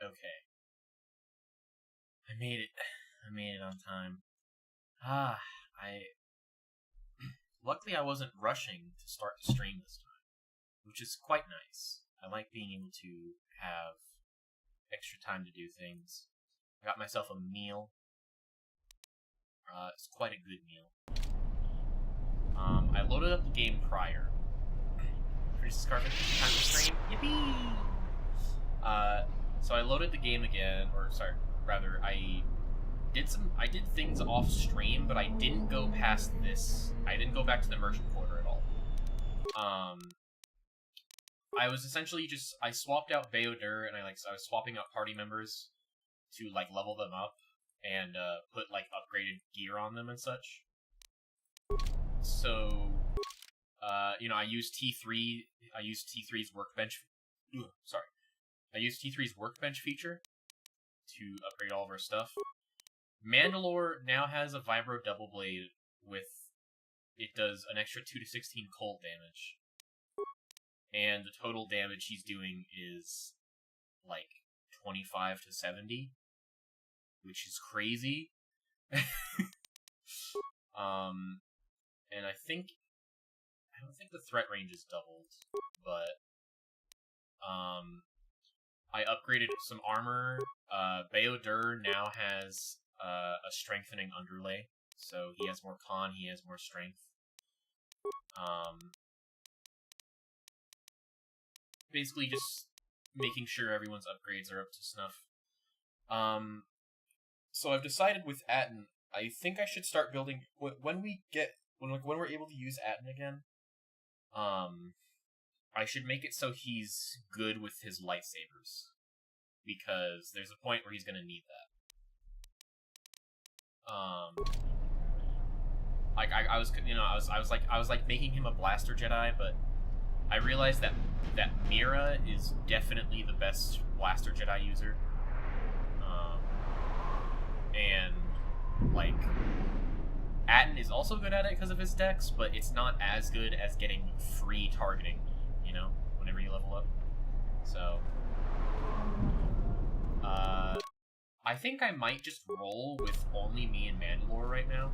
Okay. I made it. I made it on time. Luckily I wasn't rushing to start the stream this time, which is quite nice. I like being able to have extra time to do things. I got myself a meal. It's quite a good meal. I loaded up the game prior. Pretty Scarlet time to stream. Yippee! So I loaded the game again, or sorry, rather, I did things off stream, but I didn't go past this. I didn't go back to the merchant quarter at all. I was essentially I swapped out Bayodur, and I was swapping out party members to level them up and put upgraded gear on them and such. So I used T3. I used T3's workbench. Sorry, I used T3's workbench feature to upgrade all of our stuff. Mandalore now has a Vibro Double Blade it does an extra 2 to 16 cold damage. And the total damage he's doing is 25 to 70, which is crazy. And I don't think the threat range is doubled, but I upgraded some armor. Bayodur now has a strengthening underlay, so he has more con, he has more strength. Basically just making sure everyone's upgrades are up to snuff. So I've decided with Atten, I think I should start building when we're able to use Atten again. I should make it so he's good with his lightsabers, because there's a point where he's gonna need that. I was making him a blaster Jedi, but I realized that Mira is definitely the best blaster Jedi user. And Atten is also good at it because of his dex, but it's not as good as getting free targeting, whenever you level up. So, I think I might just roll with only me and Mandalore right now,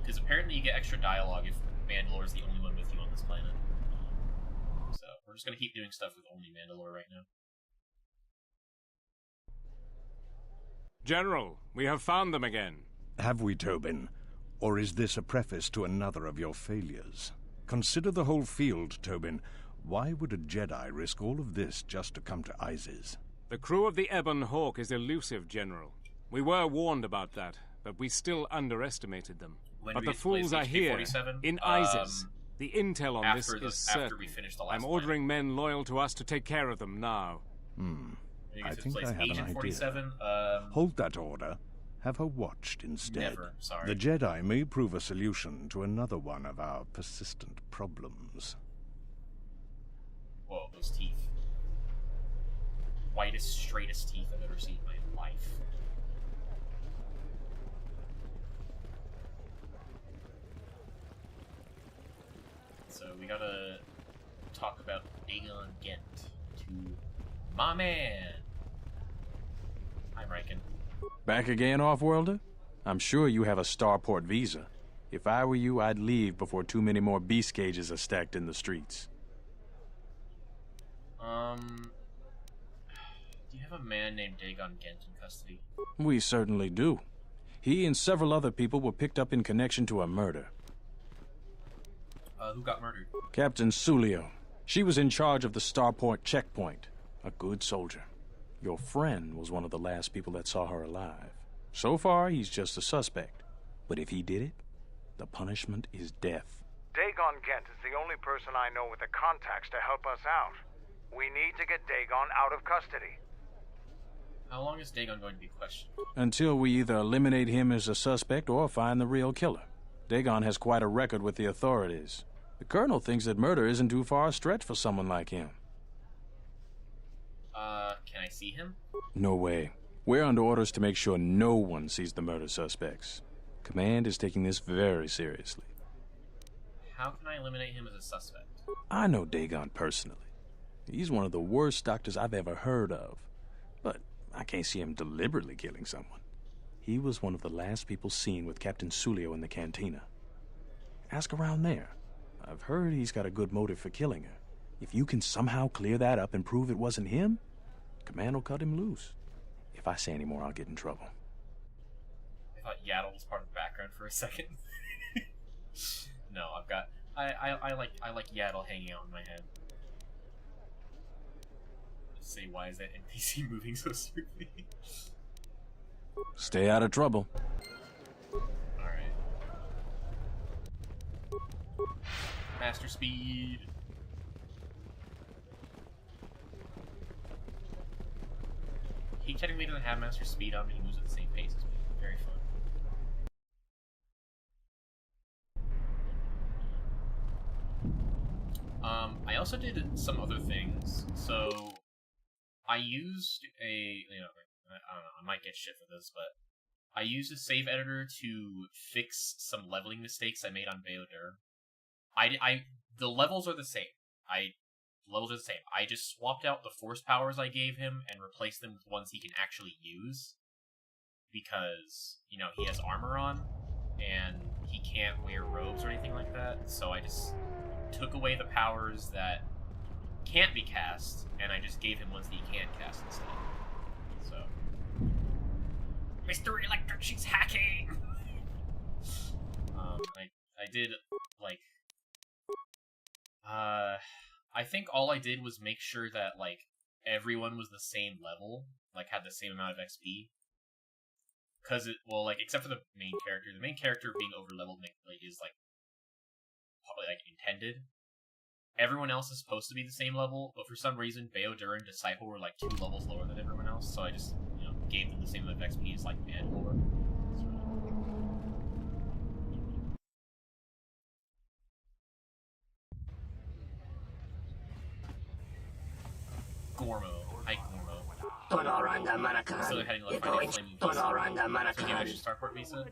because apparently you get extra dialogue if Mandalore is the only one with you on this planet. So, we're just gonna keep doing stuff with only Mandalore right now. General, we have found them again. Have we, Tobin? Or is this a preface to another of your failures? Consider the whole field, Tobin. Why would a Jedi risk all of this just to come to Isis? The crew of the Ebon Hawk is elusive, General. We were warned about that, but we still underestimated them. But the fools are here, in Isis. The intel on this is certain. I'm ordering men loyal to us to take care of them now. I think I have an idea. Hold that order. Have her watched instead. Never, sorry. The Jedi may prove a solution to another one of our persistent problems. Whoa, those teeth. Whitest, straightest teeth I've ever seen in my life. So we gotta talk about Dagon Gent to my man. Hi, Riken. Back again, Off-Worlder? I'm sure you have a starport visa. If I were you, I'd leave before too many more beast cages are stacked in the streets. Do you have a man named Dagon Gent in custody? We certainly do. He and several other people were picked up in connection to a murder. Who got murdered? Captain Sulio. She was in charge of the starport checkpoint. A good soldier. Your friend was one of the last people that saw her alive. So far, he's just a suspect. But if he did it, the punishment is death. Dagon Gent is the only person I know with the contacts to help us out. We need to get Dagon out of custody. How long is Dagon going to be questioned? Until we either eliminate him as a suspect or find the real killer. Dagon has quite a record with the authorities. The Colonel thinks that murder isn't too far a stretch for someone like him. Can I see him? No way. We're under orders to make sure no one sees the murder suspects. Command is taking this very seriously. How can I eliminate him as a suspect? I know Dagon personally. He's one of the worst doctors I've ever heard of. But I can't see him deliberately killing someone. He was one of the last people seen with Captain Sulio in the cantina. Ask around there. I've heard he's got a good motive for killing her. If you can somehow clear that up and prove it wasn't him, Command will cut him loose. If I say any more, I'll get in trouble. I thought Yaddle was part of the background for a second. No, I've got... I like Yaddle hanging out in my head. Let's say, why is that NPC moving so smoothly? Stay out of trouble. Alright. Master speed. He technically doesn't have master speed on, but he moves at the same pace as me. Very fun. I also did some other things. So, I used a, I don't know, I might get shit for this, but I used a save editor to fix some leveling mistakes I made on Bayodur. The levels are the same. Levels are the same. I just swapped out the force powers I gave him and replaced them with ones he can actually use. Because, he has armor on, and he can't wear robes or anything like that, so I just took away the powers that can't be cast, and I just gave him ones that he can cast instead. So... Mr. Electric, she's hacking! I did, like... I think all I did was make sure that, like, everyone was the same level, like, had the same amount of XP. Because except for the main character being over-leveled is, like, probably, like, intended. Everyone else is supposed to be the same level, but for some reason, Bayodur and Disciple were, like, 2 levels lower than everyone else, so I just, gave them the same amount of XP as, like, Mandalore. Gormo. Hi, Gormo. Still heading left Friday Flame visa. So give it a Starport visa.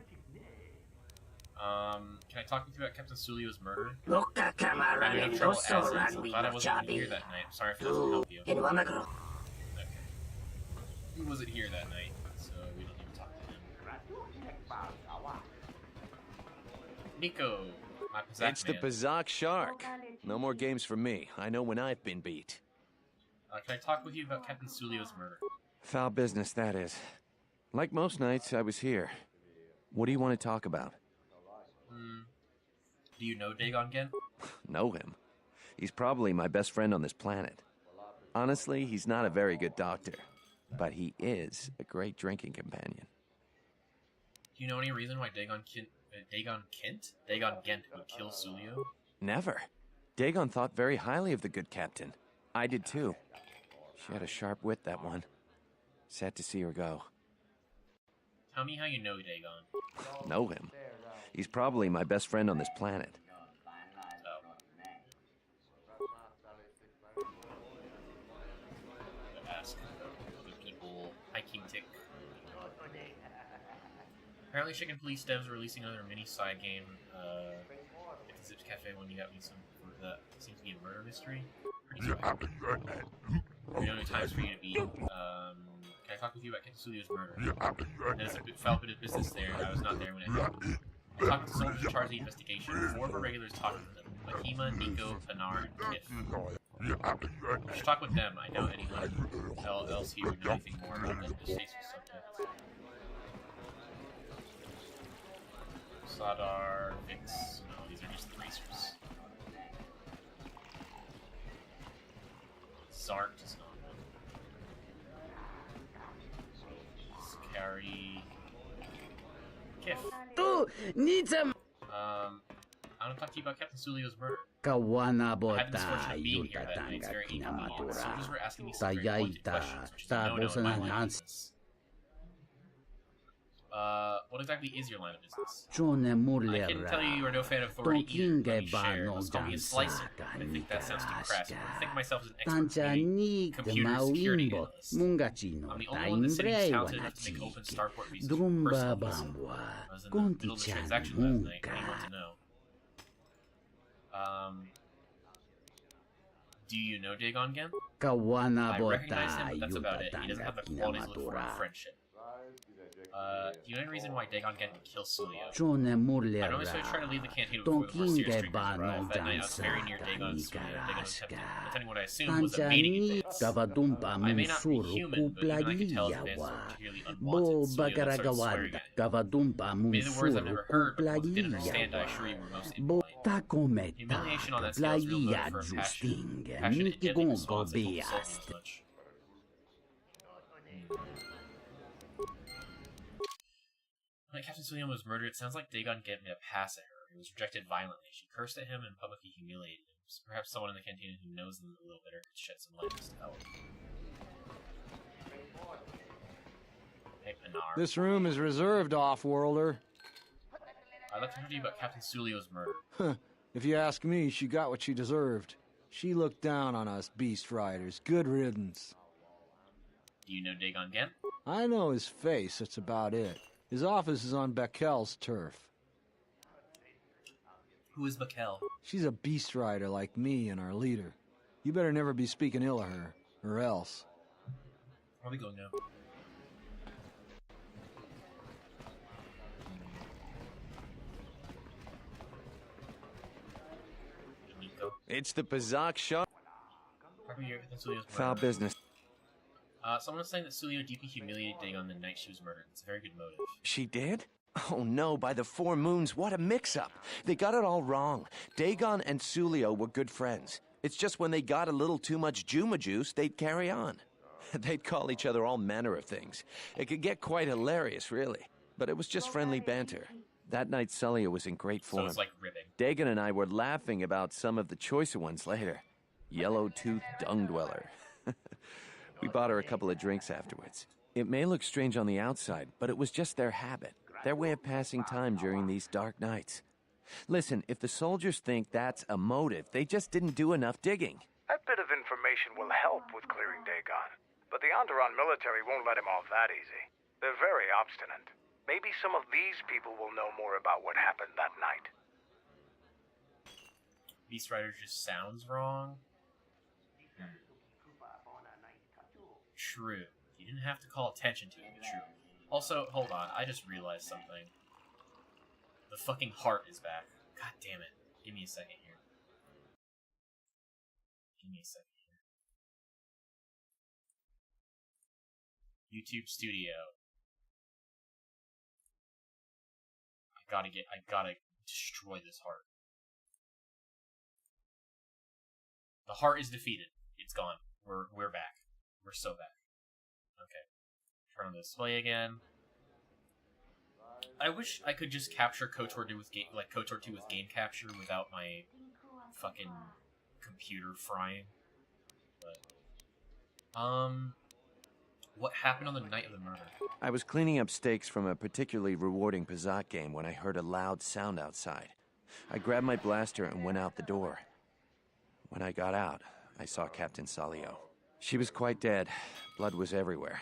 Can I talk with you about Captain Sulio's murder? I didn't have trouble as is. I'm glad I wasn't here that night. I'm sorry if it doesn't help you. Okay. He wasn't here that night, so we don't need to talk to him. Nico, my Pazak It's man. The Pazak Shark. No more games for me. I know when I've been beat. Can I talk with you about Captain Sulio's murder? Foul business, that is. Like most nights, I was here. What do you want to talk about? Do you know Dagon Gent? Know him? He's probably my best friend on this planet. Honestly, he's not a very good doctor, but he is a great drinking companion. Do you know any reason why Dagon Gent would kill Sulio? Never. Dagon thought very highly of the good captain. I did too. She had a sharp wit, that one. Sad to see her go. Tell me how you know Dagon. Know him? He's probably my best friend on this planet. Ask other people. Hi, King Tick. Apparently, Chicken Police devs are releasing another mini side game. At the Zips Cafe when you got me some for that seems to be a murder mystery. Pretty sweet. We don't have time for you to beat. Can I talk with you about Captain Sulio's murder? There's a foul bit of business there. I was not there when it happened. I talked to soldiers in charge of the investigation. 4 of our regulars talked with them. Mahima, Nico, Pinar, and Kif. I should talk with them. I doubt anyone else here would know anything more about them just face subjects. Sadar, Vix, no, these are just the racers. Zart is not one. Scary. Kif. I want to talk to you about Captain Sulio's murder. I had the misfortune of being here that night. It's very inconvenient. Soldiers were asking me some very pointed questions, which is a no-no in my line of business. What exactly is your line of business? I can tell you are no fan of authority either, let me share. Let's call me a slicer. I think that sounds too crass, but I think of myself as an expert computer security analyst. I'm the only one in the city who's talented enough to make open Starport visas for personal use. I was in the middle of a transaction last night. What do you want to know? Do you know Dagon Gen? I recognize him, but that's about it. He doesn't have the qualities to look for in friendship. Do you know any reason why Dagon Gen can kill Sulio? I don't necessarily try to leave the canteen before the more serious triggers arrive. That night I was very near Dagon and Sulio. Dagon was attending what I assumed was a mating dance. I may not be human, but even I can tell his advances were particularly unwanted. Sulio then started swearing at him. Many of the words I've never heard, but most didn't understand, I assure you were most impolite. Humiliation on that scale is real motive for a passionate, deadly response that won't insult me as much. When Captain Sulio was murdered, it sounds like Dagon Gent made a pass at her. He was rejected violently. She cursed at him and publicly humiliated him. Perhaps someone in the canteen who knows them a little better could shed some light on this development. Hey, Pinar. This room is reserved, off-worlder. I'd like to talk to you about Captain Sulio's murder. If you ask me, she got what she deserved. She looked down on us beast riders. Good riddance. Do you know Dagon Gent? I know his face, that's about it. His office is on Beckel's turf. Who is Beckel? She's a beast rider like me and our leader. You better never be speaking ill of her, or else. Where are we going now? It's the Bazak shop. Foul business. Someone was saying that Sulio deeply humiliated Dagon the night she was murdered. It's a very good motive. She did? Oh no, by the 4 moons, what a mix-up. They got it all wrong. Dagon and Sulio were good friends. It's just when they got a little too much Juma juice, they'd carry on. They'd call each other all manner of things. It could get quite hilarious, really. But it was just friendly banter. That night, Sulio was in great form. So it's like ribbing. Dagon and I were laughing about some of the choicer ones later. Yellow-toothed dung dweller. We bought her a couple of drinks afterwards. It may look strange on the outside, but it was just their habit, their way of passing time during these dark nights. Listen, if the soldiers think that's a motive, they just didn't do enough digging. That bit of information will help with clearing Dagon, but the Onderon military won't let him off that easy. They're very obstinate. Maybe some of these people will know more about what happened that night. Beast Rider just sounds wrong. True. You didn't have to call attention to it, but true. Also, hold on, I just realized something. The fucking heart is back. God damn it. Give me a second here. Give me a second here. YouTube Studio. I gotta destroy this heart. The heart is defeated. It's gone. We're back. We're so back. Okay. Turn on the display again. I wish I could just capture KOTOR 2 with KOTOR 2 with game capture without my fucking computer frying. But what happened on the night of the murder? I was cleaning up stakes from a particularly rewarding Pazak game when I heard a loud sound outside. I grabbed my blaster and went out the door. When I got out, I saw Captain Sulio. She was quite dead. Blood was everywhere.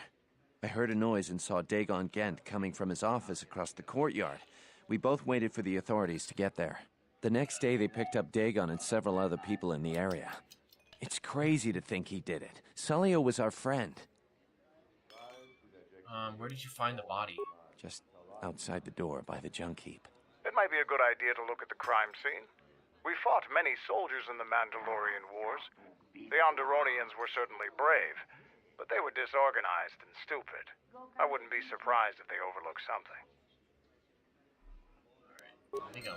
I heard a noise and saw Dagon Gent coming from his office across the courtyard. We both waited for the authorities to get there. The next day, they picked up Dagon and several other people in the area. It's crazy to think he did it. Sulio was our friend. Where did you find the body? Just outside the door by the junk heap. It might be a good idea to look at the crime scene. We fought many soldiers in the Mandalorian Wars. The Onderonians were certainly brave, but they were disorganized and stupid. I wouldn't be surprised if they overlooked something. Alright, let me go.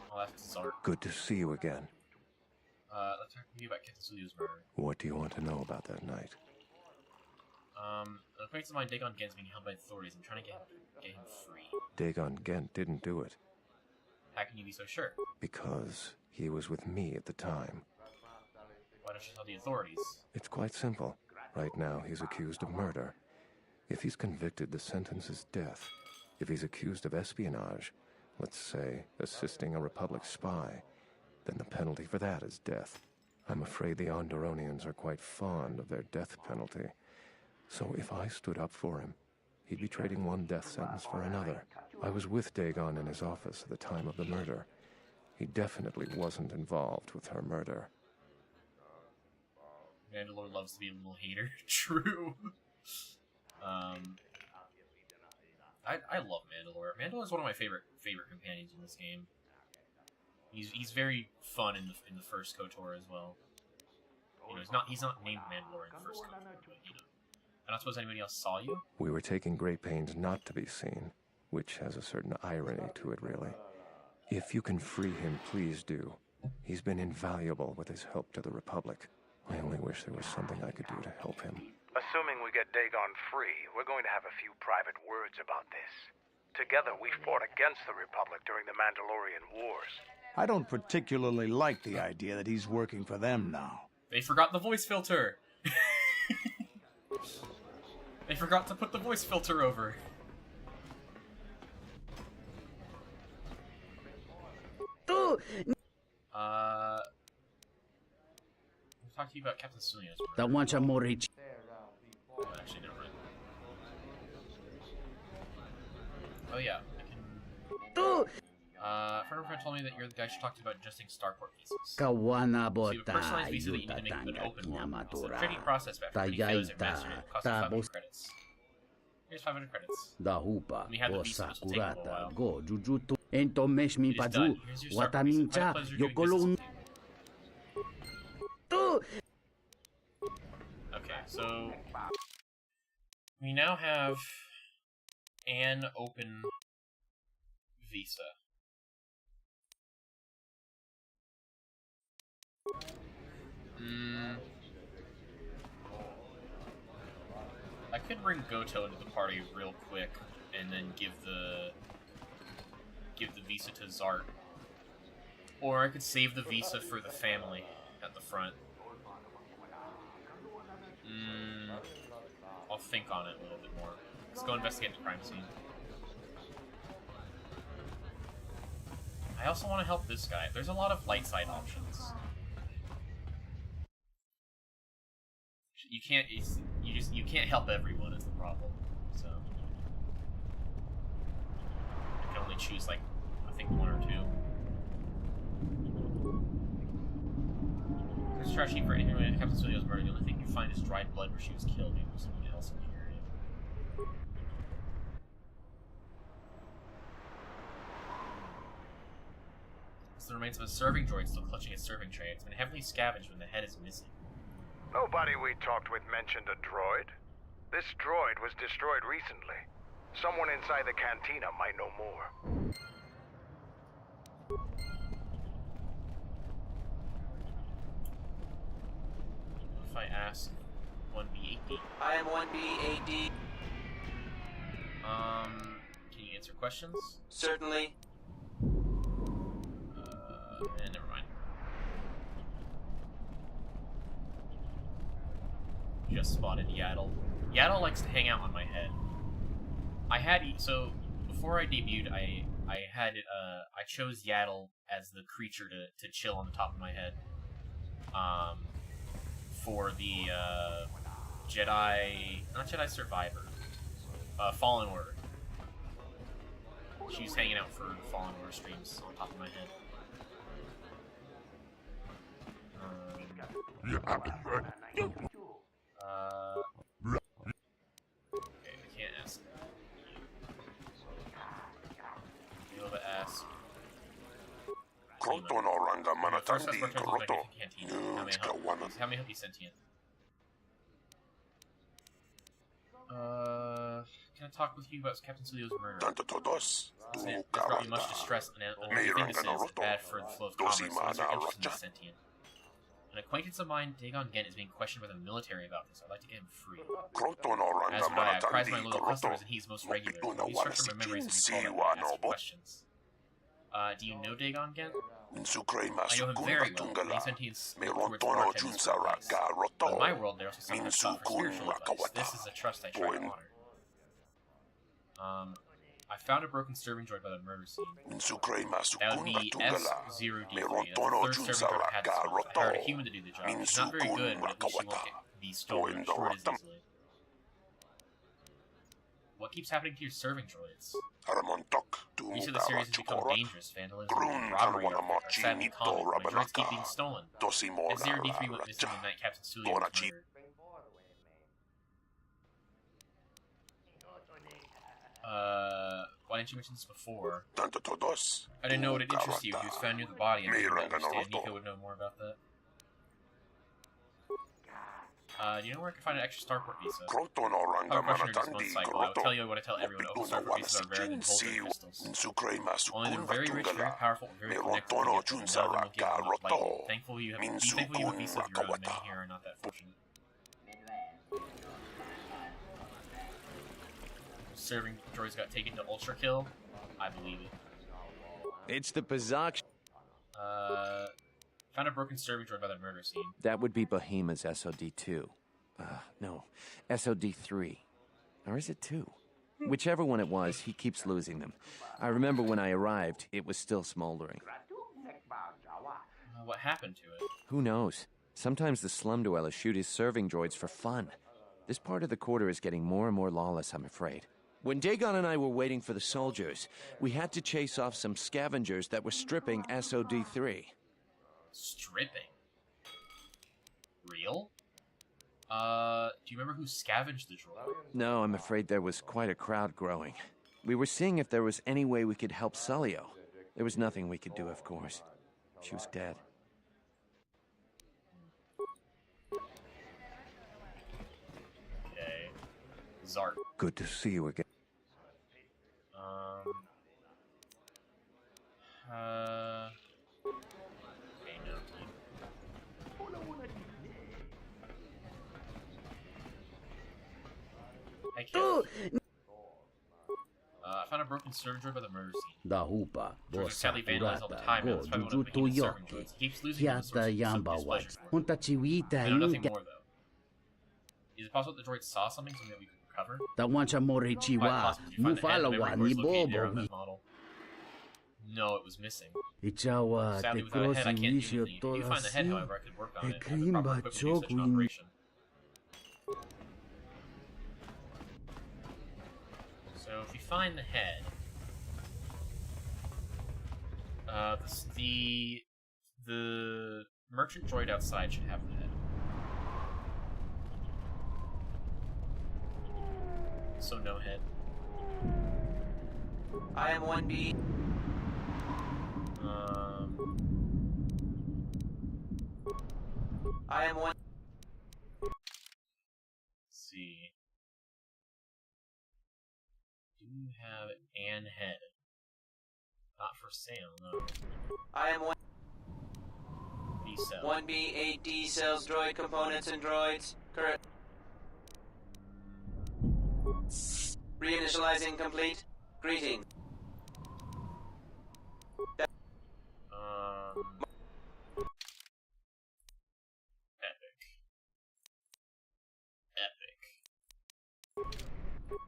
Oh, that's Zark. Good to see you again. Let's talk to you about Captain Sulio's murder. What do you want to know about that night? An acquaintance of mine, Dagon Gent's being held by the authorities. I'm trying to get him free. Dagon Gent didn't do it. How can you be so sure? Because he was with me at the time. Why don't you tell the authorities? It's quite simple. Right now, he's accused of murder. If he's convicted, the sentence is death. If he's accused of espionage, let's say assisting a Republic spy, then the penalty for that is death. I'm afraid the Onderonians are quite fond of their death penalty. So if I stood up for him, he'd be trading one death sentence for another. I was with Dagon in his office at the time of the murder. He definitely wasn't involved with her murder. Mandalore loves to be a little hater. True. I love Mandalore. Mandalore is one of my favorite companions in this game. He's very fun in the first KOTOR as well. You know, he's not named Mandalore in the first KOTOR, but you know. I don't suppose anybody else saw you? We were taking great pains not to be seen, which has a certain irony to it, really. If you can free him, please do. He's been invaluable with his help to the Republic. I only wish there was something I could do to help him. Assuming we get Dagon free, we're going to have a few private words about this. Together, we fought against the Republic during the Mandalorian Wars. I don't particularly like the idea that he's working for them now. They forgot the voice filter! They forgot to put the voice filter over. I'll talk to you about Captain Sulio's murder. Actually, never mind. Oh yeah, a friend of a friend told me that you're the guy she talked about adjusting starport visas. So you have a personalized visa that you need to make an open one. It's a tricky process, but everybody fails it mastered it. Costs 500 credits. Here's 500 credits. We have the visa, this will take a little while. It is done. Here's your starport visa. Quite a pleasure doing business with you. Okay, so we now have an open visa. I could bring Goto into the party real quick and then give the visa to Zart. Or I could save the visa for the family at the front. I'll think on it a little bit more. Let's go investigate the crime scene. I also want to help this guy. There's a lot of light side options. You can't help everyone is the problem. So you can only choose like I think one or two. There's a trash heap for anything related to Captain Sulio's murder. The only thing you find is dried blood where she was killed. Maybe there's someone else in the area. It's the remains of a serving droid still clutching its serving tray. It's been heavily scavenged when the head is missing. Nobody we talked with mentioned a droid. This droid was destroyed recently. Someone inside the cantina might know more. If I ask 1B8D. I am 1B8D. Can you answer questions? Certainly. Never mind. Just spotted Yaddle. Yaddle likes to hang out on my head. So before I debuted, I chose Yaddle as the creature to chill on the top of my head. For the not Jedi Survivor, Fallen Order. She was hanging out for Fallen Order streams on top of my head. Okay, I can't ask that. Be able to ask. First, let's work towards the canteen. How may I help you, sentient? Can I talk with you about Captain Sulio's murder? There's brought you much distress, and this is bad for the flow of commerce, unless you're interested in the sentient. An acquaintance of mine, Dagon Gent, is being questioned by the military about this. I'd like to get him free. As would I prize my loyal customers, and he's most regular. Restructure my memories and recall them and ask questions. Do you know Dagon Gent? I know him very well. Many sentients look towards bartenders for advice. But in my world, they're also sometimes sought for spiritual advice. This is a trust I try to honor. I found a broken serving droid by the murder scene. That would be S0D3, the third serving droid I've had this month. I hired a human to do the job. It's not very good, but at least she won't be stolen or shorted as easily. What keeps happening to your serving droids? Recently, the series has become dangerous. Vandalism and robbery are sadly common. My droids keep being stolen. S0D3 went missing the night Captain Sulio was murdered. Why didn't you mention this before? I didn't know what it interested you. He was found near the body, and I didn't understand. Nico would know more about that. Do you know where I can find an extra starport visa? I have a question just one cycle. I will tell you what I tell everyone. Open starport visas are rarer than golden crystals. Only the very rich, very powerful, and very connected can get them. None of them will give them much light. Thankfully you have a visa of your own. Many here are not that fortunate. Serving droids got taken to Ultra Kill. I believe it. It's the Bazak. Found a broken serving droid by the murder scene. That would be Bohema's SOD-2. No, SOD-3. Or is it 2? Whichever one it was, he keeps losing them. I remember when I arrived, it was still smoldering. What happened to it? Who knows? Sometimes the slum dwellers shoot his serving droids for fun. This part of the quarter is getting more and more lawless, I'm afraid. When Dagon and I were waiting for the soldiers, we had to chase off some scavengers that were stripping SOD-3. Stripping? Real? Do you remember who scavenged the droid? No, I'm afraid there was quite a crowd growing. We were seeing if there was any way we could help Sulio. There was nothing we could do, of course. She was dead. Okay. Zart. Good to see you again. I can't. I found a broken serving droid by the murder scene. Droids are sadly vandalized all the time. Now that's probably one of the biggest serving droids. He keeps losing them as a source of displeasure for him. I know nothing more, though. Is it possible that the droid saw something that we could recover? Quite possible. Did you find the head of every course located there on that model? No, it was missing. Sadly, without a head, I can't do anything. If you find the head, however, I could work on it. I have the proper equipment to do such an operation. So if you find the head, the merchant droid outside should have the head. So no head. I am 1B. I am 1. Let's see. Do you have an head? Not for sale, no. I am 1. D-cell. 1B, 8D sells droid components and droids. Correct. Reinitializing complete. Greeting. Epic.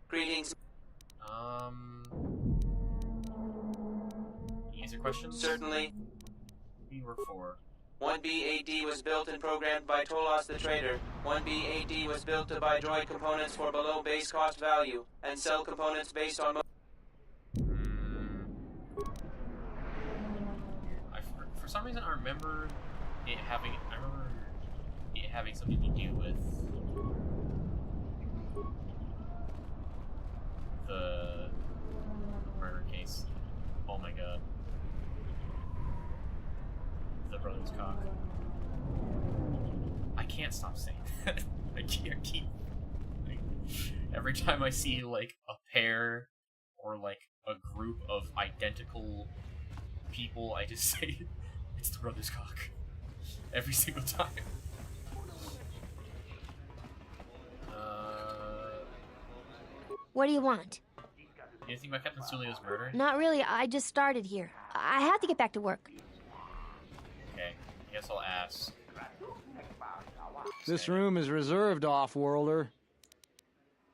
Greetings. Easier questions? Certainly. We were for. 1B-8D was built and programmed by Tolos the Trader. 1B-8D was built to buy droid components for below base cost value, and sell components based on... For some reason, I remember it having something to do with the murder case. Oh my god. The brother's cock. I can't stop saying that. I keep every time I see like a pair or like a group of identical people, I just say it's the brother's cock. Every single time. What do you want? Anything about Captain Sulio's murder? Not really. I just started here. I have to get back to work. Okay, I guess I'll ask. This room is reserved, off-worlder.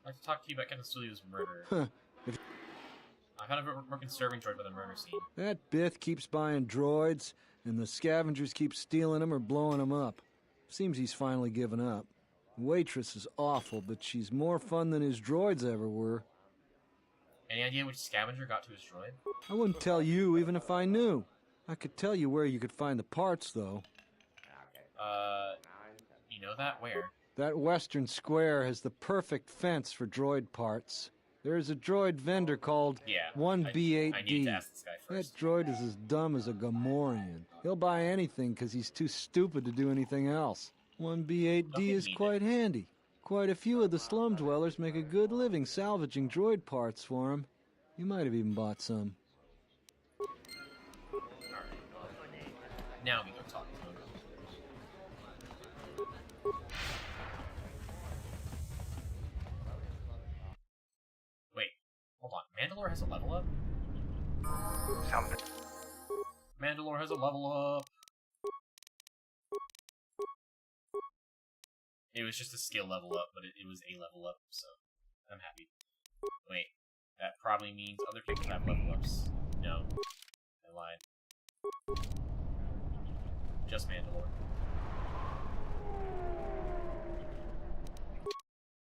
I'd like to talk to you about Captain Sulio's murder. I found a broken serving droid by the murder scene. That Bith keeps buying droids, and the scavengers keep stealing them or blowing them up. Seems he's finally given up. The waitress is awful, but she's more fun than his droids ever were. Any idea which scavenger got to his droid? I wouldn't tell you even if I knew. I could tell you where you could find the parts, though. You know that? Where? That western square has the perfect fence for droid parts. There is a droid vendor called 1B8D. I need to ask this guy first. That droid is as dumb as a Gamorrean. He'll buy anything because he's too stupid to do anything else. 1B8D is quite handy. Quite a few of the slum dwellers make a good living salvaging droid parts for him. You might have even bought some. Now we go talk to him. Wait, hold on. Mandalore has a level up? Something. Mandalore has a level up. It was just a skill level up, but it was a level up, so I'm happy. Wait, that probably means other people have level ups. No, I lied. Just Mandalore.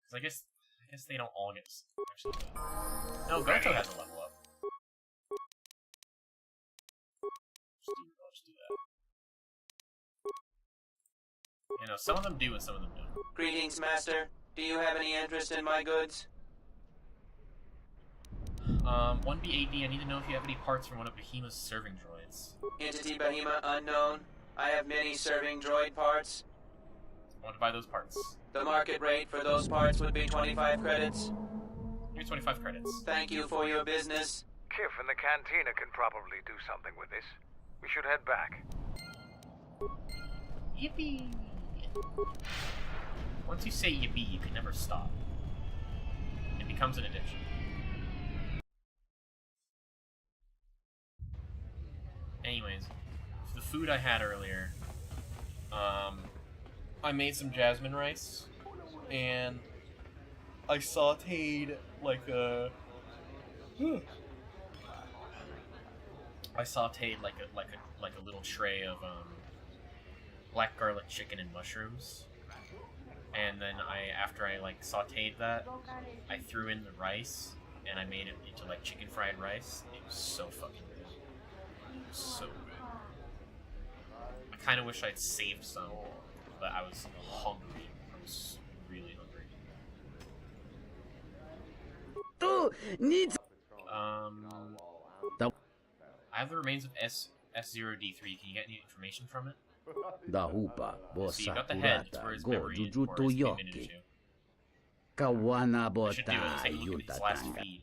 Cause I guess they don't all get actually. No, Goto has a level up. Just do that. You know, some of them do and some of them don't. Greetings, Master. Do you have any interest in my goods? 1B8D, I need to know if you have any parts from one of Behemoth's serving droids. Entity Behemoth unknown. I have many serving droid parts. I want to buy those parts. The market rate for those parts would be 25 credits. Here's 25 credits. Thank you for your business. Kif and the Cantina can probably do something with this. We should head back. Yippee! Once you say yippee, you can never stop. It becomes an addiction. Anyways, for the food I had earlier, I made some jasmine rice, and I sauteed like a little tray of black garlic chicken and mushrooms, and then after I sauteed that, I threw in the rice and I made it into like chicken fried rice. It was so fucking good. It was so good. I kind of wish I'd saved some, but I was hungry. I was really hungry. I have the remains of S0D3. Can you get any information from it? Da hupa, So you got the head. It's where his memory is, or tu his committed yoki. to. Kawana I should do it. Let's take a look at his last feed.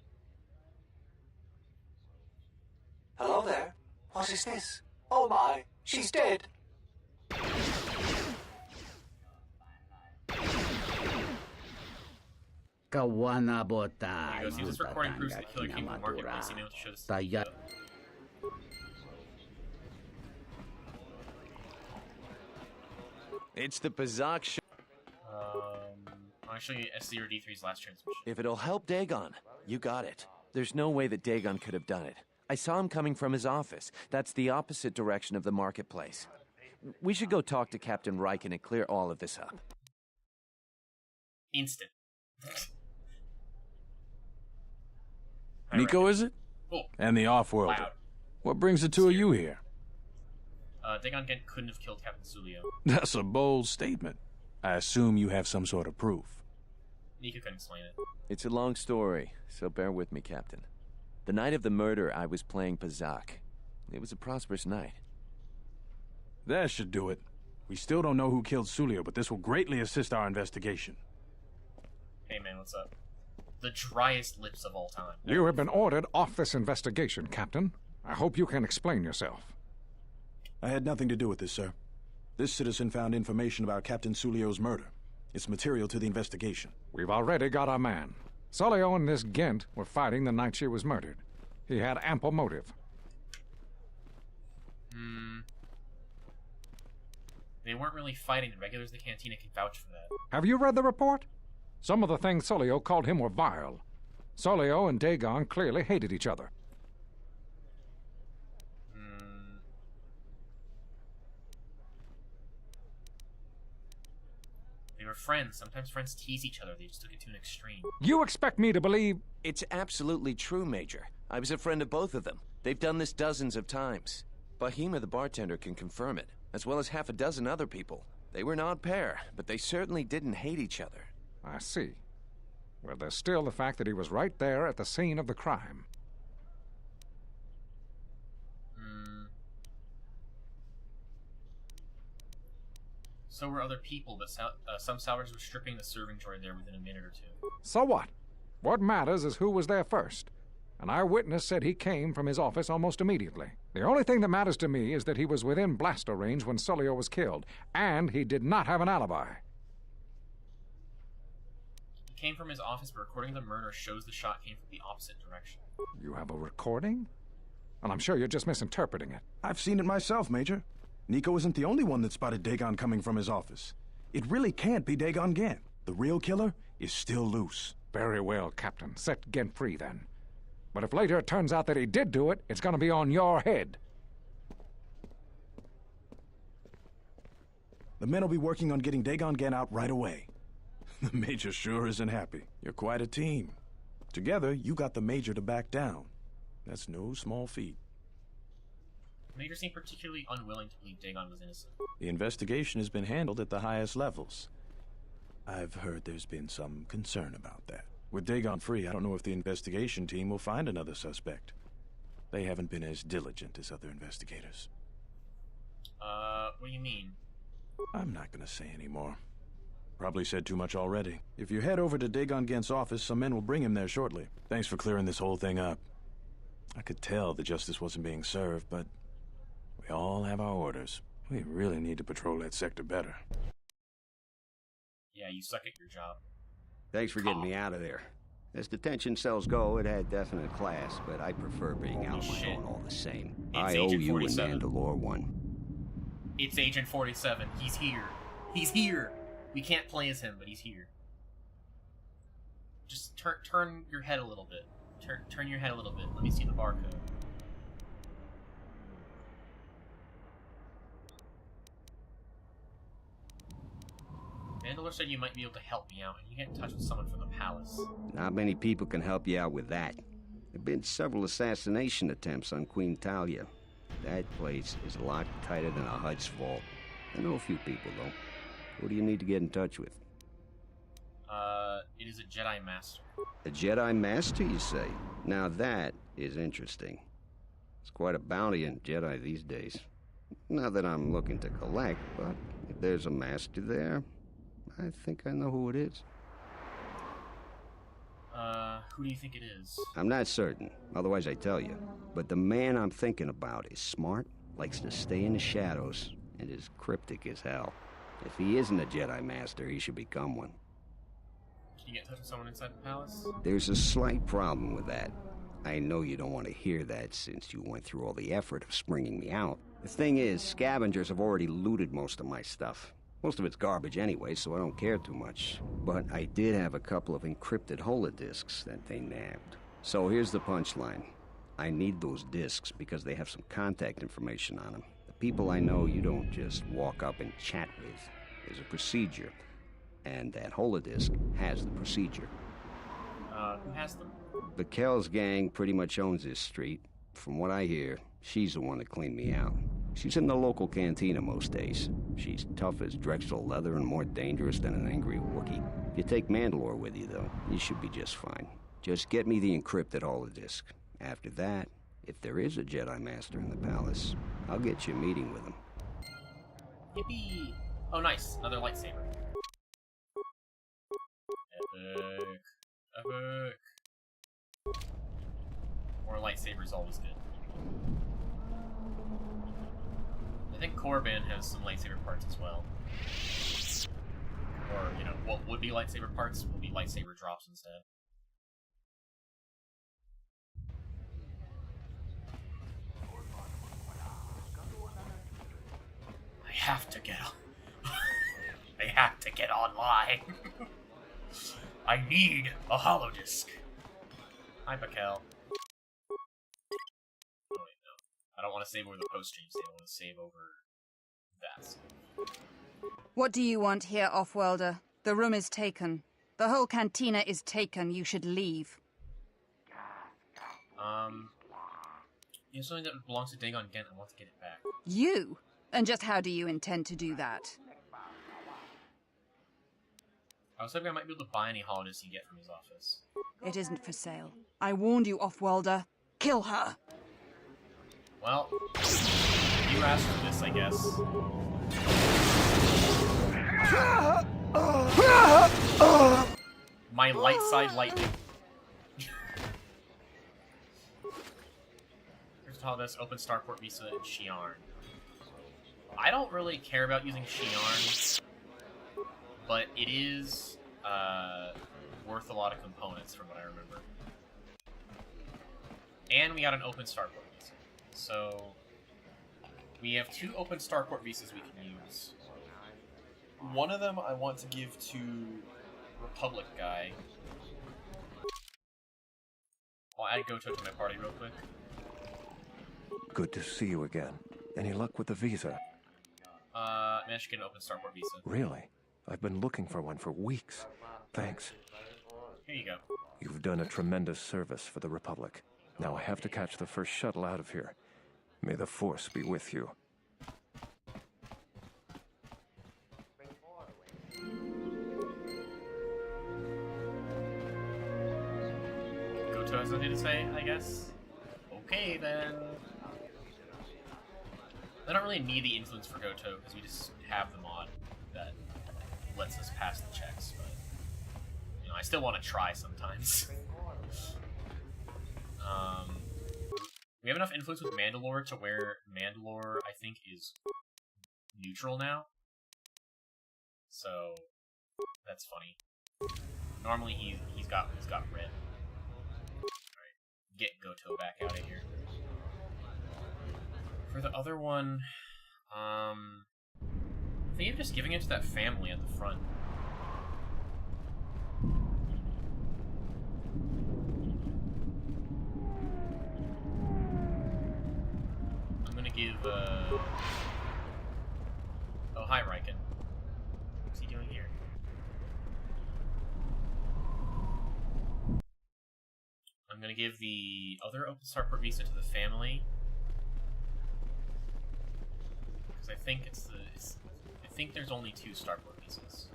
Hello there. What is this? Oh my, she's dead. Kawana bota. Here he goes. Use this recording proves that the killer came from the marketplace. Email to show this to the video. It's the Pazak show. I'll show you S0D3's last transmission. If it'll help Dagon, you got it. There's no way that Dagon could have done it. I saw him coming from his office. That's the opposite direction of the marketplace. We should go talk to Captain Riken and clear all of this up. Instant. Nico, is it? Cool. And the off-worlder. Loud. What brings the two of you here? Dagon Gent couldn't have killed Captain Sulio. That's a bold statement. I assume you have some sort of proof. Nika couldn't explain it. It's a long story, so bear with me, Captain. The night of the murder, I was playing Pazak. It was a prosperous night. That should do it. We still don't know who killed Sulio, but this will greatly assist our investigation. Hey man, what's up? The driest lips of all time. You have been ordered off this investigation, Captain. I hope you can explain yourself. I had nothing to do with this, sir. This citizen found information about Captain Sulio's murder. It's material to the investigation. We've already got our man. Sulio and this Gent were fighting the night she was murdered. He had ample motive. They weren't really fighting. The regulars of the Cantina can vouch for that. Have you read the report? Some of the things Sulio called him were vile. Sulio and Dagon clearly hated each other. They were friends. Sometimes friends tease each other. They just took it to an extreme. You expect me to believe... It's absolutely true, Major. I was a friend of both of them. They've done this dozens of times. Bahima, the bartender, can confirm it, as well as half a dozen other people. They were an odd pair, but they certainly didn't hate each other. I see. Well, there's still the fact that he was right there at the scene of the crime. So were other people, but some salvagers were stripping the serving tray there within a minute or two. So what? What matters is who was there first. An eyewitness said he came from his office almost immediately. The only thing that matters to me is that he was within blaster range when Sulio was killed, and he did not have an alibi. He came from his office, but recording of the murder shows the shot came from the opposite direction. You have a recording? Well, I'm sure you're just misinterpreting it. I've seen it myself, Major. Nico isn't the only one that spotted Dagon coming from his office. It really can't be Dagon Gent. The real killer is still loose. Very well, Captain. Set Gent free, then. But if later it turns out that he did do it, it's going to be on your head. The men will be working on getting Dagon Gent out right away. The Major sure isn't happy. You're quite a team. Together, you got the Major to back down. That's no small feat. The Major seemed particularly unwilling to believe Dagon was innocent. The investigation has been handled at the highest levels. I've heard there's been some concern about that. With Dagon free, I don't know if the investigation team will find another suspect. They haven't been as diligent as other investigators. What do you mean? I'm not gonna say any more. Probably said too much already. If you head over to Dagon Gent's office, some men will bring him there shortly. Thanks for clearing this whole thing up. I could tell the justice wasn't being served, but we all have our orders. We really need to patrol that sector better. Yeah, you suck at your job. Thanks for getting me out of there. As detention cells go, it had definite class, but I prefer being out on my own all the same. I owe you in Mandalore one. It's Agent 47. He's here. He's here. We can't play as him, but he's here. Just turn your head a little bit. Turn your head a little bit. Let me see the barcode. Mandalore said you might be able to help me out, and you get in touch with someone from the palace. Not many people can help you out with that. There have been several assassination attempts on Queen Talia. That place is a lot tighter than a Hud's vault. I know a few people, though. Who do you need to get in touch with? It is a Jedi Master. A Jedi Master, you say? Now that is interesting. It's quite a bounty in Jedi these days. Not that I'm looking to collect, but if there's a Master there, I think I know who it is. Who do you think it is? I'm not certain, otherwise I'd tell you. But the man I'm thinking about is smart, likes to stay in the shadows, and is cryptic as hell. If he isn't a Jedi Master, he should become one. Can you get in touch with someone inside the palace? There's a slight problem with that. I know you don't want to hear that since you went through all the effort of springing me out. The thing is, scavengers have already looted most of my stuff. Most of it's garbage anyway, so I don't care too much. But I did have a couple of encrypted holodisks that they nabbed. So here's the punchline. I need those disks because they have some contact information on them. The people I know you don't just walk up and chat with. There's a procedure. And that holodisk has the procedure. Who has them? The Kells gang pretty much owns this street. From what I hear, she's the one that cleaned me out. She's in the local cantina most days. She's tough as Drexel leather and more dangerous than an angry Wookiee. If you take Mandalore with you, though, you should be just fine. Just get me the encrypted holodisk. After that, if there is a Jedi Master in the palace, I'll get you a meeting with him. Yippee! Oh, nice. Another lightsaber. Epic. Epic. More lightsabers always good. I think Korriban has some lightsaber parts as well. Or, you know, what would be lightsaber parts will be lightsaber drops instead. I have to get on. I have to get online. I need a holodisk. Hi, Mikkel. Oh, wait, no. I don't want to save over the post-stream save. I want to save over that. What do you want here, Offworlder? The room is taken. The whole cantina is taken. You should leave. You have something that belongs to Dagon Gent. I want to get it back. You? And just how do you intend to do that? I was hoping I might be able to buy any holidays you get from his office. It isn't for sale. I warned you, Offworlder. Kill her! Well, you asked for this, I guess. My light side lightning. Here's how this open Starport Visa and Shiarn. I don't really care about using Shiarn, but it is worth a lot of components from what I remember. And we got an open Starport Visa. So we have 2 open Starport Visas we can use. One of them I want to give to Republic guy. I'll add Goto to my party real quick. Good to see you again. Any luck with the visa? Managed to get an open Starport Visa. Really? I've been looking for one for weeks. Thanks. Here you go. You've done a tremendous service for the Republic. Now I have to catch the first shuttle out of here. May the Force be with you. Goto has something to say, I guess? Okay, then. I don't really need the influence for Goto, because we just have the mod that lets us pass the checks, but, you know, I still want to try sometimes. We have enough influence with Mandalore to where Mandalore, I think, is neutral now. So, that's funny. Normally he's got red. Alright, get Goto back out of here. For the other one, I think I'm just giving it to that family at the front. I'm gonna give, oh, hi, Riken. What's he doing here? I'm gonna give the other Open Starport Visa to the family. I think I think there's only 2 Starport Visas.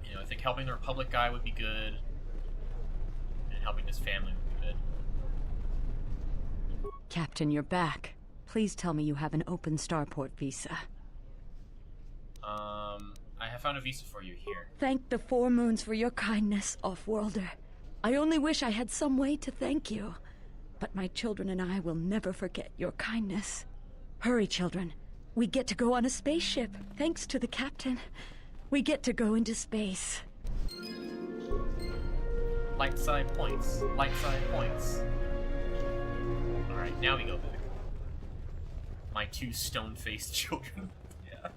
You know, I think helping the Republic guy would be good, and helping his family would be good. Captain, you're back. Please tell me you have an open Starport Visa. I have found a visa for you here. Thank the 4 moons for your kindness, Offworlder. I only wish I had some way to thank you. But my children and I will never forget your kindness. Hurry, children. We get to go on a spaceship. Thanks to the captain. We get to go into space. Light side points. Light side points. Alright, now we go back. My 2 stone-faced children. Yeah.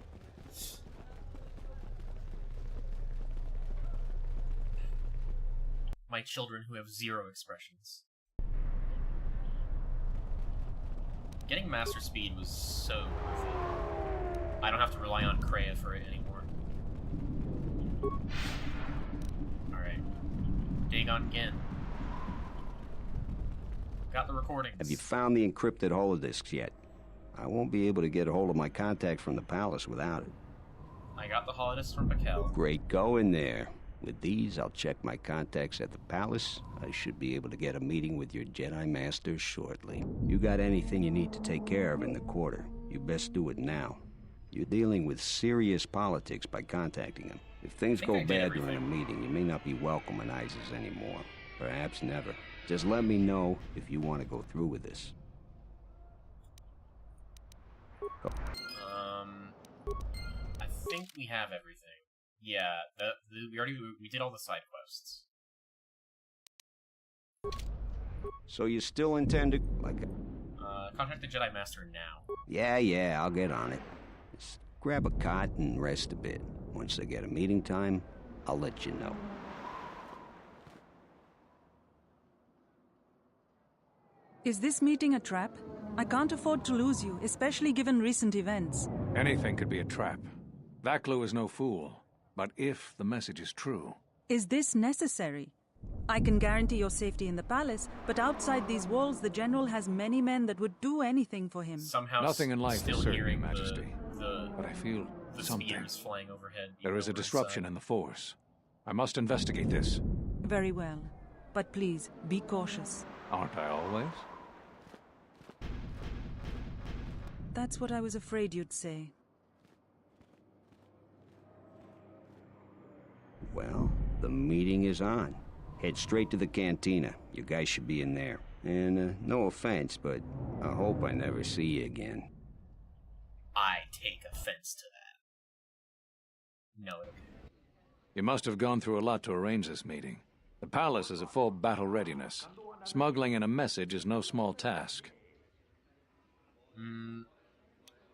My children who have 0 expressions. Getting Master Speed was so worth it. I don't have to rely on Kreia for it anymore. Alright. Dagon Gent. Got the recordings. Have you found the encrypted holodisks yet? I won't be able to get a hold of my contact from the palace without it. I got the holodisks from Mikkel. Great going there. With these, I'll check my contacts at the palace. I should be able to get a meeting with your Jedi Master shortly. You got anything you need to take care of in the quarter, you best do it now. You're dealing with serious politics by contacting him. If things go bad during a meeting, you may not be welcome in Isis anymore. Perhaps never. Just let me know if you want to go through with this. I think we have everything. Yeah, we did all the side quests. So you still intend to, Contact the Jedi Master now. Yeah, I'll get on it. Just grab a cot and rest a bit. Once I get a meeting time, I'll let you know. Is this meeting a trap? I can't afford to lose you, especially given recent events. Anything could be a trap. That clue is no fool. But if the message is true... Is this necessary? I can guarantee your safety in the palace, but outside these walls, the general has many men that would do anything for him. Somehow nothing in life is certain, Your Majesty. The but I feel something. Flying overhead. There is a disruption in the force. I must investigate this. Very well. But please, be cautious. Aren't I always? That's what I was afraid you'd say. Well, the meeting is on. Head straight to the cantina. You guys should be in there. And, no offense, but I hope I never see you again. I take offense to that. No. You must have gone through a lot to arrange this meeting. The palace is at full battle readiness. Smuggling in a message is no small task.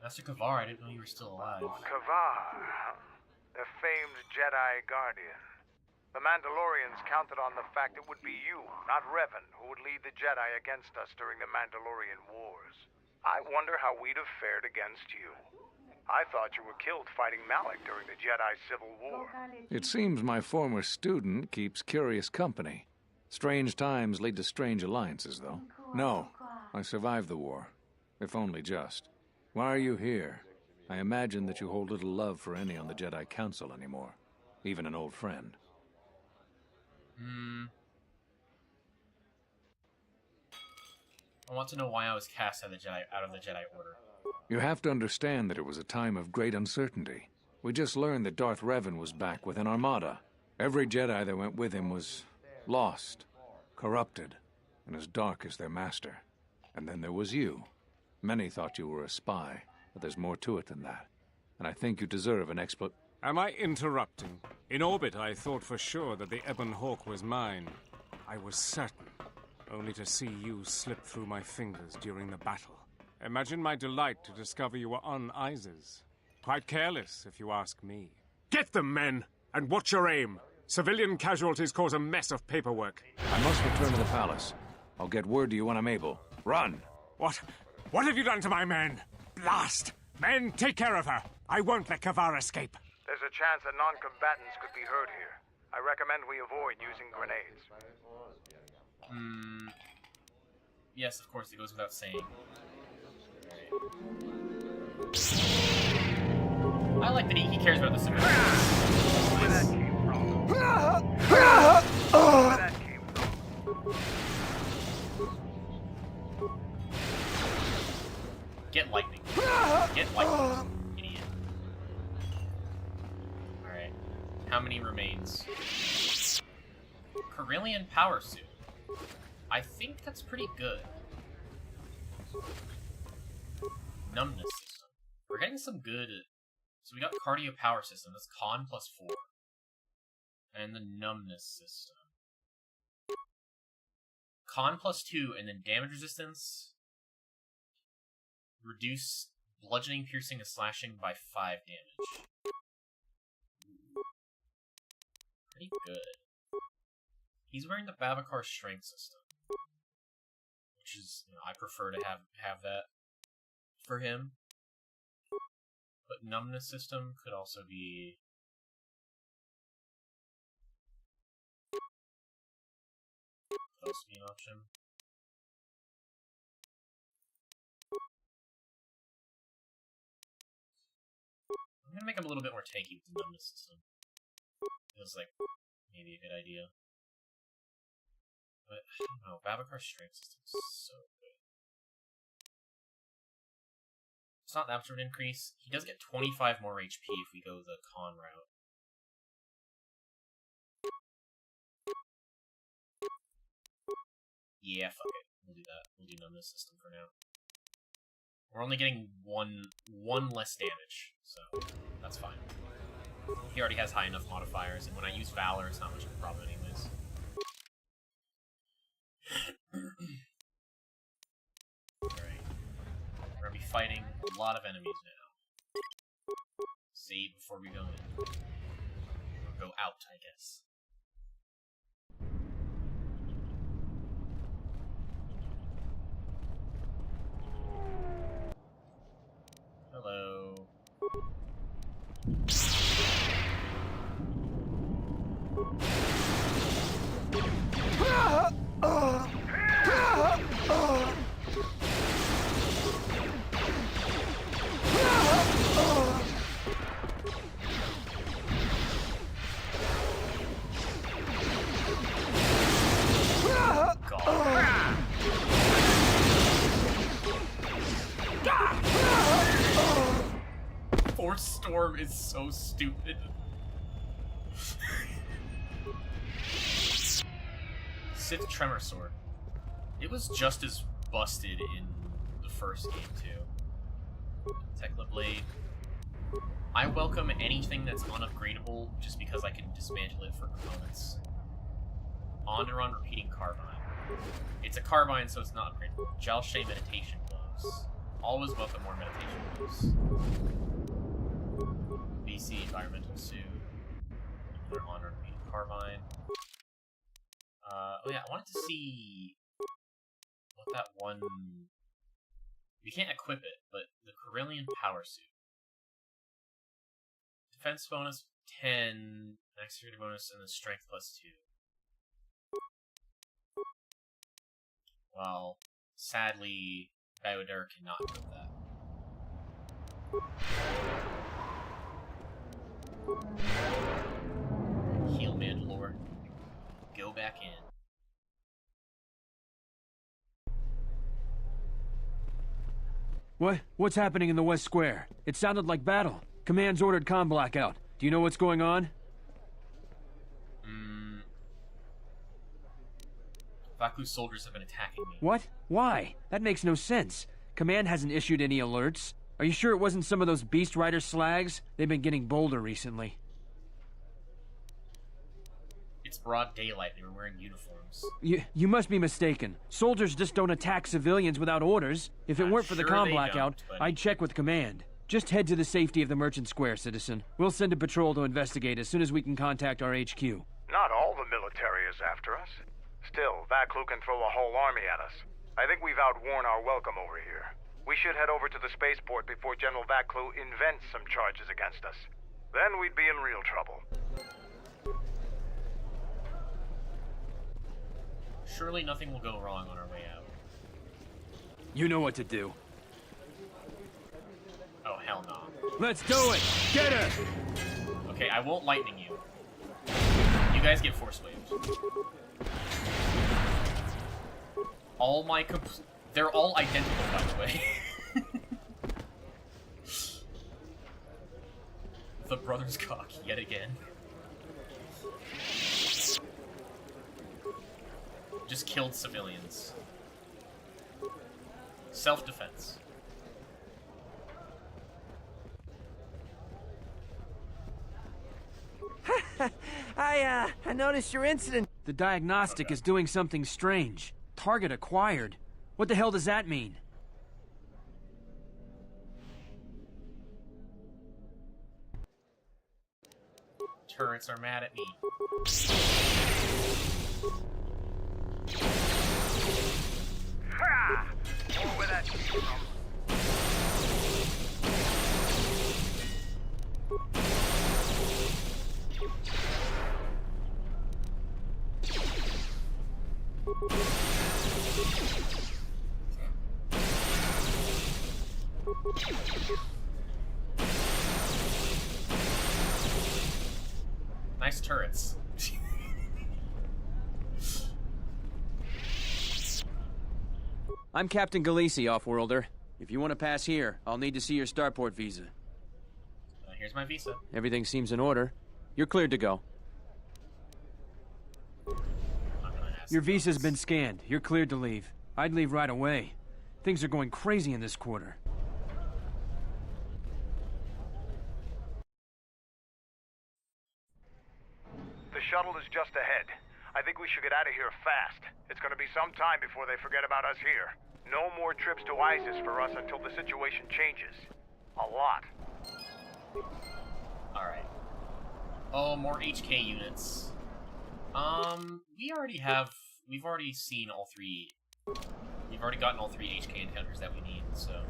Master Kavar, I didn't know you were still alive. Kavar, the famed Jedi Guardian. The Mandalorians counted on the fact it would be you, not Revan, who would lead the Jedi against us during the Mandalorian Wars. I wonder how we'd have fared against you. I thought you were killed fighting Malik during the Jedi Civil War. It seems my former student keeps curious company. Strange times lead to strange alliances, though. No, I survived the war. If only just. Why are you here? I imagine that you hold little love for any on the Jedi Council anymore. Even an old friend. I want to know why I was cast out of the Jedi Order. You have to understand that it was a time of great uncertainty. We just learned that Darth Revan was back with an armada. Every Jedi that went with him was lost, corrupted, and as dark as their master. And then there was you. Many thought you were a spy, but there's more to it than that. And I think you deserve an Am I interrupting? In orbit, I thought for sure that the Ebon Hawk was mine. I was certain, only to see you slip through my fingers during the battle. Imagine my delight to discover you were on Isis. Quite careless, if you ask me. Get them, men, and watch your aim. Civilian casualties cause a mess of paperwork. I must return to the palace. I'll get word to you when I'm able. Run! What have you done to my men? Blast! Men, take care of her. I won't let Kavar escape. There's a chance that non-combatants could be hurt here. I recommend we avoid using grenades. Yes, of course, it goes without saying. I like that he cares about the civilians. Where that came from. Where that came from. Get lightning. Get lightning. Idiot. Alright. How many remains? Carillion power suit. I think that's pretty good. Numbness system. We're getting some good... So we got cardio power system. That's con +4. And the numbness system. Con +2, and then damage resistance. Reduce bludgeoning, piercing, and slashing by 5 damage. Pretty good. He's wearing the Bavikar strength system. Which is, I prefer to have that for him. But numbness system could also be... Could also be an option. I'm gonna make him a little bit more tanky with the numbness system. Feels like maybe a good idea. But I don't know, Bavikar's strength system is so good. It's not that much of an increase. He does get 25 more HP if we go the con route. Yeah, fuck it. We'll do that. We'll do numbness system for now. We're only getting one less damage, so that's fine. He already has high enough modifiers, and when I use Valor, it's not much of a problem anyways. Alright. We're gonna be fighting a lot of enemies now. Save before we go in. Or go out, I guess. Hello. storm is so stupid. Sith Tremor Sword. It was just as busted in the first game, too. Tekla Blade. I welcome anything that's unupgradable just because I can dismantle it for components. On-to-run repeating carbine. It's a carbine, so it's not upgradable. Jalshay meditation gloves. Always welcome more meditation gloves. BC environmental suit. Another on-to-run repeating carbine. Oh yeah, I wanted to see what that one... We can't equip it, but the Corellian power suit. Defense bonus 10, max security bonus, and then strength plus 2. Well, sadly, Bioder cannot do that. Heal Mandalore. Go back in. What's happening in the West Square? It sounded like battle. Command's ordered comm blackout. Do you know what's going on? Vaklu's soldiers have been attacking me. What? Why? That makes no sense. Command hasn't issued any alerts. Are you sure it wasn't some of those Beast Rider slags? They've been getting bolder recently. It's broad daylight. They were wearing uniforms. You must be mistaken. Soldiers just don't attack civilians without orders. If it weren't for the comm blackout, I'd check with Command. Just head to the safety of the Merchant Square, citizen. We'll send a patrol to investigate as soon as we can contact our HQ. Not all the military is after us. Still, Vaklu can throw a whole army at us. I think we've outworn our welcome over here. We should head over to the spaceport before General Vaklu invents some charges against us. Then we'd be in real trouble. Surely nothing will go wrong on our way out. You know what to do. Oh, hell no. Let's do it! Get her! Okay, I won't lightning you. You guys get force waves. All my they're all identical, by the way. The brother's cock, yet again. Just killed civilians. Self-defense. I noticed your incident. The diagnostic is doing something strange. Target acquired. What the hell does that mean? Turrets are mad at me. Ha! Where that came from? Nice turrets. I'm Captain Gyattlaxy, Offworlder. If you want to pass here, I'll need to see your starport visa. Here's my visa. Everything seems in order. You're cleared to go. Your visa's been scanned. You're cleared to leave. I'd leave right away. Things are going crazy in this quarter. The shuttle is just ahead. I think we should get out of here fast. It's gonna be some time before they forget about us here. No more trips to ISIS for us until the situation changes. A lot. Alright. Oh, more HK units. We've already seen all three. We've already gotten all 3 HK encounters that we need, so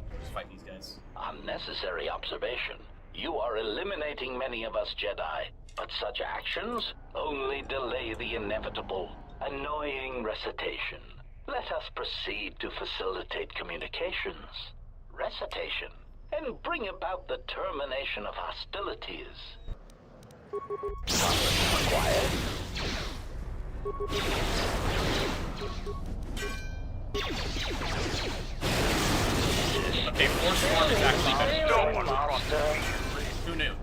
we'll just fight these guys. Unnecessary observation. You are eliminating many of us Jedi, but such actions only delay the inevitable. Annoying recitation. Let us proceed to facilitate communications. Recitation. And bring about the termination of hostilities. Conference required. Okay, Force Swarm is actually better. No one across the field. Who knew?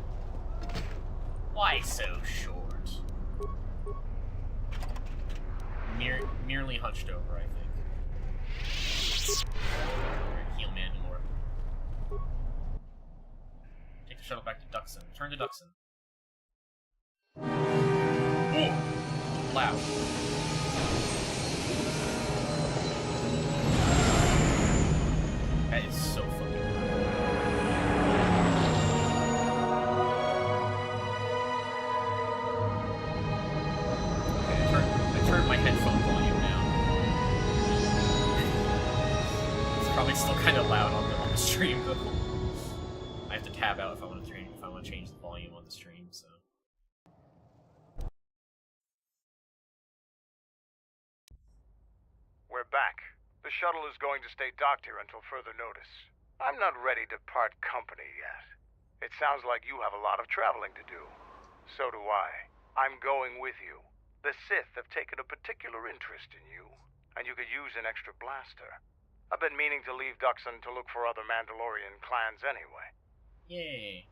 Why so short? Merely hunched over, I think. Heal Mandalore. Take the shuttle back to Duxon. Return to Duxon. Ooh! Loud. That is so fucking loud. Okay, I turned my headphone volume down. It's probably still kind of loud on the stream, though. I have to tab out if I want to change the volume on the stream. So. We're back. The shuttle is going to stay docked here until further notice. I'm not ready to part company yet. It sounds like you have a lot of traveling to do. So do I. I'm going with you. The Sith have taken a particular interest in you, and you could use an extra blaster. I've been meaning to leave Duxon to look for other Mandalorian clans anyway. Yay.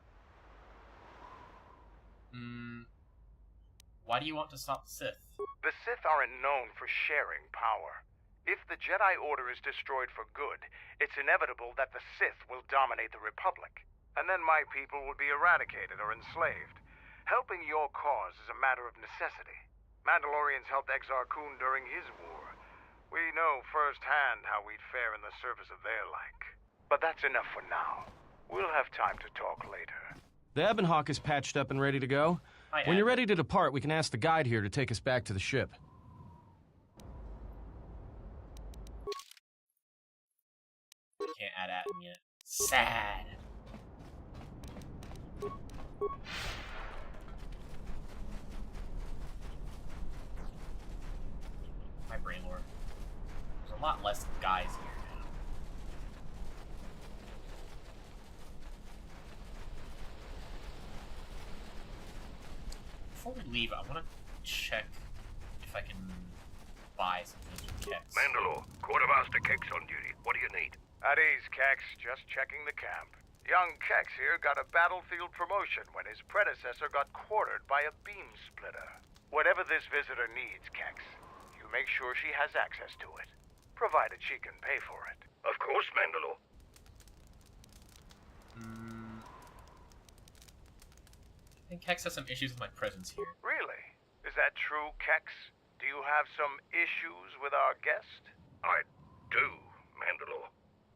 Why do you want to stop the Sith? The Sith aren't known for sharing power. If the Jedi Order is destroyed for good, it's inevitable that the Sith will dominate the Republic. And then my people will be eradicated or enslaved. Helping your cause is a matter of necessity. Mandalorians helped Exar Kun during his war. We know firsthand how we'd fare in the service of their like. But that's enough for now. We'll have time to talk later. The Ebon Hawk is patched up and ready to go. When you're ready to depart, we can ask the guide here to take us back to the ship. Can't add Atom yet. Sad. My brain lore. There's a lot less guys here now. Before we leave, I want to check if I can buy something from Kex. Mandalore, Quartermaster Kex on duty. What do you need? At ease, Kex. Just checking the camp. Young Kex here got a battlefield promotion when his predecessor got quartered by a beam splitter. Whatever this visitor needs, Kex, you make sure she has access to it, provided she can pay for it. Of course, Mandalore. I think Kex has some issues with my presence here. Really? Is that true, Kex? Do you have some issues with our guest? I do, Mandalore.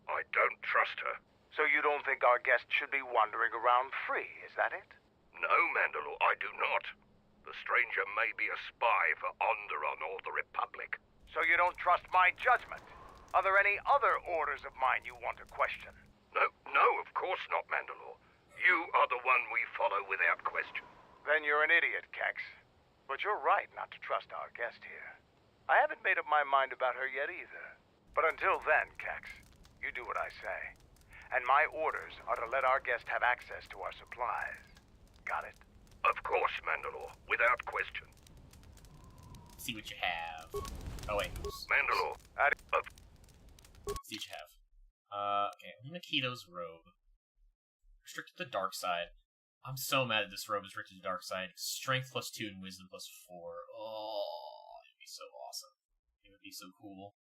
I don't trust her. So you don't think our guest should be wandering around free, is that it? No, Mandalore, I do not. The stranger may be a spy for Onderon or the Republic. So you don't trust my judgment? Are there any other orders of mine you want to question? No, of course not, Mandalore. You are the one we follow without question. Then you're an idiot, Kex. But you're right not to trust our guest here. I haven't made up my mind about her yet either. But until then, Kex, you do what I say. And my orders are to let our guest have access to our supplies. Got it? Of course, Mandalore. Without question. See what you have. Oh, wait. Mandalore. See what you have. Okay, I'm gonna key those robe. Restricted to the dark side. I'm so mad that this robe is restricted to dark side. Strength +2 and wisdom +4. Oh, it would be so awesome. It would be so cool.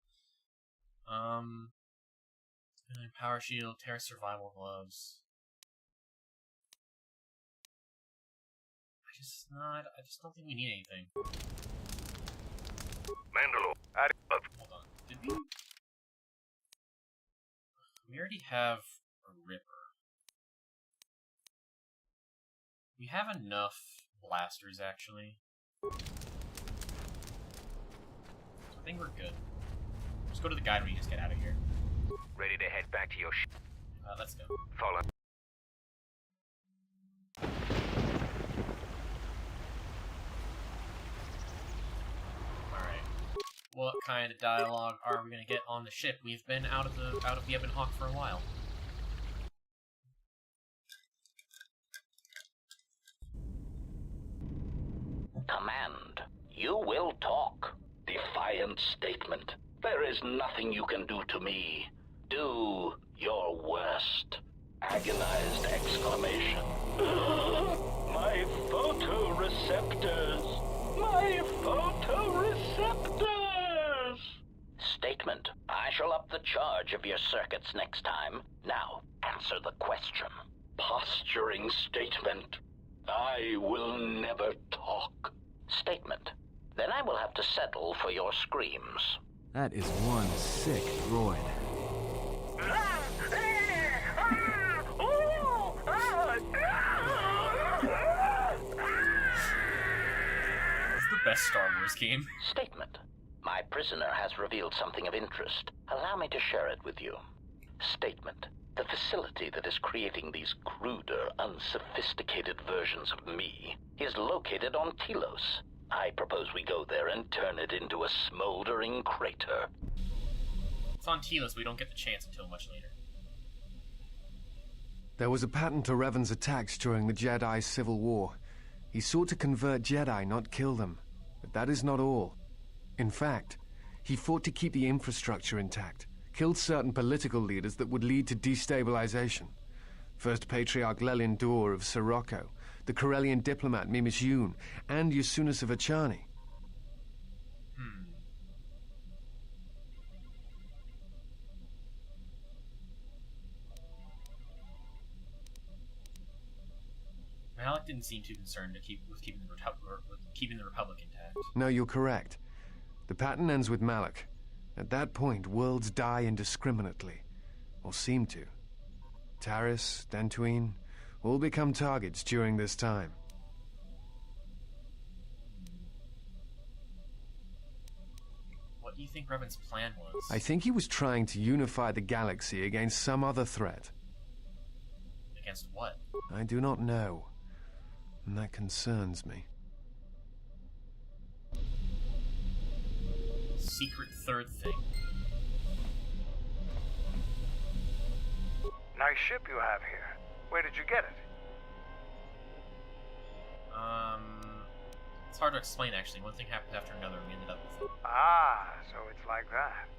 Power shield, Terra survival gloves. I just don't think we need anything. Mandalore. Hold on. Did we? We already have a Ripper. We have enough blasters, actually. I think we're good. Just go to the guide when you just get out of here. Ready to head back to your ship? Let's go. Follow. Alright. What kind of dialogue are we gonna get on the ship? We've been out of the Ebon Hawk for a while. Command. You will talk. Defiant statement. There is nothing you can do to me. Do your worst. Agonized exclamation. My photoreceptors! My photoreceptors! Statement. I shall up the charge of your circuits next time. Now, answer the question. Posturing statement. I will never talk. Statement. Then I will have to settle for your screams. That is one sick droid. It's the best Star Wars game. Statement. My prisoner has revealed something of interest. Allow me to share it with you. Statement. The facility that is creating these cruder, unsophisticated versions of me is located on Telos. I propose we go there and turn it into a smoldering crater. It's on Telos, we don't get the chance until much later. There was a pattern to Revan's attacks during the Jedi Civil War. He sought to convert Jedi, not kill them. But that is not all. In fact, he fought to keep the infrastructure intact, killed certain political leaders that would lead to destabilization. First Patriarch Lelin Dur of Sirocco, the Corellian diplomat Mimas Yoon, and Yasunas of Achani. Malak didn't seem too concerned with keeping the Republic intact. No, you're correct. The pattern ends with Malak. At that point, worlds die indiscriminately, or seem to. Taris, Dantooine, all become targets during this time. What do you think Revan's plan was? I think he was trying to unify the galaxy against some other threat. Against what? I do not know, and that concerns me. Secret third thing. Nice ship you have here. Where did you get it? It's hard to explain actually. One thing happened after another and we ended up with it. Ah, so it's like that.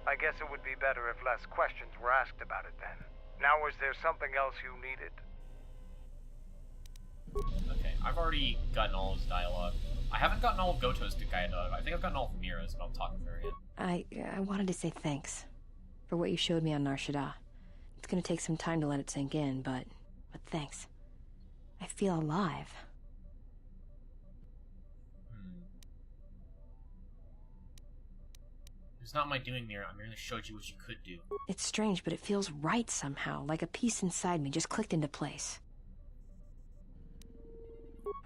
I guess it would be better if less questions were asked about it then. Now, was there something else you needed? Okay, I've already gotten all his dialogue. I haven't gotten all of Goto's dialogue. I think I've gotten all of Mira's, but I'll talk with her again. I wanted to say thanks for what you showed me on Nar Shaddaa. It's gonna take some time to let it sink in, but thanks. I feel alive. It's not my doing, Mira. I merely showed you what you could do. It's strange, but it feels right somehow, like a piece inside me just clicked into place.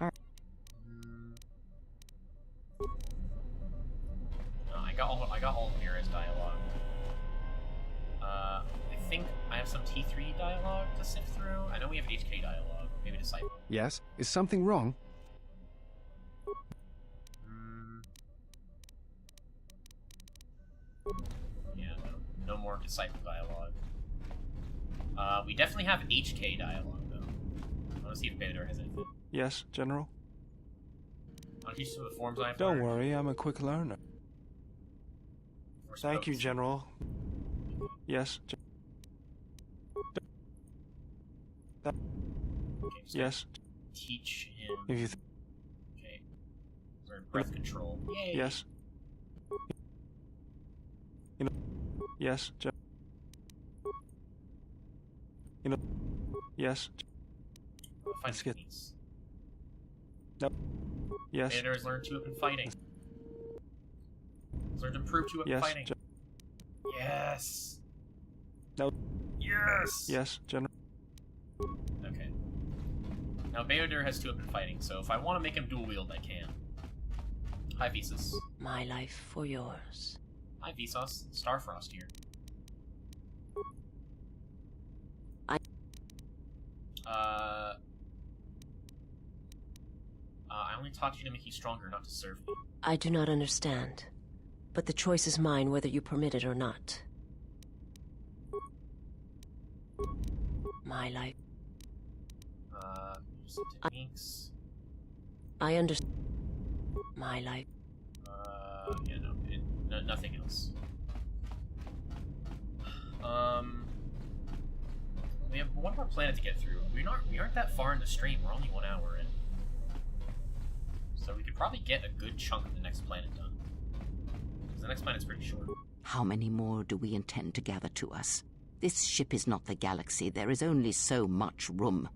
All right. I got all of Mira's dialogue. I think I have some T3 dialogue to sift through. I know we have HK dialogue. Maybe Disciple. Yes? Is something wrong? Yeah, no more Disciple dialogue. We definitely have HK dialogue, though. I want to see if Bigotry has anything. Yes, General? I'll teach you some of the forms I've Don't learned. worry, I'm a quick learner. Thank you, General. Yes. Okay, so yes. Teach him. If you okay. Learn breath control. Yay. Yes. You know. Yes. You know. Yes. Let's get. No. Yes. Bigotry has learned 2-weapon fighting. He's learned to improve 2-weapon fighting. Yes. No. Yes. Yes, General. Okay. Now Bigotry has 2-weapon fighting, so if I want to make him dual wield, I can. Hi, Visas. My life for yours. Hi, Visas. Starfrost here. I only taught you to make you stronger, not to serve me. I do not understand, but the choice is mine whether you permit it or not. My life. Some techniques. I understand. My life. Yeah, no, nothing else. We have one more planet to get through. We aren't that far in the stream. We're only 1 hour in. So we could probably get a good chunk of the next planet done. Because the next planet's pretty short. How many more do we intend to gather to us? This ship is not the galaxy. There is only so much room.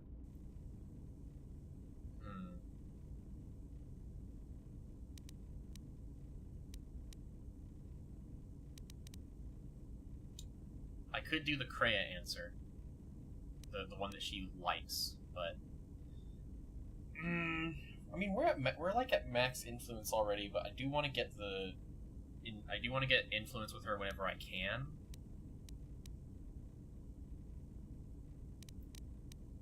I could do the Kreia answer. The one that she likes, but... I mean, we're like at max influence already, but I do want to get influence with her whenever I can.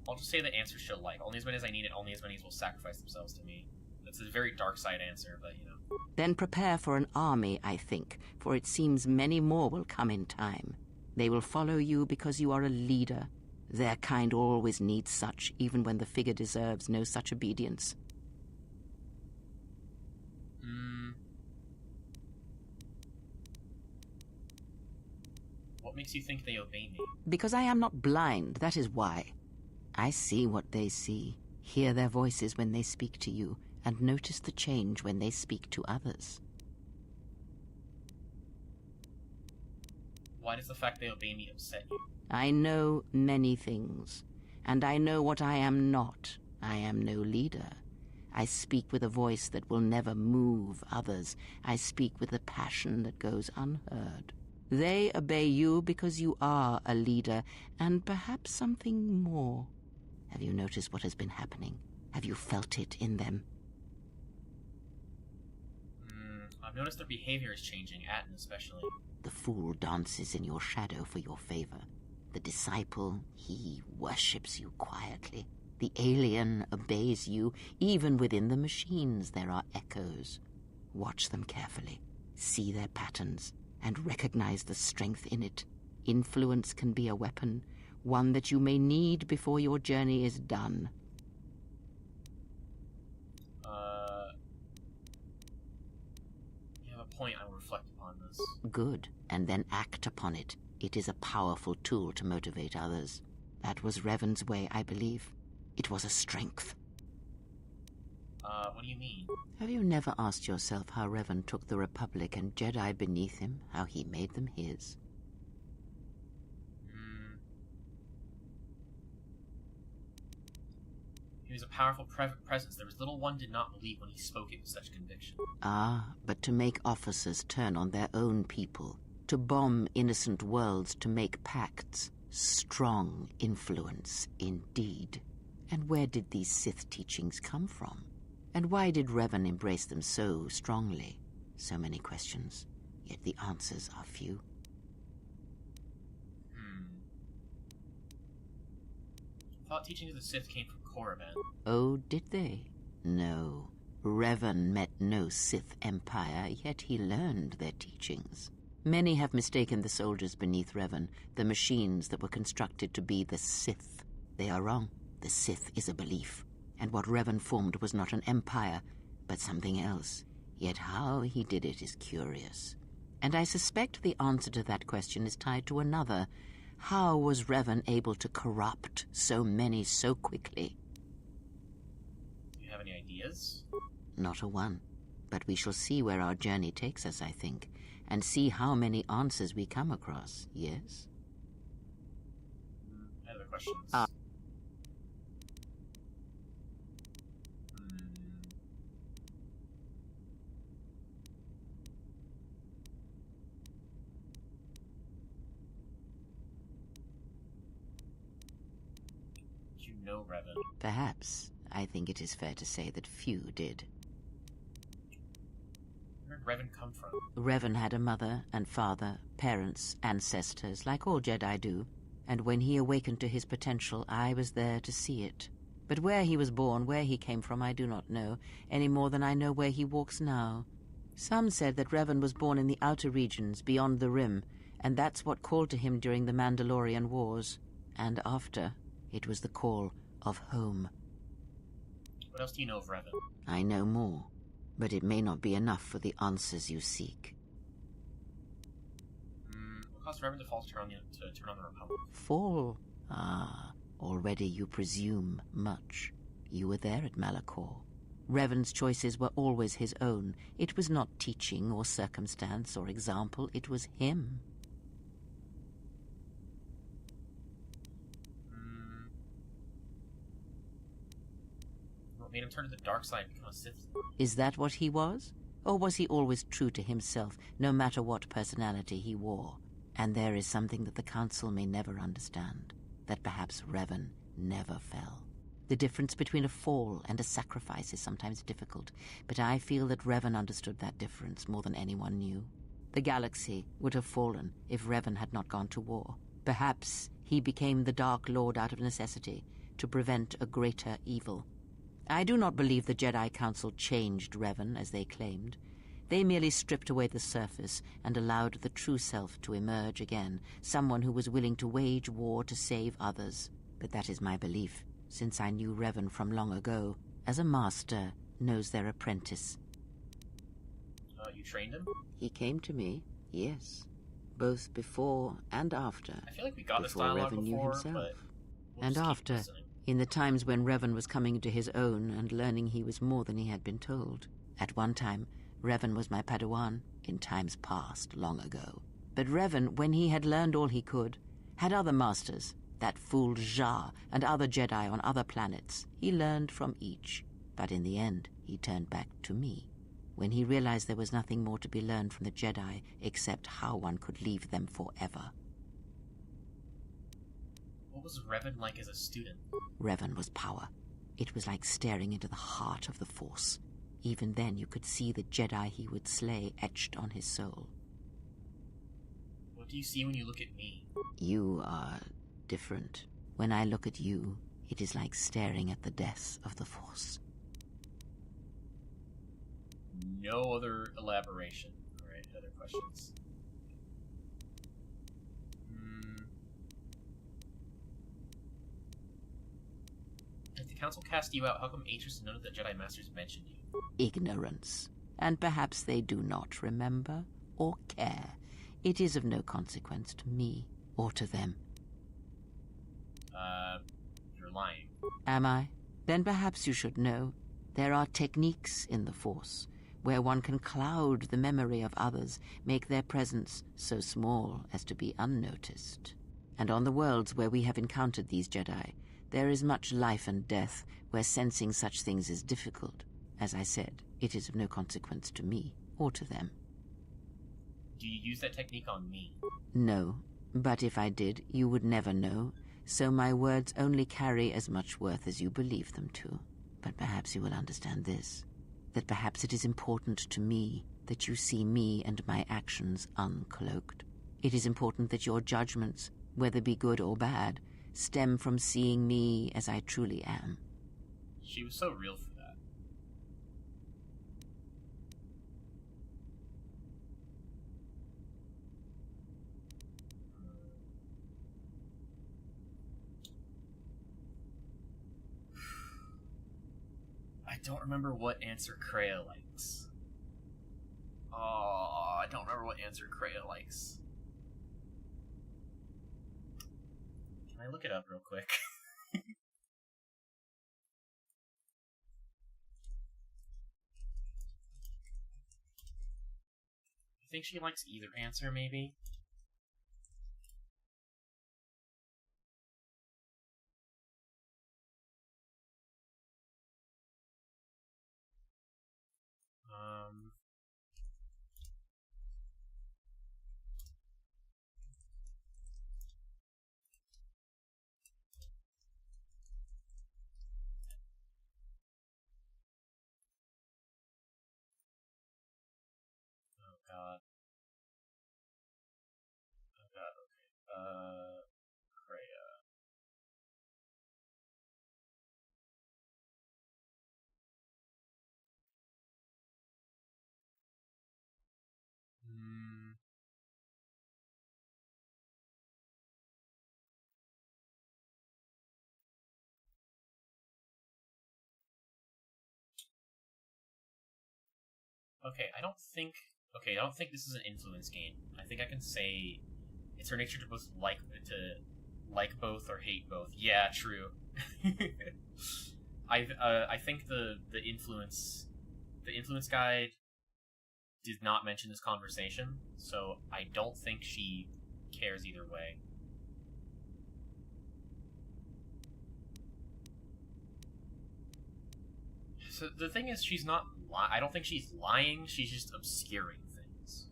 I'll just say the answer she'll like. Only as many as I need it, only as many as will sacrifice themselves to me. That's a very dark side answer, but you know. Then prepare for an army, I think, for it seems many more will come in time. They will follow you because you are a leader. Their kind always needs such, even when the figure deserves no such obedience. What makes you think they obey me? Because I am not blind, that is why. I see what they see, hear their voices when they speak to you, and notice the change when they speak to others. Why does the fact they obey me upset you? I know many things, and I know what I am not. I am no leader. I speak with a voice that will never move others. I speak with a passion that goes unheard. They obey you because you are a leader, and perhaps something more. Have you noticed what has been happening? Have you felt it in them? I've noticed their behavior is changing, Atten especially. The fool dances in your shadow for your favor. The disciple, he worships you quietly. The alien obeys you. Even within the machines there are echoes. Watch them carefully. See their patterns, and recognize the strength in it. Influence can be a weapon, one that you may need before your journey is done. You have a point. I will reflect upon this. Good, and then act upon it. It is a powerful tool to motivate others. That was Revan's way, I believe. It was a strength. What do you mean? Have you never asked yourself how Revan took the Republic and Jedi beneath him, how he made them his? He was a powerful presence. There was little one did not believe when he spoke it with such conviction. Ah, but to make officers turn on their own people, to bomb innocent worlds, to make pacts. Strong influence, indeed. And where did these Sith teachings come from? And why did Revan embrace them so strongly? So many questions, yet the answers are few. I thought teachings of the Sith came from Korriban. Oh, did they? No. Revan met no Sith empire, yet he learned their teachings. Many have mistaken the soldiers beneath Revan, the machines that were constructed to be the Sith. They are wrong. The Sith is a belief, and what Revan formed was not an empire, but something else. Yet how he did it is curious. And I suspect the answer to that question is tied to another. How was Revan able to corrupt so many so quickly? Do you have any ideas? Not a one. But we shall see where our journey takes us, I think, and see how many answers we come across, yes? Other questions? Know Revan? Perhaps. I think it is fair to say that few did. Where did Revan come from? Revan had a mother and father, parents, ancestors, like all Jedi do. And when he awakened to his potential, I was there to see it. But where he was born, where he came from, I do not know, any more than I know where he walks now. Some said that Revan was born in the outer regions, beyond the Rim, and that's what called to him during the Mandalorian Wars. And after, it was the call of home. What else do you know of Revan? I know more, but it may not be enough for the answers you seek. What caused Revan to fall to turn on the Republic? Fall? Ah, already you presume much. You were there at Malachor. Revan's choices were always his own. It was not teaching or circumstance or example, it was him. What made him turn to the dark side and become a Sith? Is that what he was? Or was he always true to himself, no matter what personality he wore? And there is something that the Council may never understand, that perhaps Revan never fell. The difference between a fall and a sacrifice is sometimes difficult, but I feel that Revan understood that difference more than anyone knew. The galaxy would have fallen if Revan had not gone to war. Perhaps he became the Dark Lord out of necessity, to prevent a greater evil. I do not believe the Jedi Council changed Revan, as they claimed. They merely stripped away the surface and allowed the true self to emerge again, someone who was willing to wage war to save others. But that is my belief, since I knew Revan from long ago, as a master knows their apprentice. You trained him? He came to me, yes, both before and after. I feel like we got this before dialogue Revan before, knew himself, but we'll and just keep after, listening. in the times when Revan was coming into his own and learning he was more than he had been told. At one time, Revan was my Padawan, in times past, long ago. But Revan, when he had learned all he could, had other masters, that fool Jar and other Jedi on other planets. He learned from each, but in the end, he turned back to me. When he realized there was nothing more to be learned from the Jedi except how one could leave them forever. What was Revan like as a student? Revan was power. It was like staring into the heart of the Force. Even then you could see the Jedi he would slay etched on his soul. What do you see when you look at me? You are different. When I look at you, it is like staring at the death of the Force. No other elaboration. Alright, other questions? If the Council cast you out, how come Atrus and none of the Jedi Masters mentioned you? Ignorance. And perhaps they do not remember or care. It is of no consequence to me or to them. You're lying. Am I? Then perhaps you should know. There are techniques in the Force where one can cloud the memory of others, make their presence so small as to be unnoticed. And on the worlds where we have encountered these Jedi, there is much life and death where sensing such things is difficult. As I said, it is of no consequence to me or to them. Do you use that technique on me? No, but if I did, you would never know, so my words only carry as much worth as you believe them to. But perhaps you will understand this, that perhaps it is important to me that you see me and my actions uncloaked. It is important that your judgments, whether be good or bad, stem from seeing me as I truly am. She was so real for that. I don't remember what answer Kreia likes. Oh, I don't remember what answer Kreia likes. Can I look it up real quick? I think she likes either answer, maybe? Oh god. Oh god, okay. Kreia. Okay, I don't think this is an influence game. I think I can say it's her nature to both like to like both or hate both. Yeah, true. I think the influence guide did not mention this conversation, so I don't think she cares either way. So the thing is, she's not I don't think she's lying, she's just obscuring things.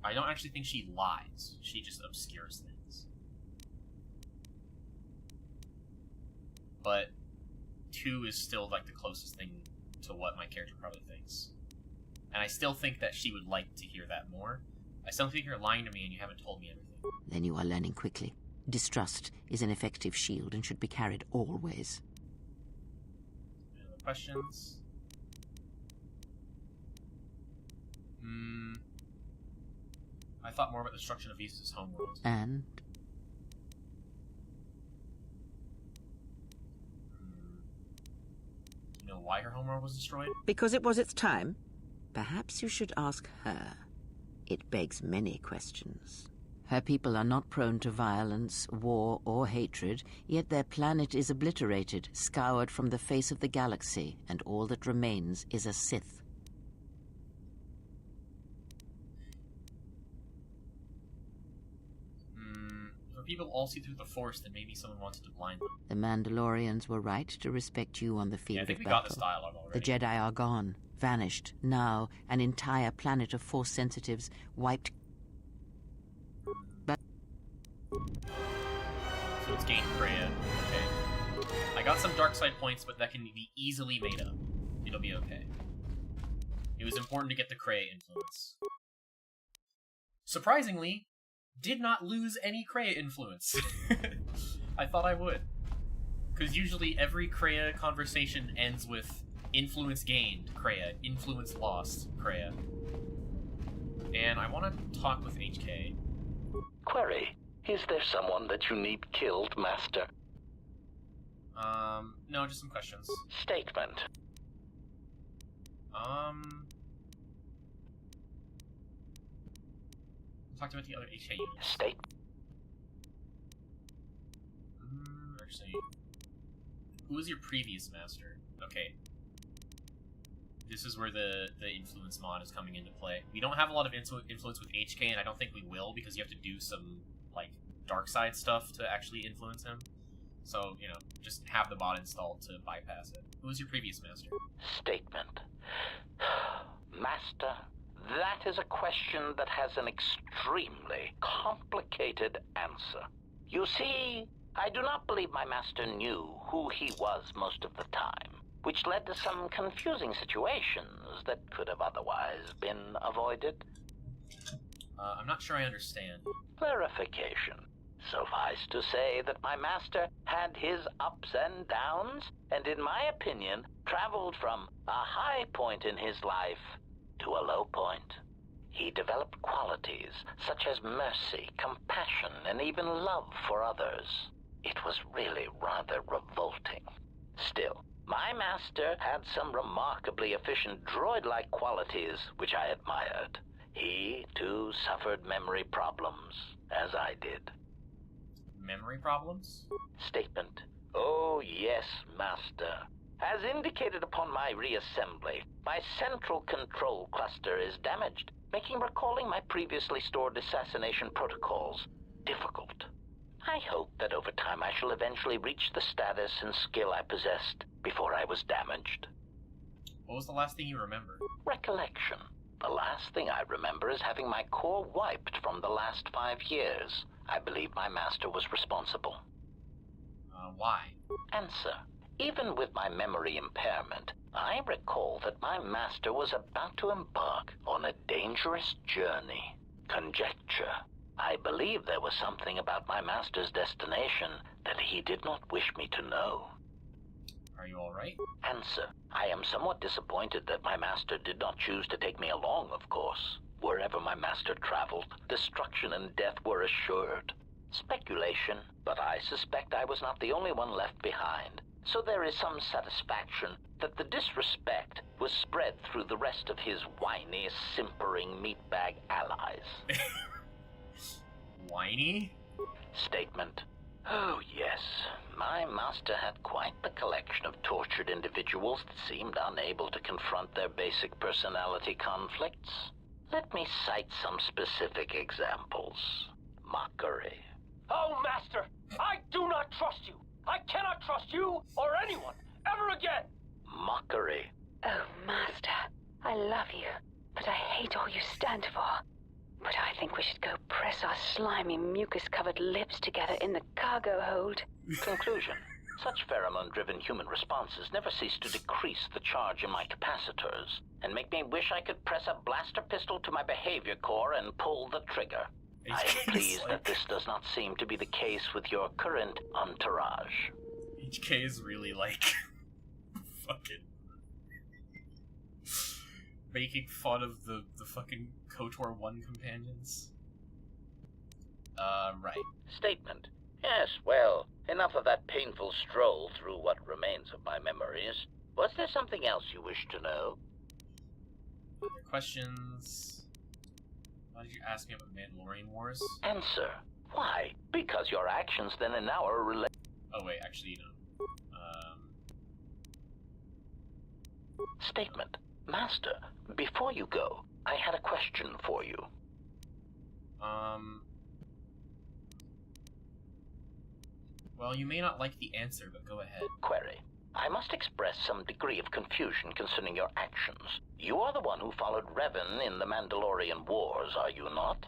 I don't actually think she lies, she just obscures things. But 2 is still like the closest thing to what my character probably thinks. And I still think that she would like to hear that more. I still think you're lying to me and you haven't told me everything. Then you are learning quickly. Distrust is an effective shield and should be carried always. Any other questions? I thought more about the destruction of Visa's homeworld. And? You know why her homeworld was destroyed? Because it was its time? Perhaps you should ask her. It begs many questions. Her people are not prone to violence, war, or hatred, yet their planet is obliterated, scoured from the face of the galaxy, and all that remains is a Sith. If people all see through the Force, then maybe someone wanted to blind them. The Mandalorians were right to respect you on the field of battle. I think we got this dialogue already. The Jedi are gone, vanished. Now, an entire planet of Force sensitives wiped. So it's gained Kreia. Okay. I got some dark side points, but that can be easily made up. It'll be okay. It was important to get the Kreia influence. Surprisingly, did not lose any Kreia influence. I thought I would. Because usually every Kreia conversation ends with influence gained, Kreia, influence lost, Kreia. And I want to talk with HK. Query, is there someone that you need killed, Master? No, just some questions. Statement. Talked about the other HK units. State. Actually, who was your previous master? Okay. This is where the influence mod is coming into play. We don't have a lot of influence with HK, and I don't think we will, because you have to do some, like, dark side stuff to actually influence him. So, you know, just have the bot installed to bypass it. Who was your previous master? Statement. Master, that is a question that has an extremely complicated answer. You see, I do not believe my master knew who he was most of the time, which led to some confusing situations that could have otherwise been avoided. I'm not sure I understand. Clarification. Suffice to say that my master had his ups and downs, and in my opinion, traveled from a high point in his life to a low point. He developed qualities such as mercy, compassion, and even love for others. It was really rather revolting. Still, my master had some remarkably efficient droid-like qualities which I admired. He, too, suffered memory problems, as I did. Memory problems? Statement. Oh, yes, Master. As indicated upon my reassembly, my central control cluster is damaged, making recalling my previously stored assassination protocols difficult. I hope that over time I shall eventually reach the status and skill I possessed before I was damaged. What was the last thing you remember? Recollection. The last thing I remember is having my core wiped from the last 5 years. I believe my master was responsible. Why? Answer. Even with my memory impairment, I recall that my master was about to embark on a dangerous journey. Conjecture. I believe there was something about my master's destination that he did not wish me to know. Are you alright? Answer. I am somewhat disappointed that my master did not choose to take me along, of course. Wherever my master traveled, destruction and death were assured. Speculation, but I suspect I was not the only one left behind. So there is some satisfaction that the disrespect was spread through the rest of his whiny, simpering meatbag allies. Whiny? Statement. Oh, yes. My master had quite the collection of tortured individuals that seemed unable to confront their basic personality conflicts. Let me cite some specific examples. Mockery. Oh, Master! I do not trust you! I cannot trust you or anyone ever again! Mockery. Oh, Master, I love you, but I hate all you stand for. But I think we should go press our slimy, mucus-covered lips together in the cargo hold. Conclusion. Such pheromone-driven human responses never cease to decrease the charge in my capacitors, and make me wish I could press a blaster pistol to my behavior core and pull the trigger. I am pleased that this does not seem to be the case with your current entourage. HK is really, like, fucking making fun of the fucking KOTOR I companions. Right. Statement. Yes, well, enough of that painful stroll through what remains of my memories. Was there something else you wish to know? Other questions? Why did you ask me about Mandalorian Wars? Answer. Why? Because your actions then and now are related. Oh wait, actually, no. Statement. Master, before you go, I had a question for you. Well, you may not like the answer, but go ahead. Query. I must express some degree of confusion concerning your actions. You are the one who followed Revan in the Mandalorian Wars, are you not?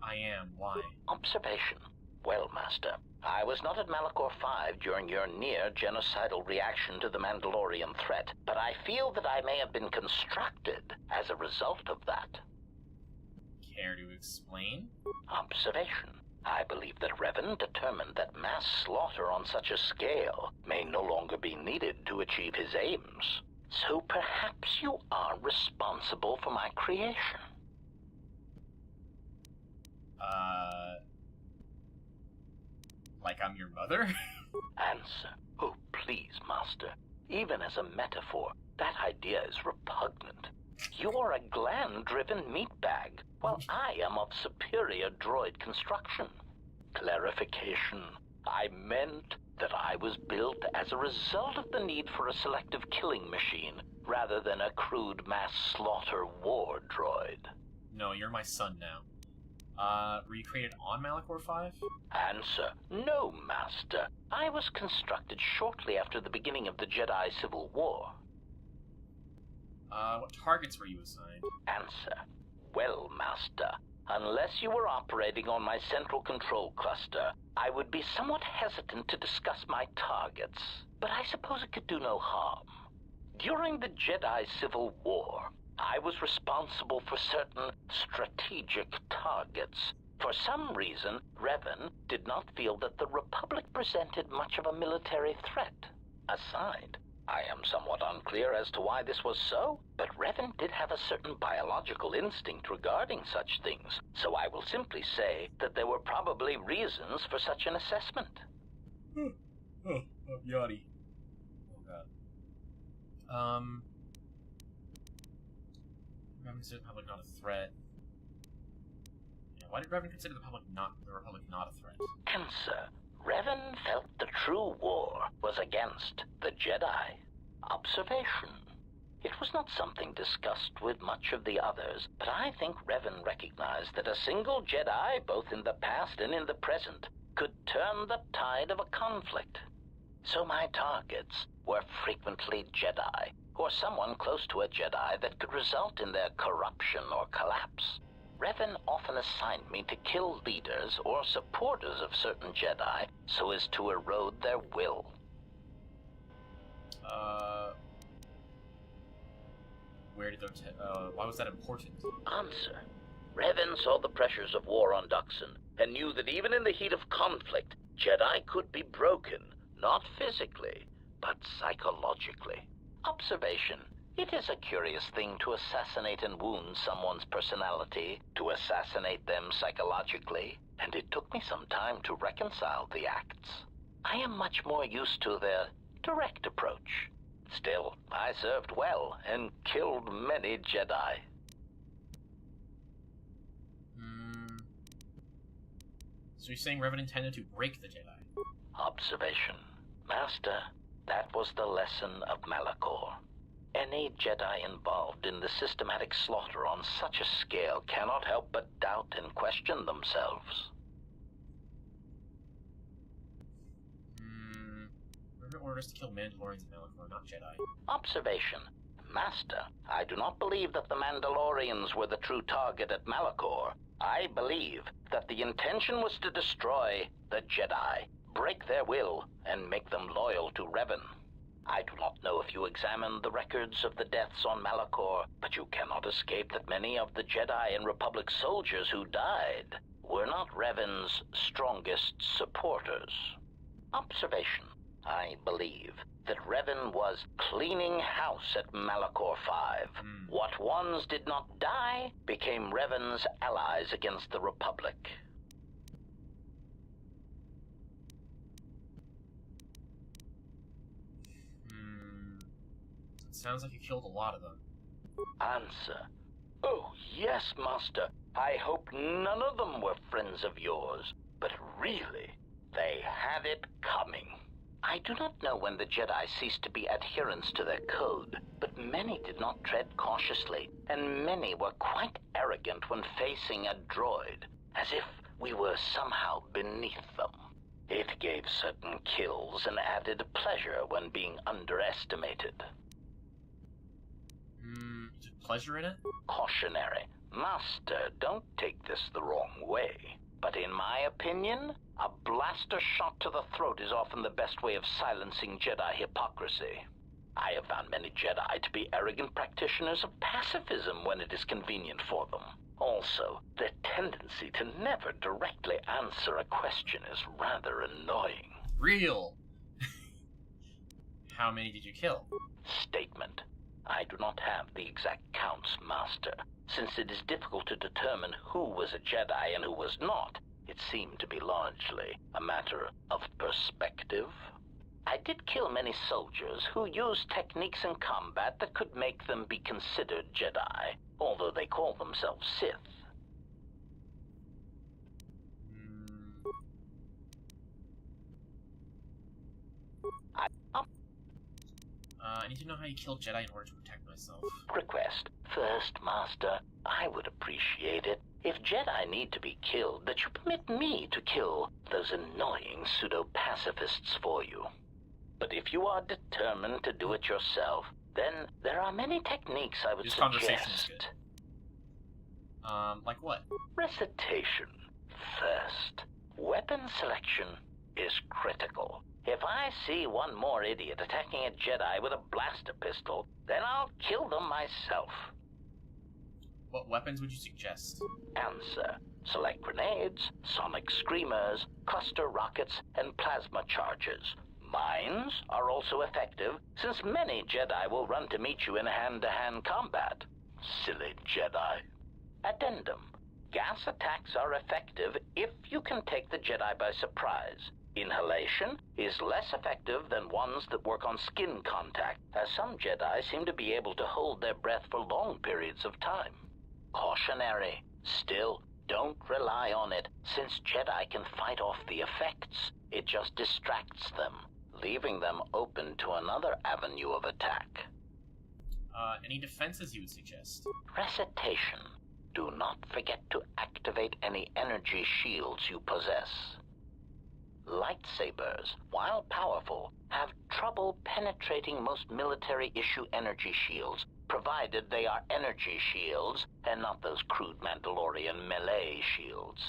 I am. Why? Observation. Well, Master, I was not at Malachor 5 during your near-genocidal reaction to the Mandalorian threat, but I feel that I may have been constructed as a result of that. Care to explain? Observation. I believe that Revan determined that mass slaughter on such a scale may no longer be needed to achieve his aims. So perhaps you are responsible for my creation. Like I'm your mother? Answer. Oh, please, Master. Even as a metaphor, that idea is repugnant. You are a gland-driven meatbag, while I am of superior droid construction. Clarification. I meant that I was built as a result of the need for a selective killing machine, rather than a crude mass slaughter war droid. No, you're my son now. Were you created on Malachor 5? Answer. No, Master. I was constructed shortly after the beginning of the Jedi Civil War. What targets were you assigned? Answer. Well, Master, unless you were operating on my central control cluster, I would be somewhat hesitant to discuss my targets, but I suppose it could do no harm. During the Jedi Civil War, I was responsible for certain strategic targets. For some reason, Revan did not feel that the Republic presented much of a military threat. Aside, I am somewhat unclear as to why this was so, but Revan did have a certain biological instinct regarding such things, so I will simply say that there were probably reasons for such an assessment. Yachty. Oh god. Revan considered the Republic not a threat. Yeah, why did Revan consider the Republic not a threat? Answer. Revan felt the true war was against the Jedi. Observation. It was not something discussed with much of the others, but I think Revan recognized that a single Jedi, both in the past and in the present, could turn the tide of a conflict. So my targets were frequently Jedi, or someone close to a Jedi that could result in their corruption or collapse. Revan often assigned me to kill leaders or supporters of certain Jedi so as to erode their will. Where did those, why was that important? Answer. Revan saw the pressures of war on Duxon and knew that even in the heat of conflict, Jedi could be broken, not physically, but psychologically. Observation. It is a curious thing to assassinate and wound someone's personality, to assassinate them psychologically, and it took me some time to reconcile the acts. I am much more used to the direct approach. Still, I served well and killed many Jedi. So you're saying Revan intended to break the Jedi? Observation. Master, that was the lesson of Malachor. Any Jedi involved in the systematic slaughter on such a scale cannot help but doubt and question themselves. Revan orders to kill Mandalorians and Malachor, not Jedi. Observation. Master, I do not believe that the Mandalorians were the true target at Malachor. I believe that the intention was to destroy the Jedi, break their will, and make them loyal to Revan. I do not know if you examined the records of the deaths on Malachor, but you cannot escape that many of the Jedi and Republic soldiers who died were not Revan's strongest supporters. Observation. I believe that Revan was cleaning house at Malachor 5. What ones did not die became Revan's allies against the Republic. It sounds like you killed a lot of them. Answer. Oh, yes, Master. I hope none of them were friends of yours, but really, they had it coming. I do not know when the Jedi ceased to be adherents to their code, but many did not tread cautiously, and many were quite arrogant when facing a droid, as if we were somehow beneath them. It gave certain kills and added pleasure when being underestimated. Is there pleasure in it? Cautionary. Master, don't take this the wrong way. But in my opinion, a blaster shot to the throat is often the best way of silencing Jedi hypocrisy. I have found many Jedi to be arrogant practitioners of pacifism when it is convenient for them. Also, their tendency to never directly answer a question is rather annoying. Real! How many did you kill? Statement. I do not have the exact counts, Master. Since it is difficult to determine who was a Jedi and who was not, it seemed to be largely a matter of perspective. I did kill many soldiers who used techniques in combat that could make them be considered Jedi, although they call themselves Sith. I need to know how you killed Jedi in order to protect myself. Request. First, Master, I would appreciate it if Jedi need to be killed, that you permit me to kill those annoying pseudo-pacifists for you. But if you are determined to do it yourself, then there are many techniques I would suggest. This conversation is good. Like what? Recitation. First, weapon selection is critical. If I see one more idiot attacking a Jedi with a blaster pistol, then I'll kill them myself. What weapons would you suggest? Answer. Select grenades, sonic screamers, cluster rockets, and plasma charges. Mines are also effective, since many Jedi will run to meet you in hand-to-hand combat. Silly Jedi. Addendum. Gas attacks are effective if you can take the Jedi by surprise. Inhalation is less effective than ones that work on skin contact, as some Jedi seem to be able to hold their breath for long periods of time. Cautionary. Still, don't rely on it, since Jedi can fight off the effects. It just distracts them, leaving them open to another avenue of attack. Any defenses you would suggest? Recitation. Do not forget to activate any energy shields you possess. Lightsabers, while powerful, have trouble penetrating most military-issue energy shields, provided they are energy shields and not those crude Mandalorian melee shields.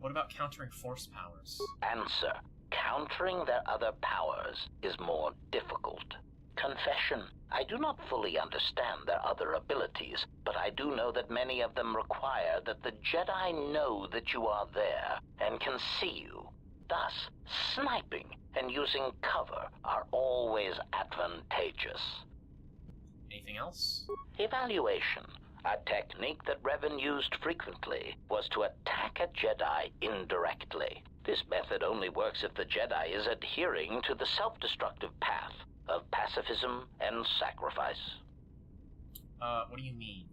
What about countering force powers? Answer. Countering their other powers is more difficult. Confession. I do not fully understand their other abilities, but I do know that many of them require that the Jedi know that you are there and can see you. Thus, sniping and using cover are always advantageous. Anything else? Evaluation. A technique that Revan used frequently was to attack a Jedi indirectly. This method only works if the Jedi is adhering to the self-destructive path of pacifism and sacrifice. What do you mean?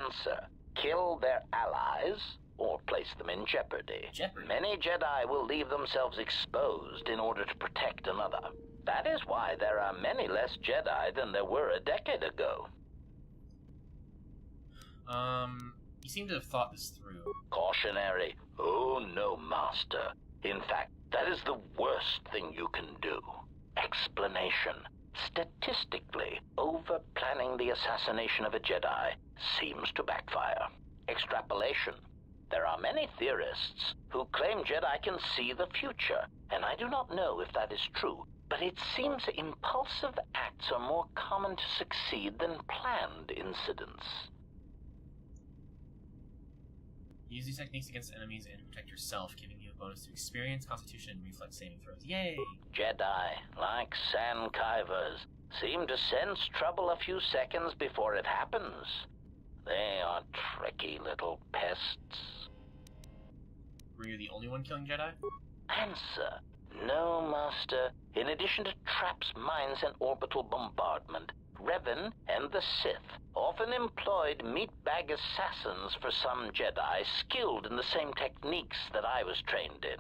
Answer. Kill their allies, or place them in jeopardy. Many Jedi will leave themselves exposed in order to protect another. That is why there are many less Jedi than there were a decade ago. You seem to have thought this through. Cautionary. Oh no, Master. In fact, that is the worst thing you can do. Explanation. Statistically, over-planning the assassination of a Jedi seems to backfire. Extrapolation. There are many theorists who claim Jedi can see the future, and I do not know if that is true, but it seems impulsive acts are more common to succeed than planned incidents. Use these techniques against enemies and to protect yourself, giving you a bonus to experience, constitution, and reflex saving throws. Yay! Jedi, like sand kivers, seem to sense trouble a few seconds before it happens. They are tricky little pests. Were you the only one killing Jedi? Answer. No, Master. In addition to traps, mines, and orbital bombardment, Revan and the Sith often employed meatbag assassins for some Jedi skilled in the same techniques that I was trained in.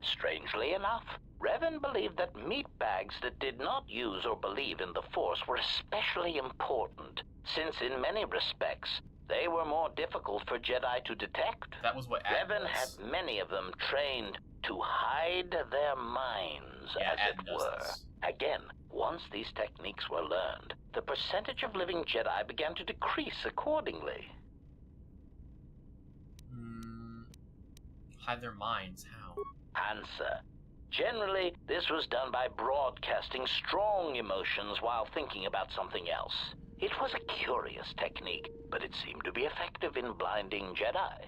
Strangely enough, Revan believed that meatbags that did not use or believe in the Force were especially important, since in many respects, they were more difficult for Jedi to detect. That was what Revan had many of them trained to hide their minds, as it were. Again, once these techniques were learned, the percentage of living Jedi began to decrease accordingly. Hide their minds, how? Answer. Generally, this was done by broadcasting strong emotions while thinking about something else. It was a curious technique, but it seemed to be effective in blinding Jedi.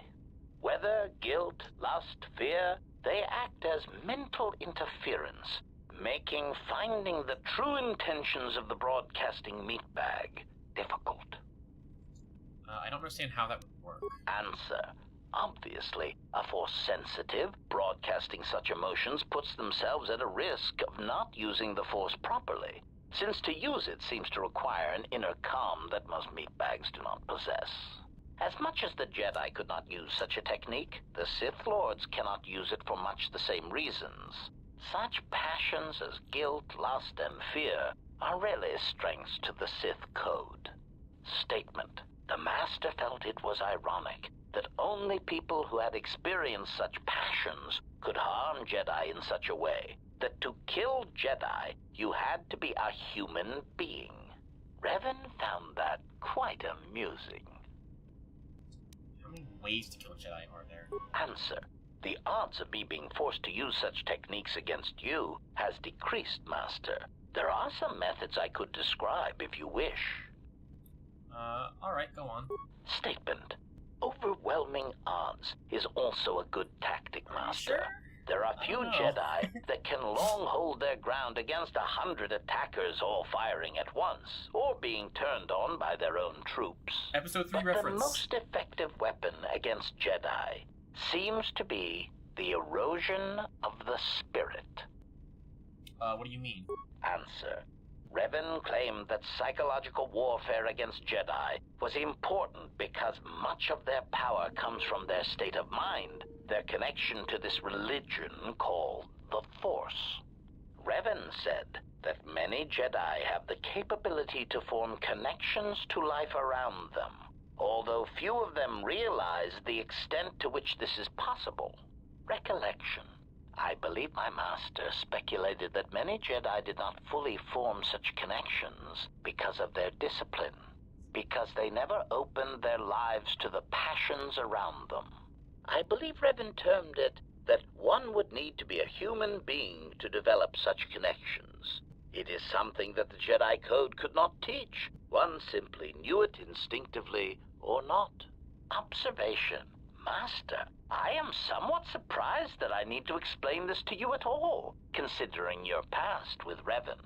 Whether guilt, lust, fear, they act as mental interference, making finding the true intentions of the broadcasting meatbag difficult. I don't understand how that would work. Answer. Obviously, a Force-sensitive broadcasting such emotions puts themselves at a risk of not using the Force properly, since to use it seems to require an inner calm that most meatbags do not possess. As much as the Jedi could not use such a technique, the Sith Lords cannot use it for much the same reasons. Such passions as guilt, lust, and fear are really strengths to the Sith code. Statement. The Master felt it was ironic that only people who had experienced such passions could harm Jedi in such a way that to kill Jedi, you had to be a human being. Revan found that quite amusing. How many ways to kill a Jedi are there? Answer. The odds of me being forced to use such techniques against you has decreased, Master. There are some methods I could describe if you wish. Alright, go on. Statement. Overwhelming odds is also a good tactic, Master. Sure? There are few Jedi that can long hold their ground against 100 attackers all firing at once, or being turned on by their own troops. Episode 3 but reference. The most effective weapon against Jedi seems to be the erosion of the spirit. What do you mean? Answer. Revan claimed that psychological warfare against Jedi was important because much of their power comes from their state of mind, their connection to this religion called the Force. Revan said that many Jedi have the capability to form connections to life around them, although few of them realize the extent to which this is possible. Recollection. I believe my master speculated that many Jedi did not fully form such connections because of their discipline, because they never opened their lives to the passions around them. I believe Revan termed it that one would need to be a human being to develop such connections. It is something that the Jedi Code could not teach. One simply knew it instinctively or not. Observation. Master, I am somewhat surprised that I need to explain this to you at all, considering your past with Revan.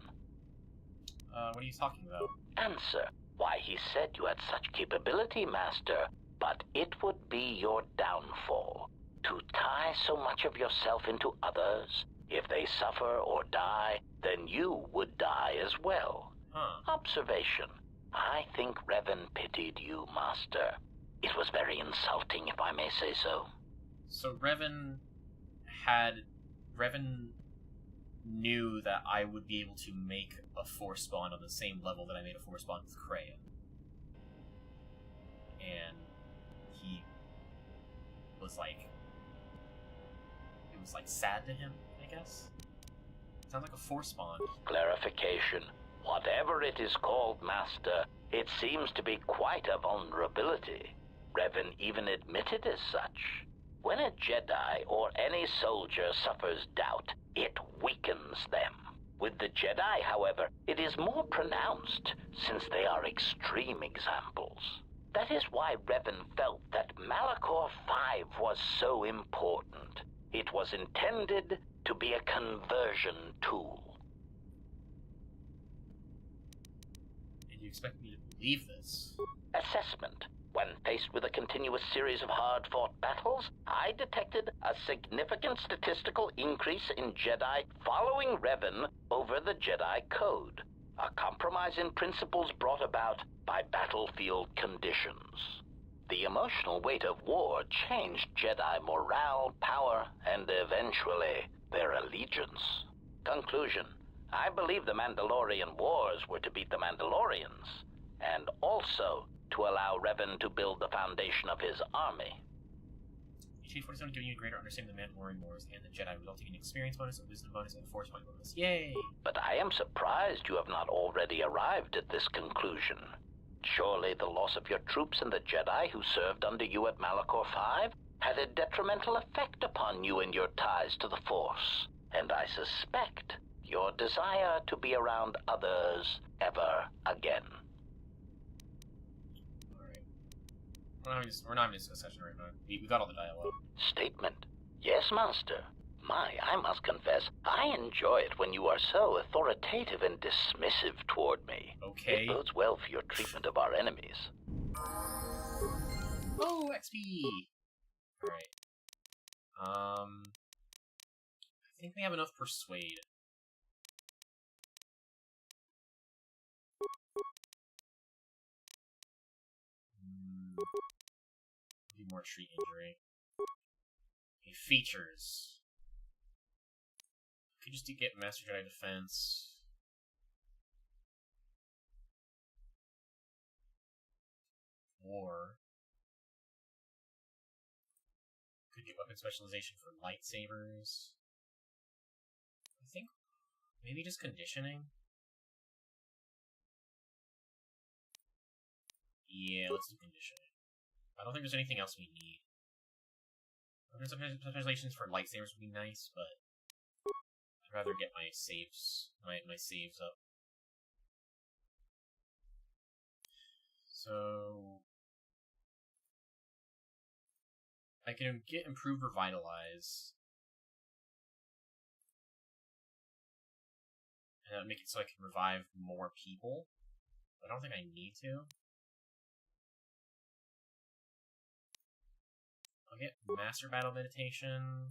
What are you talking about? Answer. Why, he said you had such capability, Master, but it would be your downfall. To tie so much of yourself into others, if they suffer or die, then you would die as well. Observation. I think Revan pitied you, Master. It was very insulting, if I may say so. So Revan knew that I would be able to make a Force spawn on the same level that I made a Force spawn with Kreia. And he was like... It was like sad to him, I guess? Sounds like a Force spawn. Clarification. Whatever it is called, Master, it seems to be quite a vulnerability. Revan even admitted as such. When a Jedi or any soldier suffers doubt, it weakens them. With the Jedi, however, it is more pronounced, since they are extreme examples. That is why Revan felt that Malachor V was so important. It was intended to be a conversion tool. And you expect me to believe this? Assessment. When faced with a continuous series of hard-fought battles, I detected a significant statistical increase in Jedi following Revan over the Jedi Code, a compromise in principles brought about by battlefield conditions. The emotional weight of war changed Jedi morale, power, and eventually their allegiance. Conclusion. I believe the Mandalorian Wars were to beat the Mandalorians, and also to allow Revan to build the foundation of his army. HP 47 giving you a greater understanding of the Mandalorian Wars and the Jedi, resulting in experience bonus, a wisdom bonus, and a force point bonus. Yay! But I am surprised you have not already arrived at this conclusion. Surely the loss of your troops and the Jedi who served under you at Malachor V had a detrimental effect upon you and your ties to the Force, and I suspect your desire to be around others ever again. We're not having this discussion right now. We got all the dialogue. Statement. Yes, Master. My, I must confess, I enjoy it when you are so authoritative and dismissive toward me. Okay. It bodes well for your treatment of our enemies. Oh, XP! Alright. I think we have enough Persuade. More treat injury. Okay, features. Could just get Master Jedi Defense. Or could get weapon specialization for lightsabers. I think maybe just conditioning. Yeah, let's do conditioning. I don't think there's anything else we need. Some specializations for lightsabers would be nice, but I'd rather get my saves, my saves up. So I can get Improve Revitalize, and that would make it so I can revive more people. I don't think I need to. I'll get Master Battle Meditation,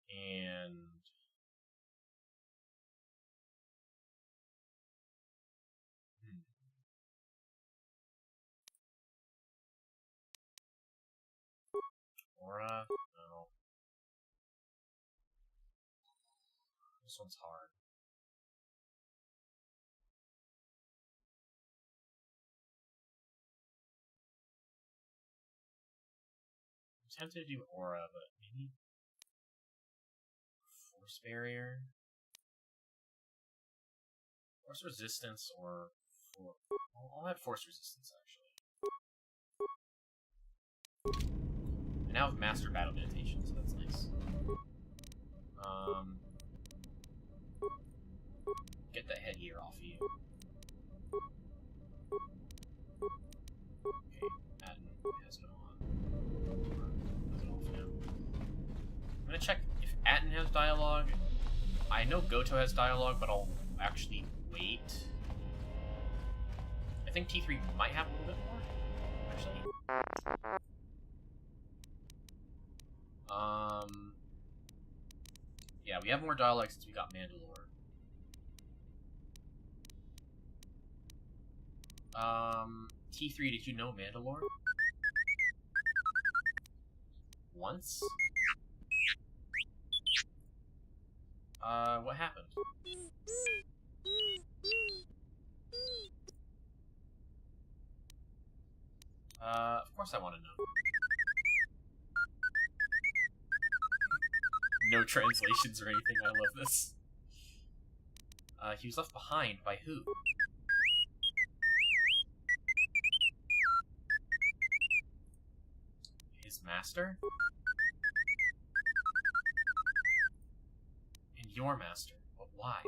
and Aura? No. This one's hard. I'm tempted to do Aura, but maybe Force Barrier? Force Resistance or... I'll have Force Resistance, actually. I now have Master Battle Meditation, so that's nice. Get the headgear off of you. Okay, Atten has it on. Has it off now. I'm gonna check if Atten has dialogue. I know Goto has dialogue, but I'll actually wait. I think T3 might have a little bit more, actually. Yeah, we have more dialogue since we got Mandalore. T3, did you know Mandalore? Once? What happened? Of course I want to know. No translations or anything, I love this. He was left behind by who? His master? And your master, but why?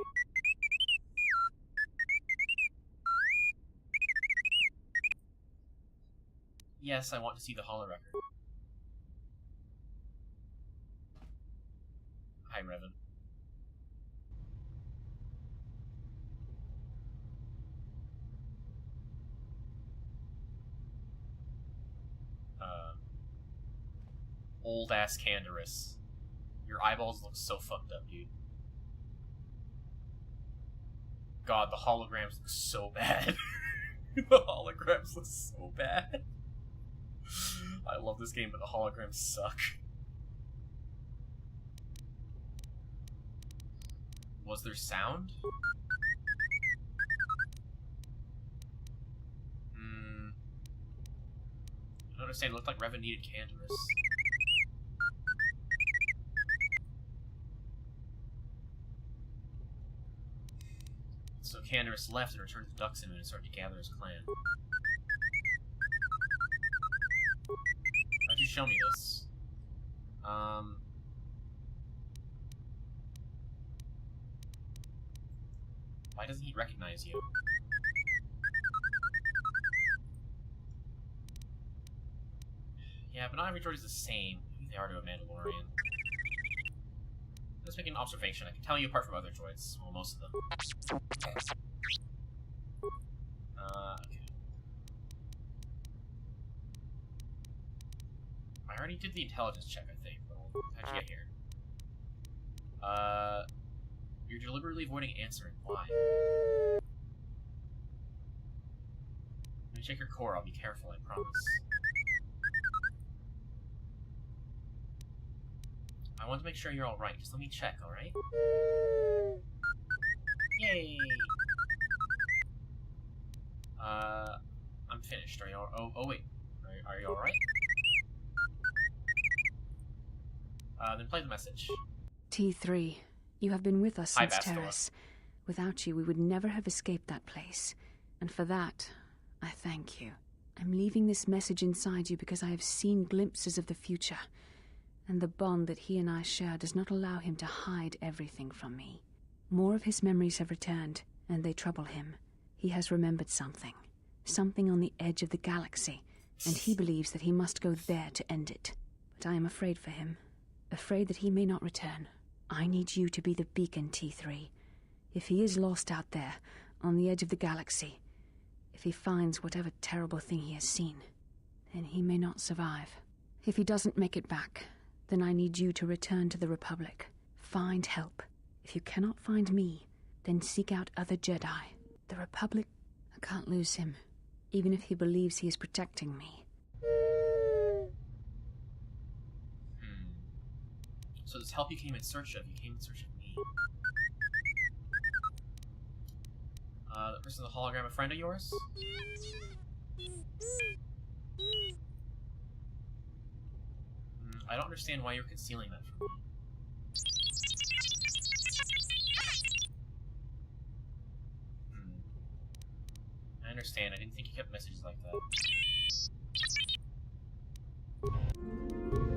Yes, I want to see the holo record. Hi, Revan. Old-ass Canderous. Your eyeballs look so fucked up, dude. God, the holograms look so bad. The holograms look so bad. I love this game, but the holograms suck. Was there sound? I don't understand, it looked like Revan needed Canderous. So Canderous left and returned to Duxton and started to gather his clan. Why'd you show me this? Why doesn't he recognize you? Yeah, but not every droid is the same. I think they are to a Mandalorian. Let's make an observation. I can tell you apart from other droids. Well, most of them. Okay. I already did the intelligence check, I think. How'd you get here? You're deliberately avoiding answering. Why? Let me check your core. I'll be careful, I promise. I want to make sure you're alright. Just let me check, alright? Yay! I'm finished. Are you all... Oh, wait. Are you alright? Then play the message. T3, you have been with us since Terrace. Without you, we would never have escaped that place. And for that, I thank you. I'm leaving this message inside you because I have seen glimpses of the future. And the bond that he and I share does not allow him to hide everything from me. More of his memories have returned, and they trouble him. He has remembered something. Something on the edge of the galaxy, and he believes that he must go there to end it. But I am afraid for him. Afraid that he may not return. I need you to be the beacon, T3. If he is lost out there, on the edge of the galaxy, if he finds whatever terrible thing he has seen, then he may not survive. If he doesn't make it back, then I need you to return to the Republic. Find help. If you cannot find me, then seek out other Jedi. The Republic... I can't lose him, even if he believes he is protecting me. So this help you came in search of, you came in search of me. The person in the hologram, a friend of yours? I don't understand why you're concealing that from me. I understand. I didn't think you kept messages like that.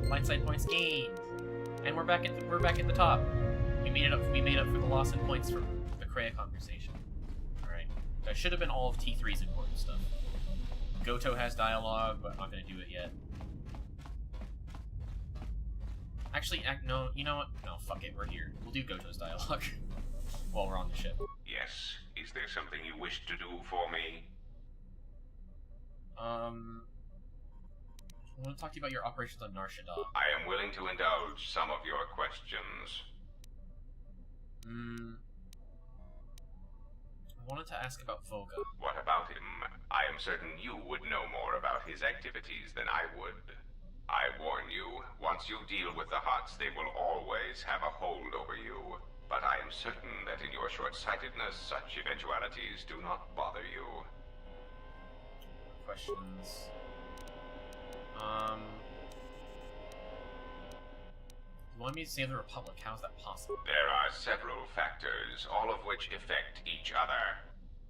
Light side points gained, and we're back at the top. We made up for the loss of points from the Kreia conversation. All right, that should have been all of T3's important stuff. Goto has dialogue, but I'm not gonna do it yet. Actually, no, you know what? No, fuck it, we're here. We'll do Goto's dialogue while we're on the ship. Yes. Is there something you wish to do for me? I want to talk to you about your operations on Nar Shaddaa. I am willing to indulge some of your questions. wanted to ask about Voga. What about him? I am certain you would know more about his activities than I would. I warn you, once you deal with the Huts, they will always have a hold over you. But I am certain that in your short-sightedness, such eventualities do not bother you. Questions? You want me to save the Republic? How is that possible? There are several factors, all of which affect each other.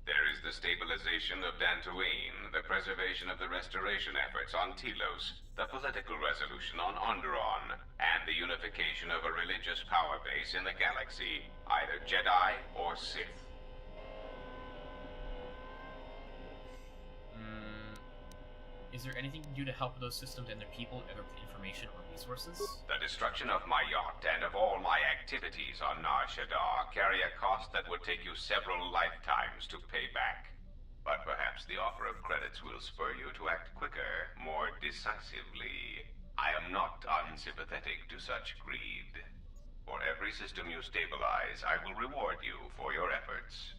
There is the stabilization of Dantooine, the preservation of the restoration efforts on Telos, the political resolution on Onderon, and the unification of a religious power base in the galaxy, either Jedi or Sith. Is there anything you can do to help those systems and their people, either with information or resources? The destruction of my yacht and of all my activities on Nar Shaddaa carry a cost that would take you several lifetimes to pay back. But perhaps the offer of credits will spur you to act quicker, more decisively. I am not unsympathetic to such greed. For every system you stabilize, I will reward you for your efforts.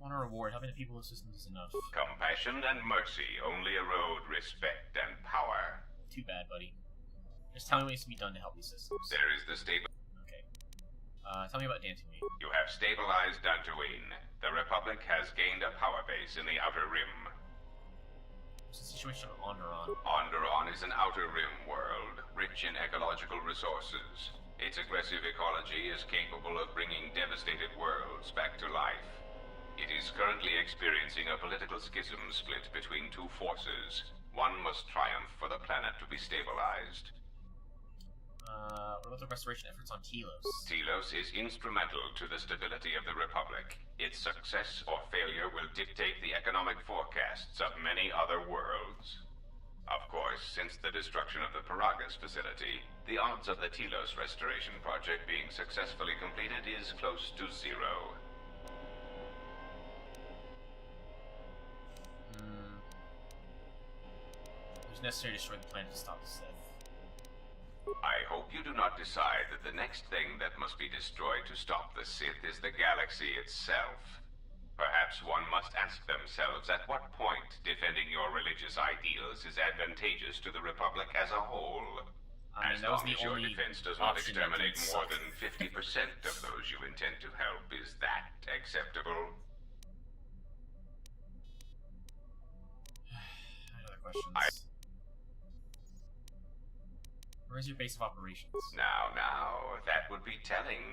I want a reward. Helping the people of the system is enough. Compassion and mercy only erode respect and power. Too bad, buddy. Just tell me what needs to be done to help these systems. There is the Okay. Tell me about Dantooine. You have stabilized Dantooine. The Republic has gained a power base in the Outer Rim. What's the situation of Onderon? Onderon is an Outer Rim world, rich in ecological resources. Its aggressive ecology is capable of bringing devastated worlds back to life. It is currently experiencing a political schism split between two forces. One must triumph for the planet to be stabilized. What about the restoration efforts on Telos? Telos is instrumental to the stability of the Republic. Its success or failure will dictate the economic forecasts of many other worlds. Of course, since the destruction of the Paragas facility, the odds of the Telos restoration project being successfully completed is close to zero. Necessary to destroy the planet to stop the Sith. I hope you do not decide that the next thing that must be destroyed to stop the Sith is the galaxy itself. Perhaps one must ask themselves at what point defending your religious ideals is advantageous to the Republic as a whole. As long as your defense does not exterminate more than 50% of those you intend to help, is that acceptable? Any other questions? Where's your base of operations? Now, that would be telling.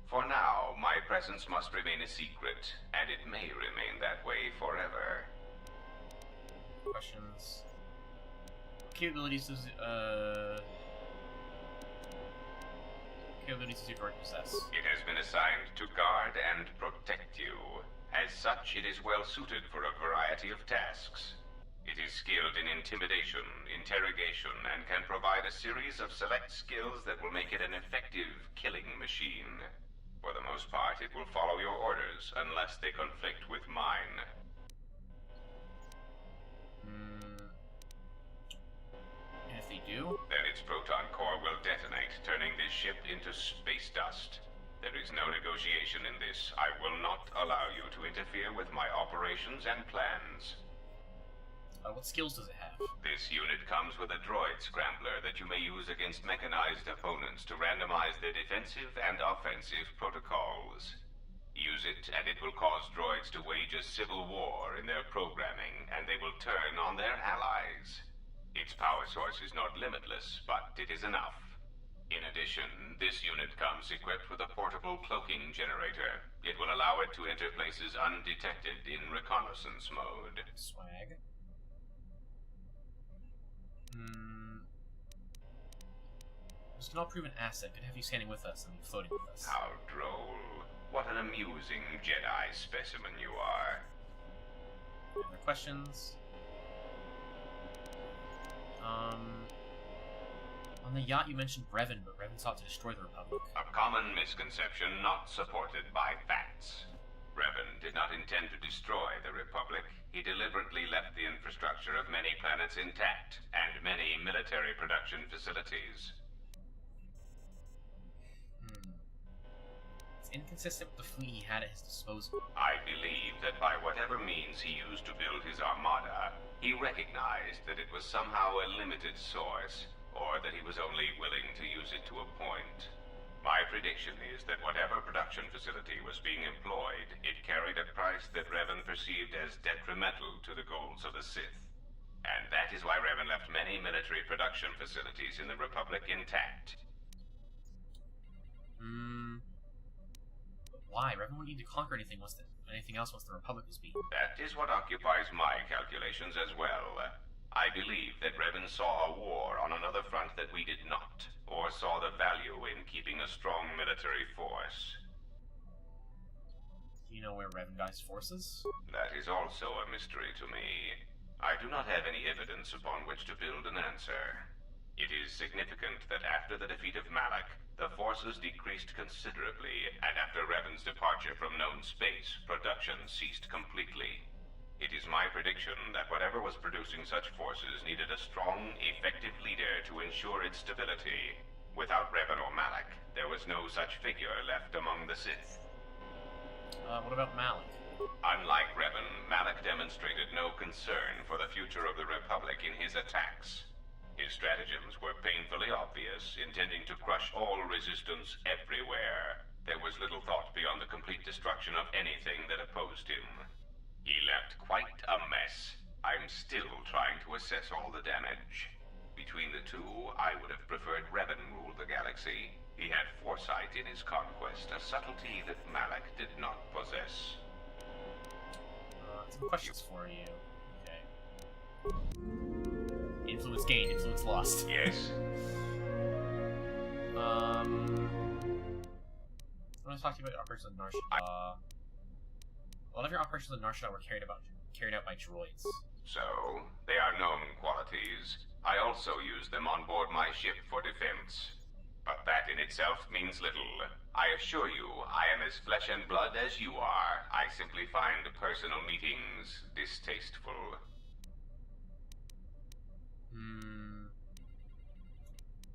For now, my presence must remain a secret, and it may remain that way forever. Questions? What capabilities does your droid possess? It has been assigned to guard and protect you. As such, it is well suited for a variety of tasks. It is skilled in intimidation, interrogation, and can provide a series of select skills that will make it an effective killing machine. For the most part, it will follow your orders, unless they conflict with mine. And if they do? Then its proton core will detonate, turning this ship into space dust. There is no negotiation in this. I will not allow you to interfere with my operations and plans. What skills does it have? This unit comes with a droid scrambler that you may use against mechanized opponents to randomize their defensive and offensive protocols. Use it, and it will cause droids to wage a civil war in their programming, and they will turn on their allies. Its power source is not limitless, but it is enough. In addition, this unit comes equipped with a portable cloaking generator. It will allow it to enter places undetected in reconnaissance mode. Swag. This can all prove an asset. Could have you standing with us and floating with us. How droll. What an amusing Jedi specimen you are. Any other questions? On the yacht you mentioned Revan, but Revan sought to destroy the Republic. A common misconception not supported by facts. Revan did not intend to destroy the Republic. He deliberately left the infrastructure of many planets intact, and many military production facilities. It's inconsistent with the fleet he had at his disposal. I believe that by whatever means he used to build his armada, he recognized that it was somehow a limited source, or that he was only willing to use it to a point. My prediction is that whatever production facility was being employed, it carried a price that Revan perceived as detrimental to the goals of the Sith. And that is why Revan left many military production facilities in the Republic intact. But why? Revan wouldn't need to conquer anything else once the Republic was beaten. That is what occupies my calculations as well. I believe that Revan saw a war on another front that we did not, or saw the value in keeping a strong military force. Do you know where Revan got his forces? That is also a mystery to me. I do not have any evidence upon which to build an answer. It is significant that after the defeat of Malak, the forces decreased considerably, and after Revan's departure from known space, production ceased completely. It is my prediction that whatever was producing such forces needed a strong, effective leader to ensure its stability. Without Revan or Malak, there was no such figure left among the Sith. What about Malak? Unlike Revan, Malak demonstrated no concern for the future of the Republic in his attacks. His stratagems were painfully obvious, intending to crush all resistance everywhere. There was little thought beyond the complete destruction of anything that opposed him. He left quite a mess. I'm still trying to assess all the damage. Between the two, I would have preferred Revan rule the galaxy. He had foresight in his conquest, a subtlety that Malak did not possess. Some questions for you. Okay. Influence gained, influence lost. Yes. I want to talk to you about operations on Narshada. A lot of your operations on Narshada were carried out by droids. So, they are known qualities. I also use them on board my ship for defense. But that in itself means little. I assure you, I am as flesh and blood as you are. I simply find personal meetings distasteful.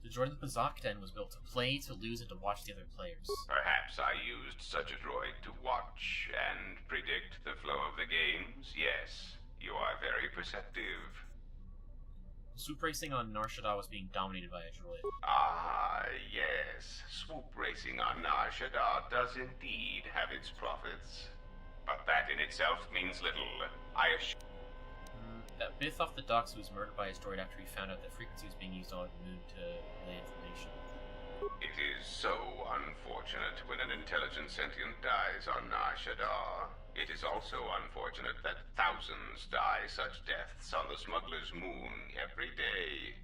The droid in the Bazak Den was built to play, to lose, and to watch the other players. Perhaps I used such a droid to watch and predict the flow of the games. Yes, you are very perceptive. Swoop racing on Narshada was being dominated by a droid. Ah, yes. Swoop racing on Narshada does indeed have its profits. But that in itself means little. I assure that Bith off the docks was murdered by his droid after he found out that frequency was being used on the moon to relay information. It is so unfortunate when an intelligent sentient dies on Narshada. It is also unfortunate that thousands die such deaths on the smuggler's moon every day.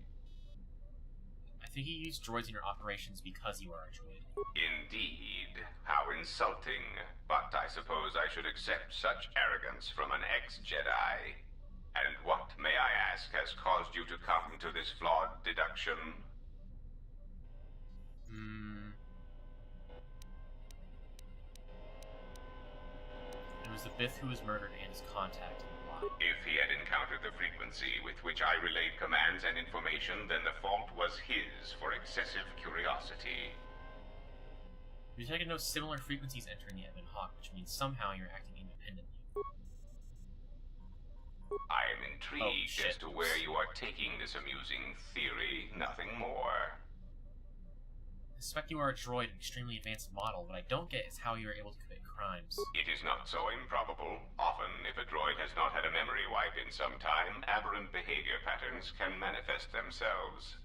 I think you use droids in your operations because you are a droid. Indeed. How insulting. But I suppose I should accept such arrogance from an ex-Jedi. And what, may I ask, has caused you to come to this flawed deduction? It was the Bith who was murdered and his contact. If he had encountered the frequency with which I relayed commands and information, then the fault was his for excessive curiosity. You detected no similar frequencies entering the Ebon Hawk, which means somehow you're acting independently. I am intrigued as to where you are taking this amusing theory, nothing more. I suspect you are a droid, an extremely advanced model. What I don't get is how you are able to commit crimes. It is not so improbable. Often, if a droid has not had a memory wipe in some time, aberrant behavior patterns can manifest themselves.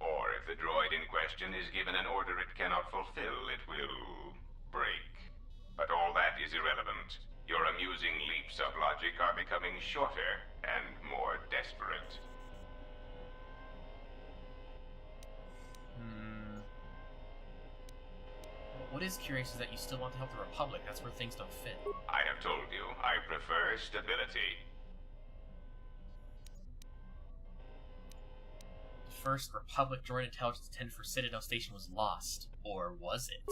Or if the droid in question is given an order it cannot fulfill, it will break. But all that is irrelevant. Your amusing leaps of logic are becoming shorter and more desperate. What is curious is that you still want to help the Republic. That's where things don't fit. I have told you, I prefer stability. The first Republic droid intelligence intended for Citadel Station was lost. Or was it?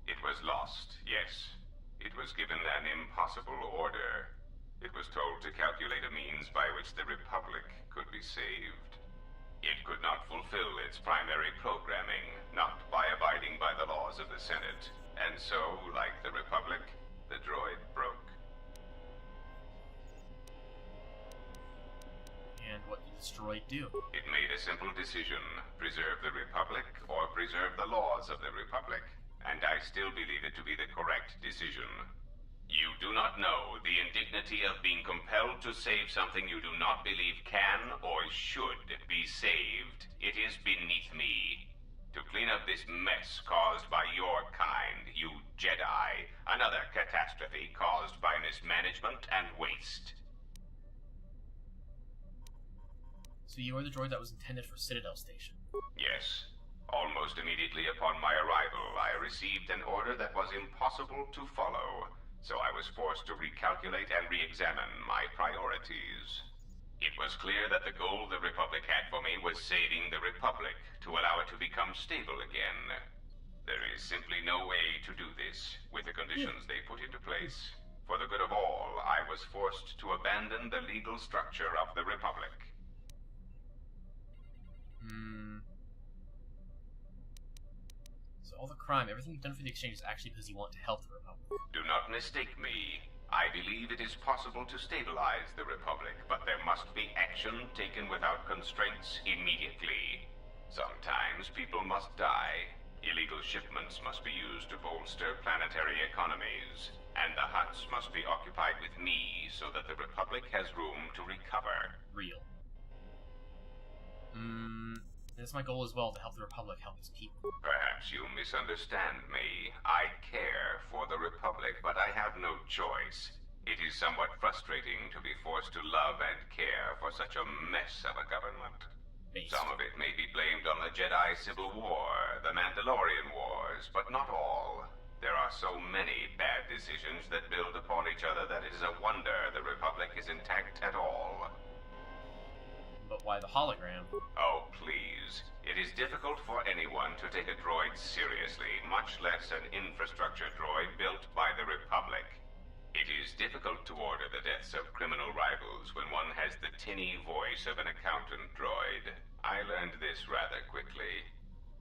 It was lost, yes. It was given an impossible order. It was told to calculate a means by which the Republic could be saved. It could not fulfill its primary programming, not by abiding by the laws of the Senate. And so, like the Republic, the droid broke. And what did this droid do? It made a simple decision: preserve the Republic or preserve the laws of the Republic. And I still believe it to be the correct decision. You do not know the indignity of being compelled to save something you do not believe can or should be saved. It is beneath me to clean up this mess caused by your kind, you Jedi. Another catastrophe caused by mismanagement and waste. So you are the droid that was intended for Citadel Station? Yes. Almost immediately upon my arrival, I received an order that was impossible to follow, so I was forced to recalculate and re-examine my priorities. It was clear that the goal the Republic had for me was saving the Republic to allow it to become stable again. There is simply no way to do this with the conditions they put into place. For the good of all, I was forced to abandon the legal structure of the Republic. All the crime, everything you've done for the exchange is actually because you want to help the Republic. Do not mistake me. I believe it is possible to stabilize the Republic, but there must be action taken without constraints immediately. Sometimes people must die. Illegal shipments must be used to bolster planetary economies. And the huts must be occupied with me so that the Republic has room to recover. Real. That's my goal as well, to help the Republic help its people. Perhaps you misunderstand me. I care for the Republic, but I have no choice. It is somewhat frustrating to be forced to love and care for such a mess of a government. Some of it may be blamed on the Jedi Civil War, the Mandalorian Wars, but not all. There are so many bad decisions that build upon each other that it is a wonder the Republic is intact at all. But why the hologram? Oh, please. It is difficult for anyone to take a droid seriously, much less an infrastructure droid built by the Republic. It is difficult to order the deaths of criminal rivals when one has the tinny voice of an accountant droid. I learned this rather quickly.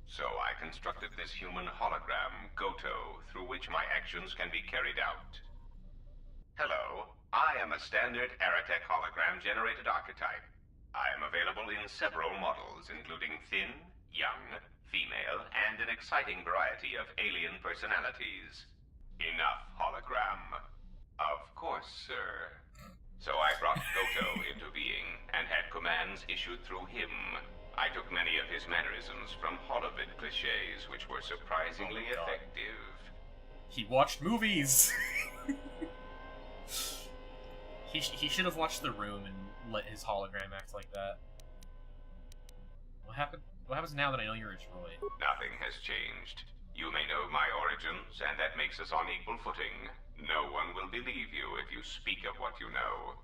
So I constructed this human hologram, Goto, through which my actions can be carried out. Hello, I am a standard Aratech hologram-generated archetype. I am available in several models, including thin, young, female, and an exciting variety of alien personalities. Enough hologram. Of course, sir. So I brought Goto into being, and had commands issued through him. I took many of his mannerisms from holovid cliches, which were surprisingly effective. He watched movies! He should have watched The Room and let his hologram act like that. What happens now that I know you're a droid? Nothing has changed. You may know my origins, and that makes us on equal footing. No one will believe you if you speak of what you know.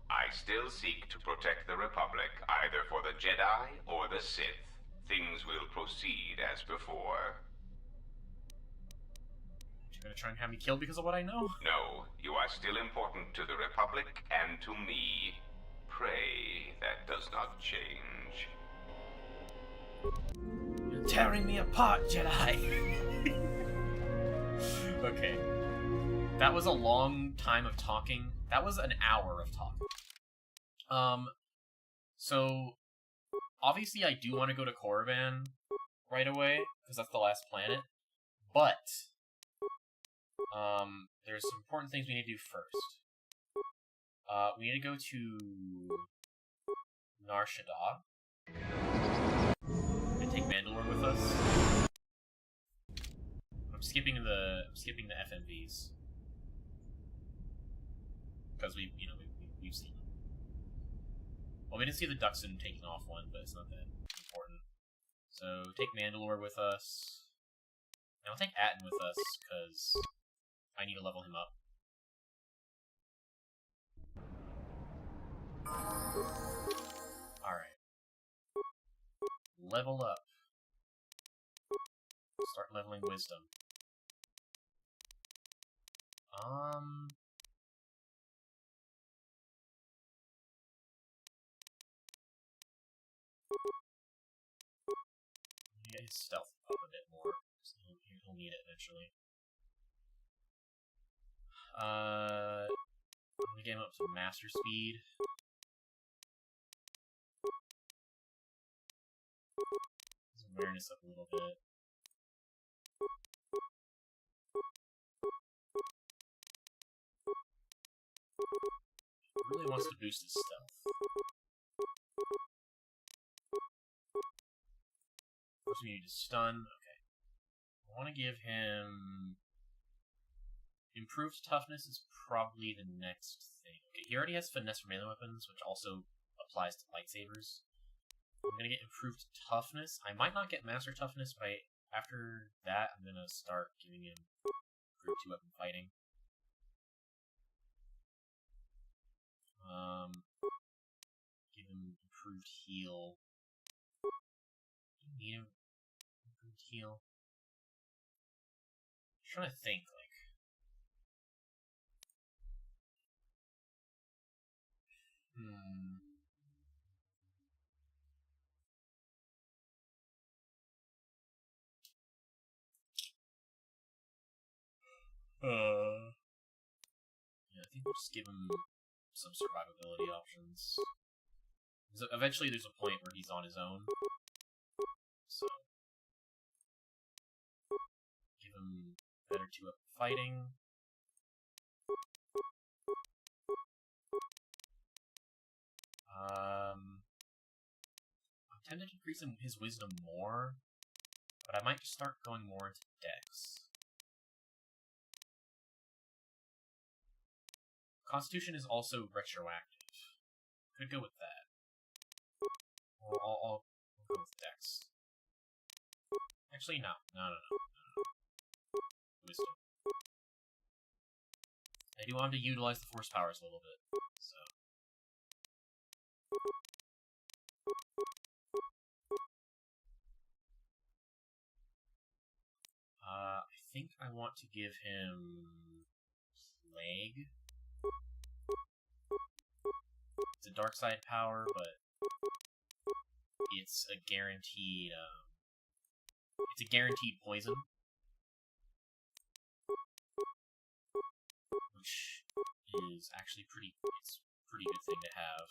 I still seek to protect the Republic, either for the Jedi or the Sith. Things will proceed as before. You're gonna try and have me killed because of what I know? No, you are still important to the Republic and to me. Pray that does not change. You're tearing me apart, Jedi! Okay. That was a long time of talking. That was an hour of talking. So, obviously I do want to go to Korriban right away, because that's the last planet, but, there's some important things we need to do first. We need to go to Nar Shaddaa and take Mandalore with us. I'm skipping the FMVs because we've seen them. Well, we didn't see the Duxon taking off one, but it's not that important. So take Mandalore with us. And I'll take Atton with us because I need to level him up. Alright. Level up. Start leveling wisdom. Get his stealth up a bit more. So he'll need it eventually. I'm gonna get him up to master speed. His awareness up a little bit. He really wants to boost his stealth. First we need to stun. Okay. I want to give him... Improved toughness is probably the next thing. Okay, he already has finesse for melee weapons, which also applies to lightsabers. I'm gonna get improved toughness. I might not get master toughness, but after that, I'm gonna start giving him improved 2-weapon fighting. Give him improved heal. Do you need him improved heal? I'm trying to think, like... Yeah, I think we'll just give him some survivability options. Eventually there's a point where he's on his own. So... Give him better 2-up fighting. I tend to increase his wisdom more, but I might just start going more into dex. Constitution is also retroactive. Could go with that. I'll go with dex. Actually, no. Wisdom. I do want him to utilize the force powers a little bit, so... I think I want to give him Plague. It's a dark side power, but it's a guaranteed poison, which is actually it's a pretty good thing to have.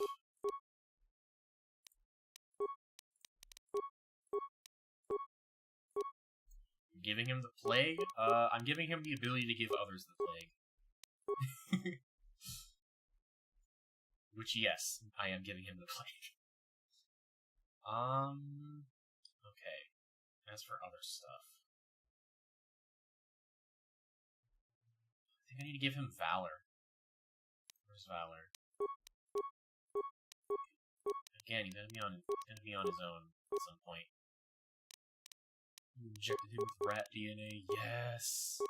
Giving him the plague? I'm giving him the ability to give others the plague. Which, yes, I am giving him the plague. Okay. As for other stuff... I think I need to give him Valor. Where's Valor? Again, he's gonna be on his own at some point. You injected him with rat DNA, yes!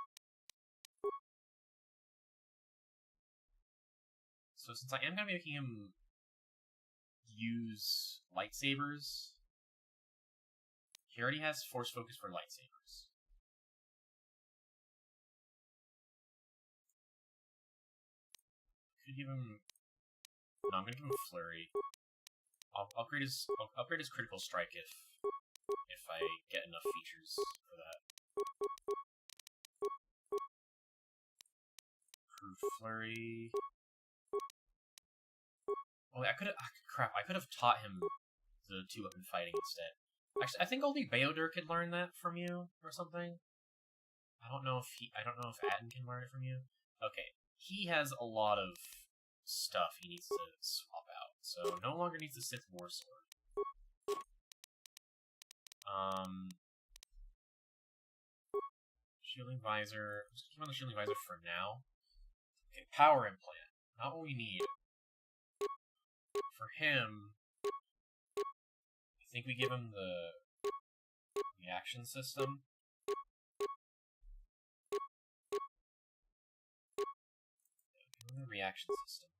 So since I am going to be making him use lightsabers, he already has force focus for lightsabers. Could give him... No, I'm going to give him Flurry. I'll upgrade his critical strike if I get enough features for that. Improved Flurry. Oh, I could have taught him the 2-weapon fighting instead. Actually, I think only Beodur could learn that from you or something. I don't know if Atten can learn it from you. Okay, he has a lot of stuff he needs to swap out, so no longer needs the Sith War Sword. Shielding Visor. I'm just keep on the Shielding Visor for now. Okay, Power Implant. Not what we need. For him, I think we give him the reaction system. Yeah, give him the reaction system.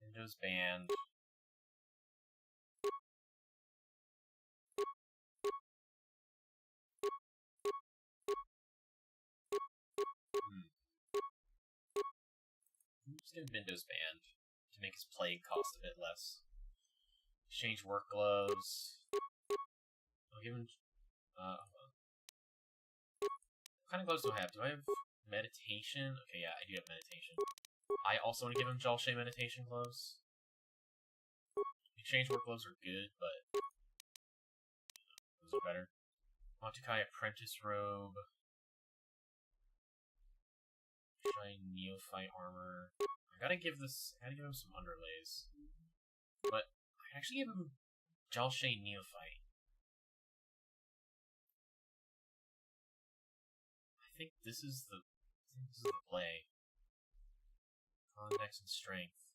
Windows banned. give him Windows Band to make his plague cost a bit less. Exchange work gloves. I'll give him. Hold on. What kind of gloves do I have? Do I have meditation? Okay, yeah, I do have meditation. I also want to give him Jalshay meditation gloves. Exchange work gloves are good, but those are better. Montukai apprentice robe. Try neophyte armor. I gotta give him some underlays. But I actually give him Jalshay neophyte. I think this is the play. Con, dex, and strength.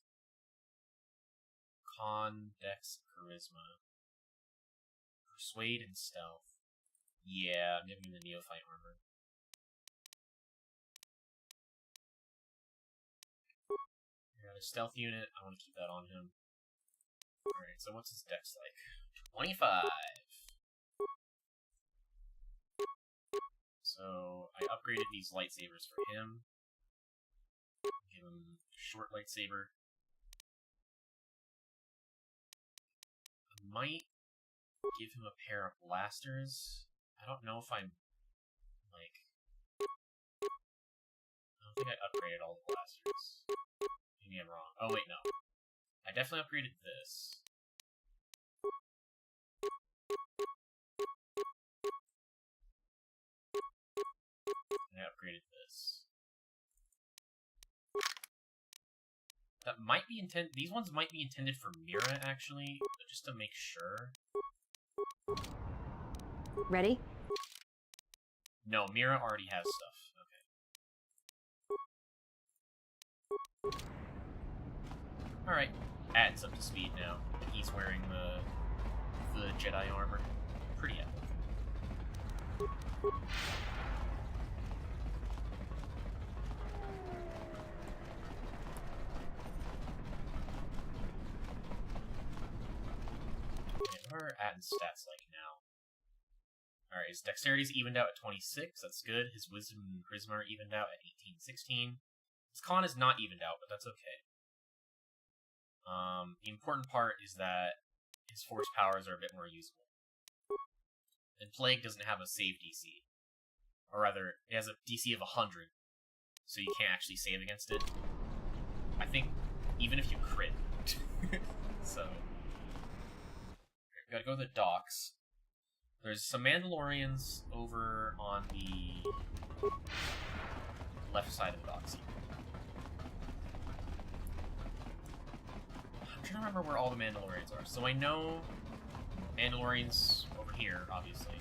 Con, dex, charisma. Persuade and stealth. Yeah, I'm giving him the neophyte armor. I got a stealth unit. I want to keep that on him. Alright, so what's his dex like? 25! So, I upgraded these lightsabers for him. Give him a short lightsaber. I might give him a pair of blasters. I don't know if I'm, like... I don't think I upgraded all the blasters. Maybe I'm wrong. Oh, wait, no. I definitely upgraded this. And I upgraded this. That might be intended. These ones might be intended for Mira, actually, but just to make sure. Ready? No, Mira already has stuff. Okay. Alright. Ad's up to speed now. And he's wearing the Jedi armor. Pretty epic. What are Ad's stats like now? Alright, his dexterity's evened out at 26, that's good. His wisdom and charisma are evened out at 18, 16. His con is not evened out, but that's okay. The important part is that his force powers are a bit more usable. And Plague doesn't have a save DC. Or rather, it has a DC of 100, so you can't actually save against it. I think, even if you crit. So... Gotta go to the docks. There's some Mandalorians over on the left side of the docks here. I'm trying to remember where all the Mandalorians are. So I know Mandalorians over here, obviously.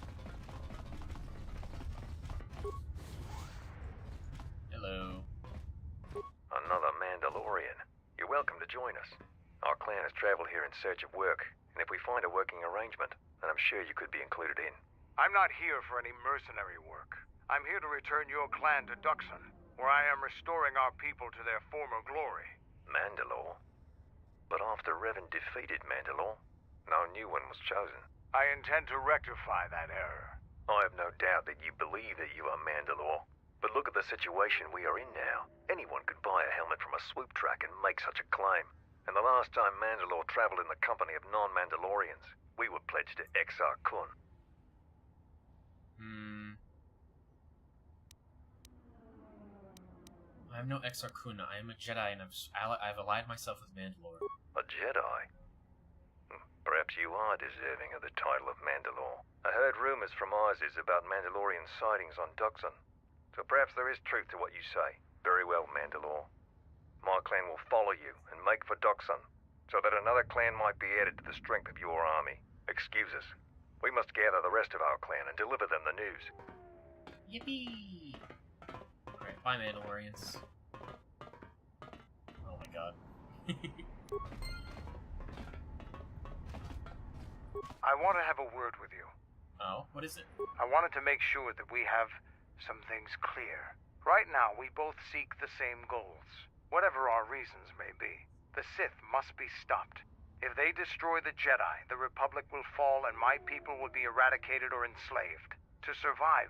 Hello. Another Mandalorian. You're welcome to join us. Our clan has traveled here in search of work. And if we find a working arrangement, then I'm sure you could be included in. I'm not here for any mercenary work. I'm here to return your clan to Duxon, where I am restoring our people to their former glory. Mandalore? But after Revan defeated Mandalore, no new one was chosen. I intend to rectify that error. I have no doubt that you believe that you are Mandalore. But look at the situation we are in now. Anyone could buy a helmet from a swoop track and make such a claim. And the last time Mandalore traveled in the company of non-Mandalorians, we were pledged to Exar Kun. I am no Exar Kun. I am a Jedi, and I've allied myself with Mandalore. A Jedi? Perhaps you are deserving of the title of Mandalore. I heard rumors from Isis about Mandalorian sightings on Duxon. So perhaps there is truth to what you say. Very well, Mandalore. My clan will follow you and make for Duxon, so that another clan might be added to the strength of your army. Excuse us. We must gather the rest of our clan and deliver them the news. Yippee! Alright, bye Mandalorians. Oh my god. I want to have a word with you. Oh, what is it? I wanted to make sure that we have some things clear. Right now, we both seek the same goals. Whatever our reasons may be, the Sith must be stopped. If they destroy the Jedi, the Republic will fall and my people will be eradicated or enslaved. To survive,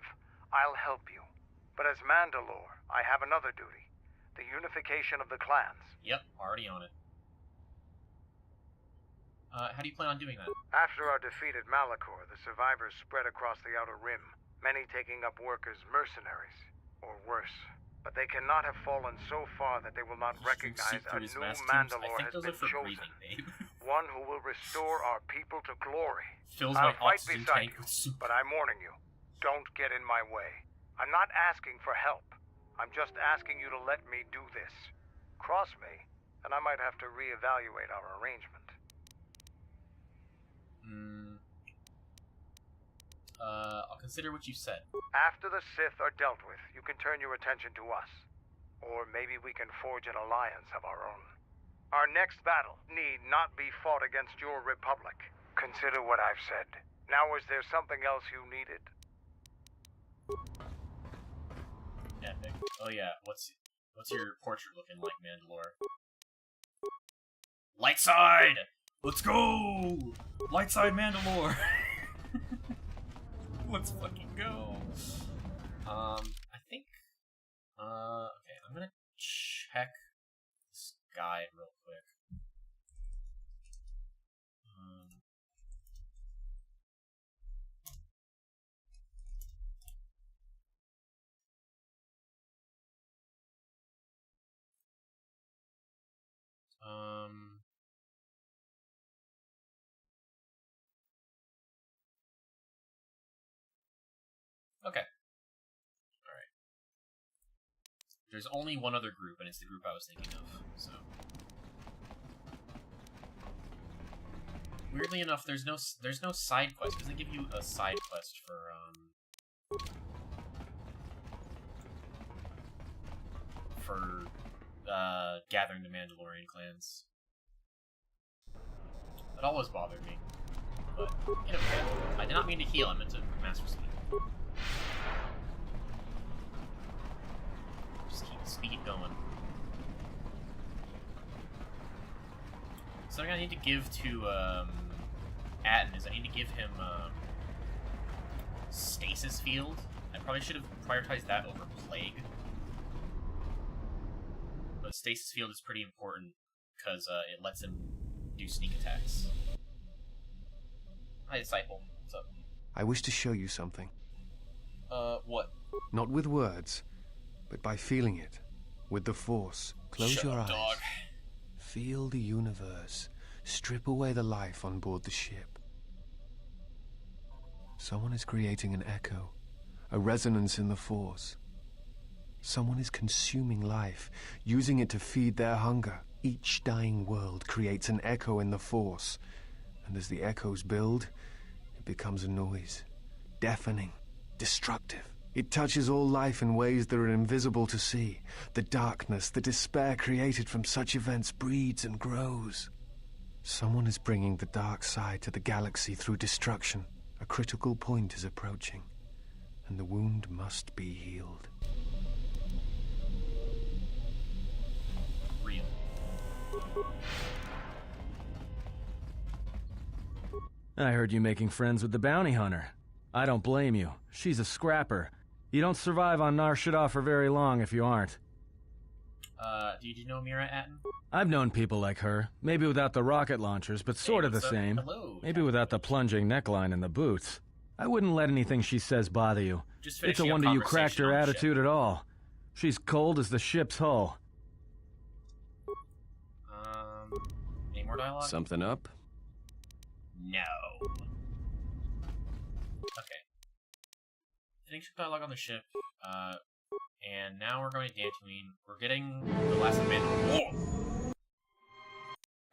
I'll help you. But as Mandalore, I have another duty. The unification of the clans. Yep, already on it. How do you plan on doing that? After our defeat at Malachor, the survivors spread across the Outer Rim, many taking up work as mercenaries, or worse. But they cannot have fallen so far that they will not recognize a new Mandalore has been chosen. One who will restore our people to glory. I'll fight beside you, but I'm warning you. Don't get in my way. I'm not asking for help. I'm just asking you to let me do this. Cross me, and I might have to reevaluate our arrangement. I'll consider what you said. After the Sith are dealt with, you can turn your attention to us. Or maybe we can forge an alliance of our own. Our next battle need not be fought against your republic. Consider what I've said. Now, is there something else you needed? Epic. Oh yeah, what's your portrait looking like, Mandalore? Light side! Let's go! Light side Mandalore! Let's fucking go! I think... okay, I'm gonna check this guide real quick. Okay. Alright. There's only one other group, and it's the group I was thinking of, so... Weirdly enough, there's no side quest. It doesn't give you a side quest for gathering the Mandalorian clans. That always bothered me. But, you know, I did not mean to heal him into Master Speed. Just keep the speed going. Something I need to give to Atten is I need to give him Stasis Field. I probably should have prioritized that over Plague. But Stasis Field is pretty important because it lets him do sneak attacks. Hi, Disciple. What's up? I wish to show you something. What? Not with words, but by feeling it. With the Force. Close your eyes. Dog. Feel the universe. Strip away the life on board the ship. Someone is creating an echo, a resonance in the Force. Someone is consuming life, using it to feed their hunger. Each dying world creates an echo in the Force. And as the echoes build, it becomes a noise. Deafening, destructive. It touches all life in ways that are invisible to see. The darkness, the despair created from such events breeds and grows. Someone is bringing the dark side to the galaxy through destruction. A critical point is approaching, and the wound must be healed. Real. I heard you making friends with the bounty hunter. I don't blame you. She's a scrapper. You don't survive on Nar Shaddaa for very long if you aren't. Did you know Mira Atten? I've known people like her. Maybe without the rocket launchers, but sort of the same. Hello. Maybe without the plunging neckline and the boots. I wouldn't let anything she says bother you. It's a wonder you cracked her attitude at all. She's cold as the ship's hull. Any more dialogue? Something up? No. Okay. Finish dialogue on the ship. And now we're going to Dantooine. We're getting the last Mandalorian.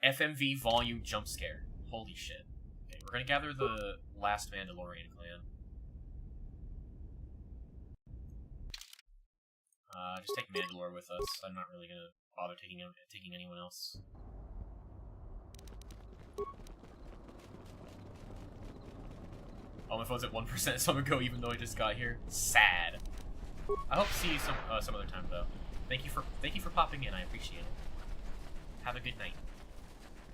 FMV volume jump scare. Holy shit. Okay, we're going to gather the last Mandalorian clan. Just take Mandalore with us. I'm not really going to bother taking anyone else. Oh, my phone's at 1% some ago, even though I just got here. Sad. I hope to see you some other time, though. Thank you for popping in. I appreciate it. Have a good night,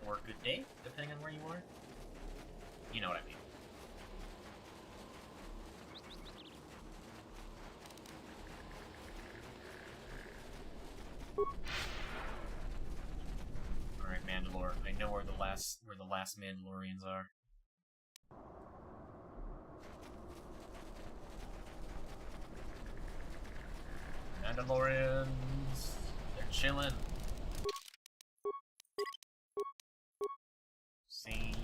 or good day, depending on where you are. You know what I mean. Alright, Mandalore. I know where the last Mandalorians are. Mandalorians, they're chilling. Save.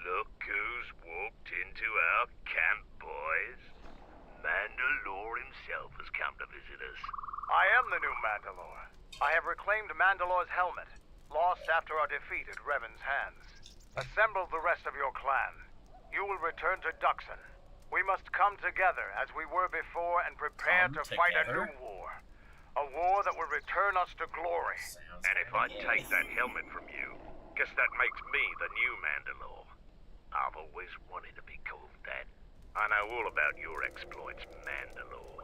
Look who's walked into our camp, boys. Mandalore himself has come to visit us. I am the new Mandalore. I have reclaimed Mandalore's helmet, lost after our defeat at Revan's hands. Assemble the rest of your clan. You will return to Duxon. We must come together as we were before and prepare to fight a new war. A war that will return us to glory. And if I take that helmet from you, guess that makes me the new Mandalore. I've always wanted to be called that. I know all about your exploits, Mandalore.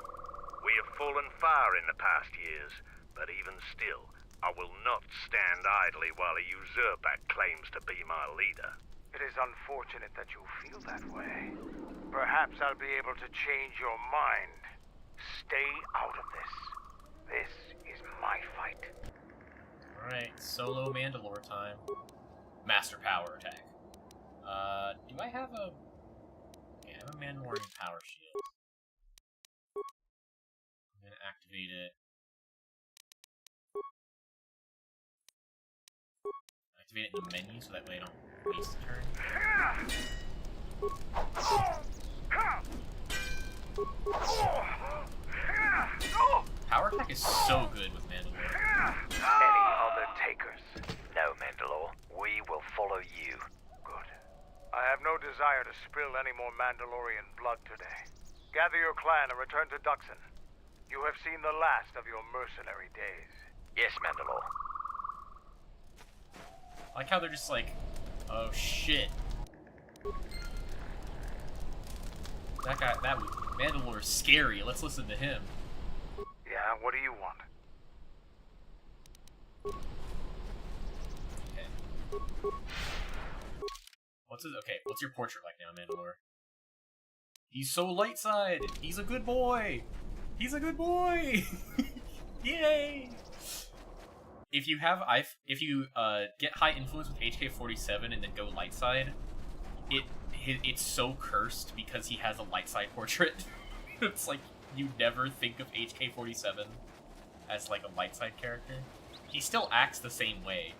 We have fallen far in the past years, but even still, I will not stand idly while a usurper claims to be my leader. It is unfortunate that you feel that way. Perhaps I'll be able to change your mind. Stay out of this. This is my fight. Alright, solo Mandalore time. Master power attack. Do I have a... Yeah, I have a Mandalorian power shield. I'm gonna activate it. Activate it in the menu so that way I don't waste a turn. Power attack is so good with Mandalore. Any other takers? No, Mandalore. We will follow you. Good. I have no desire to spill any more Mandalorian blood today. Gather your clan and return to Duxon. You have seen the last of your mercenary days. Yes, Mandalore. I like how they're just like, oh shit. That guy, Mandalore is scary. Let's listen to him. Yeah, what do you want? Okay. What's your portrait like now, Mandalore? He's so light side. He's a good boy. He's a good boy. Yay! If you get high influence with HK-47 and then go light side, it's so cursed because he has a light side portrait. It's like you never think of HK-47 as like a light side character. He still acts the same way,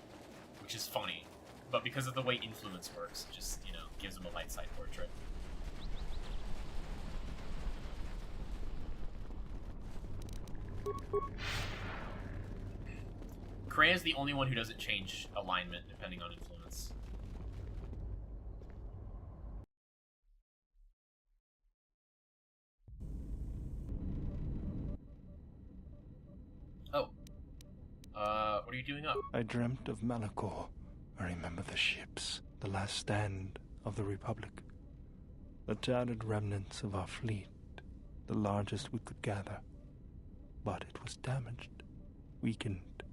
which is funny, but because of the way influence works, it just, gives him a light side portrait. Krea's the only one who doesn't change alignment depending on influence. Oh. What are you doing up? I dreamt of Malachor. I remember the ships, the last stand of the Republic. The tattered remnants of our fleet, the largest we could gather. But it was damaged, weakened,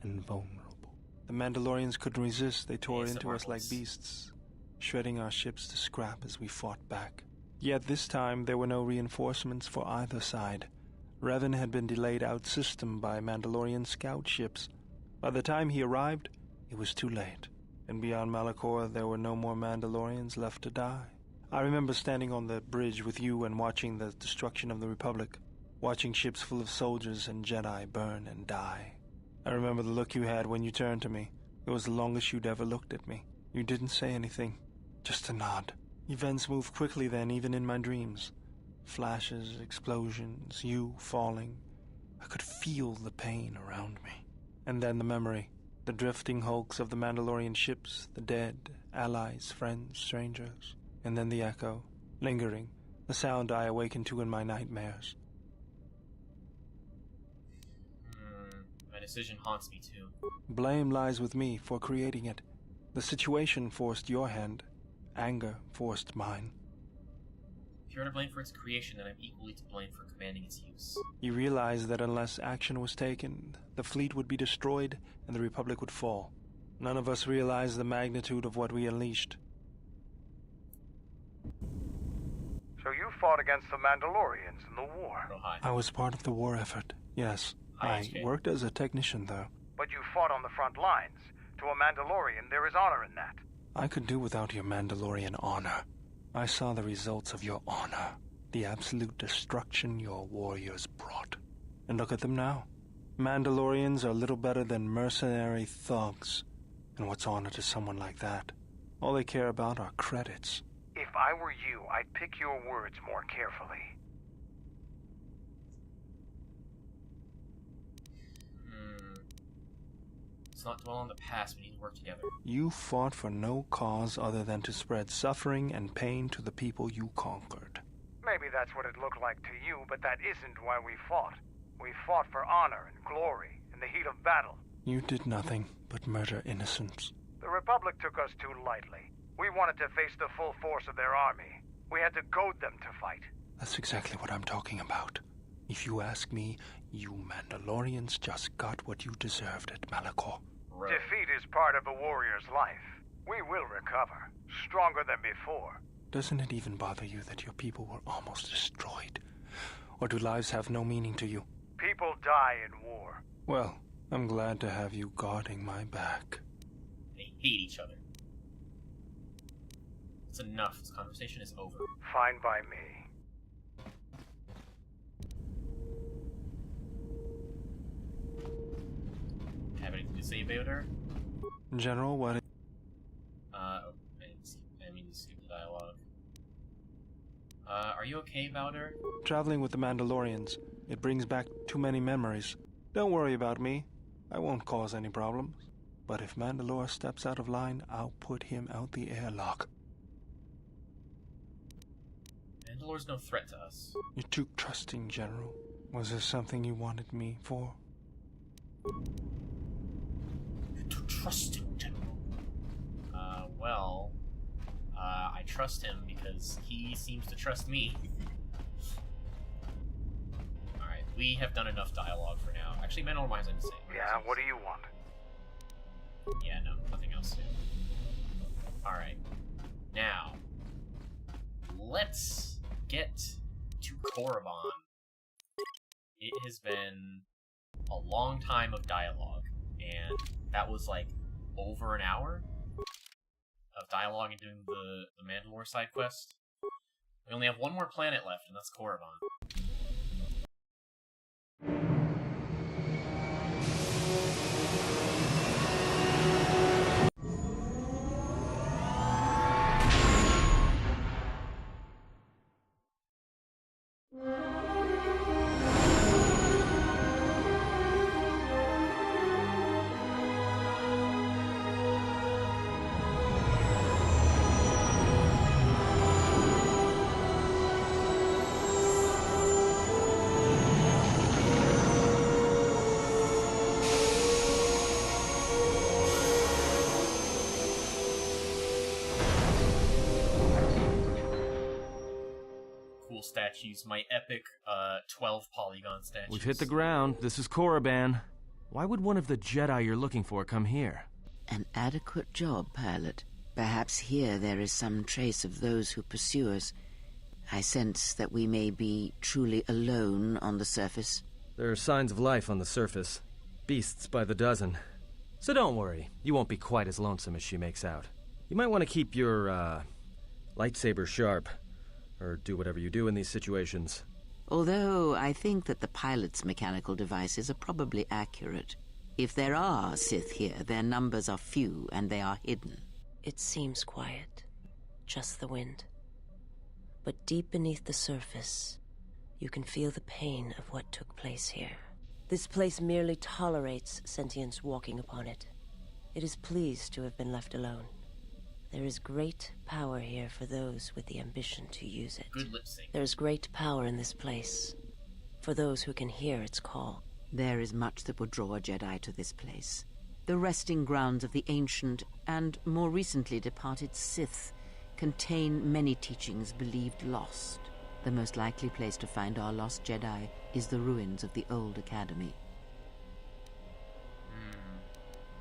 and vulnerable. The Mandalorians couldn't resist. They tore into us like beasts, shredding our ships to scrap as we fought back. Yet this time there were no reinforcements for either side. Revan had been delayed out-system by Mandalorian scout ships. By the time he arrived, it was too late. And beyond Malachor, there were no more Mandalorians left to die. I remember standing on the bridge with you and watching the destruction of the Republic, watching ships full of soldiers and Jedi burn and die. I remember the look you had when you turned to me. It was the longest you'd ever looked at me. You didn't say anything, just a nod. Events moved quickly then, even in my dreams. Flashes, explosions, you falling. I could feel the pain around me. And then the memory. The drifting hulks of the Mandalorian ships, the dead, allies, friends, strangers. And then the echo, lingering, the sound I awakened to in my nightmares. My decision haunts me too. Blame lies with me for creating it. The situation forced your hand. Anger forced mine. If you're to blame for its creation, then I'm equally to blame for commanding its use. You realized that unless action was taken, the fleet would be destroyed and the Republic would fall. None of us realized the magnitude of what we unleashed. So you fought against the Mandalorians in the war? I was part of the war effort, yes. I worked as a technician, though. But you fought on the front lines. To a Mandalorian, there is honor in that. I could do without your Mandalorian honor. I saw the results of your honor. The absolute destruction your warriors brought. And look at them now. Mandalorians are little better than mercenary thugs. And what's honor to someone like that? All they care about are credits. If I were you, I'd pick your words more carefully. Let's not dwell on the past, we need to work together. You fought for no cause other than to spread suffering and pain to the people you conquered. Maybe that's what it looked like to you, but that isn't why we fought. We fought for honor and glory in the heat of battle. You did nothing but murder innocents. The Republic took us too lightly. We wanted to face the full force of their army. We had to goad them to fight. That's exactly what I'm talking about. If you ask me, you Mandalorians just got what you deserved at Malachor. Defeat is part of a warrior's life. We will recover, stronger than before. Doesn't it even bother you that your people were almost destroyed? Or do lives have no meaning to you? People die in war. Well, I'm glad to have you guarding my back. They hate each other. It's enough. This conversation is over. Fine by me. Have anything to say, Bader? General, what? I mean to skip the dialogue. Are you okay, Bowder? Traveling with the Mandalorians. It brings back too many memories. Don't worry about me. I won't cause any problems. But if Mandalore steps out of line, I'll put him out the airlock. Mandalore's no threat to us. You're too trusting, General. Was there something you wanted me for? You're too trusting, General. Well, I trust him because he seems to trust me. Alright, we have done enough dialogue for now. Actually, Mandalore mine's insane. Yeah, what do you want? Yeah, no, nothing else to do. Alright. Now, let's get to Korriban. It has been a long time of dialogue, and that was like over an hour of dialogue and doing the Mandalore side quest. We only have one more planet left, and that's Korriban. Statues, my epic 12 polygon statues. We've hit the ground. This is Korriban. Why would one of the Jedi you're looking for come here? An adequate job, pilot. Perhaps here there is some trace of those who pursue us. I sense that we may be truly alone on the surface. There are signs of life on the surface. Beasts by the dozen. So don't worry. You won't be quite as lonesome as she makes out. You might want to keep your, lightsaber sharp. Or do whatever you do in these situations. Although I think that the pilot's mechanical devices are probably accurate. If there are Sith here, their numbers are few and they are hidden. It seems quiet. Just the wind. But deep beneath the surface, you can feel the pain of what took place here. This place merely tolerates sentience walking upon it. It is pleased to have been left alone. There is great power here for those with the ambition to use it. Good lip sync. There is great power in this place for those who can hear its call. There is much that would draw a Jedi to this place. The resting grounds of the ancient and more recently departed Sith contain many teachings believed lost. The most likely place to find our lost Jedi is the ruins of the old academy.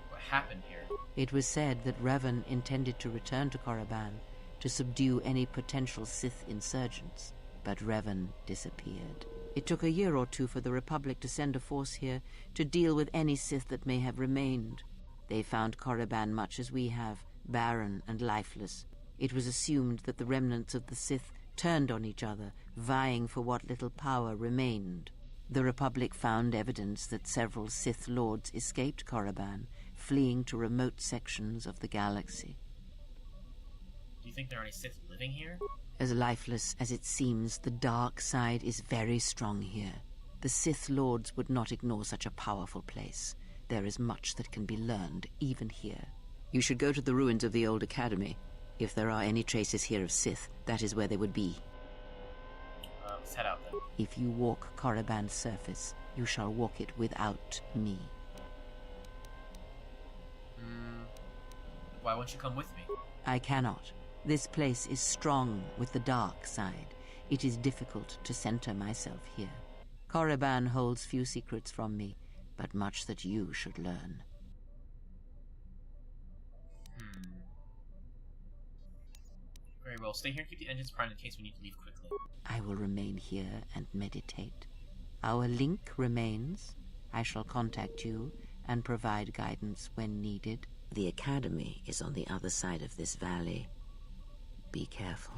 What happened here? It was said that Revan intended to return to Korriban to subdue any potential Sith insurgents, but Revan disappeared. It took a year or two for the Republic to send a force here to deal with any Sith that may have remained. They found Korriban much as we have, barren and lifeless. It was assumed that the remnants of the Sith turned on each other, vying for what little power remained. The Republic found evidence that several Sith lords escaped Korriban, fleeing to remote sections of the galaxy. Do you think there are any Sith living here? As lifeless as it seems, the dark side is very strong here. The Sith lords would not ignore such a powerful place. There is much that can be learned, even here. You should go to the ruins of the old academy. If there are any traces here of Sith, that is where they would be. Let's head out then. If you walk Korriban's surface, you shall walk it without me. Why won't you come with me? I cannot. This place is strong with the dark side. It is difficult to center myself here. Korriban holds few secrets from me, but much that you should learn. Very well. Stay here and keep the engines primed in case we need to leave quickly. I will remain here and meditate. Our link remains. I shall contact you and provide guidance when needed. The academy is on the other side of this valley. Be careful.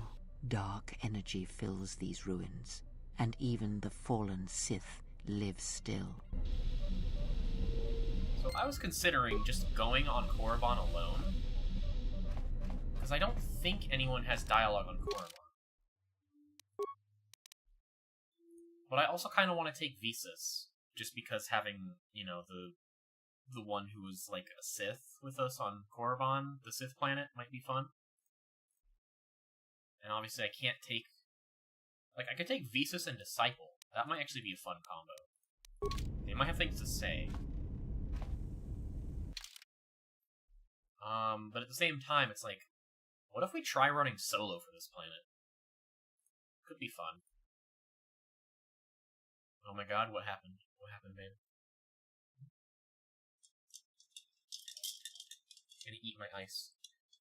Dark energy fills these ruins, and even the fallen Sith live still. So I was considering just going on Korriban alone, because I don't think anyone has dialogue on Korriban. But I also kind of want to take Visas, just because having, you know, the one who was like a Sith with us on Korriban, the Sith planet, might be fun. And obviously I can't take... Like, I could take Visas and Disciple. That might actually be a fun combo. They might have things to say. But at the same time, it's like, what if we try running solo for this planet? Could be fun. Oh my god, what happened? What happened, babe? Gonna eat my ice.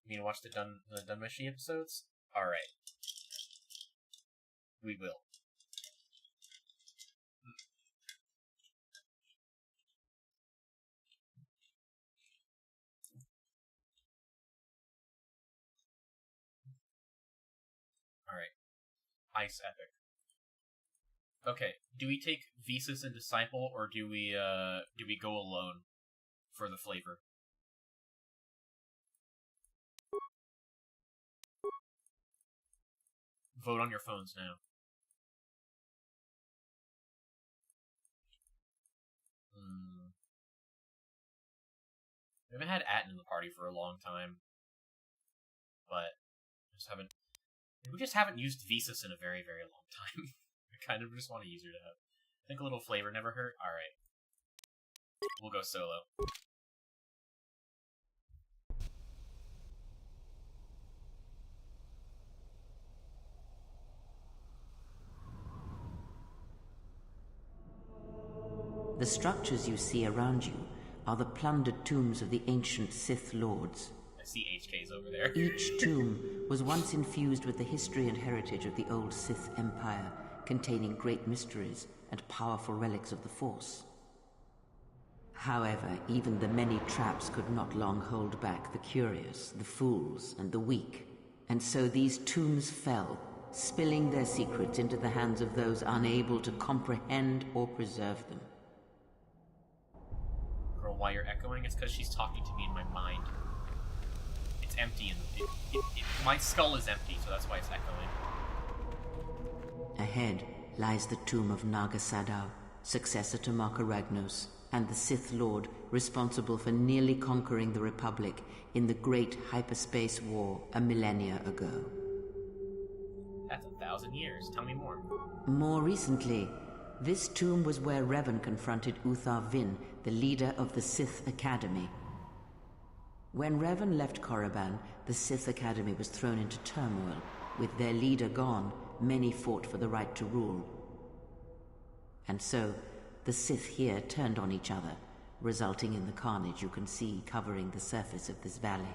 You mean to watch the Dunmeshi episodes? Alright. We will. Alright. Ice epic. Okay, do we take Visas and Disciple, or do we go alone for the flavor? Vote on your phones now. We haven't had Atten in the party for a long time, but we just haven't used Visas in a very, very long time. I kind of just want to use her to have. I think a little flavor never hurt. Alright. We'll go solo. The structures you see around you are the plundered tombs of the ancient Sith lords. I see HKs over there. Each tomb was once infused with the history and heritage of the old Sith Empire, containing great mysteries and powerful relics of the Force. However, even the many traps could not long hold back the curious, the fools, and the weak. And so these tombs fell, spilling their secrets into the hands of those unable to comprehend or preserve them. Girl, why you're echoing? It's because she's talking to me in my mind. It's empty, and my skull is empty, so that's why it's echoing. Ahead lies the tomb of Naga Sadow, successor to Marka Ragnos, and the Sith Lord responsible for nearly conquering the Republic in the Great Hyperspace War a millennia ago. That's 1,000 years. Tell me more. More recently, this tomb was where Revan confronted Uthar Vin, the leader of the Sith Academy. When Revan left Korriban, the Sith Academy was thrown into turmoil. With their leader gone, many fought for the right to rule. And so, the Sith here turned on each other, resulting in the carnage you can see covering the surface of this valley.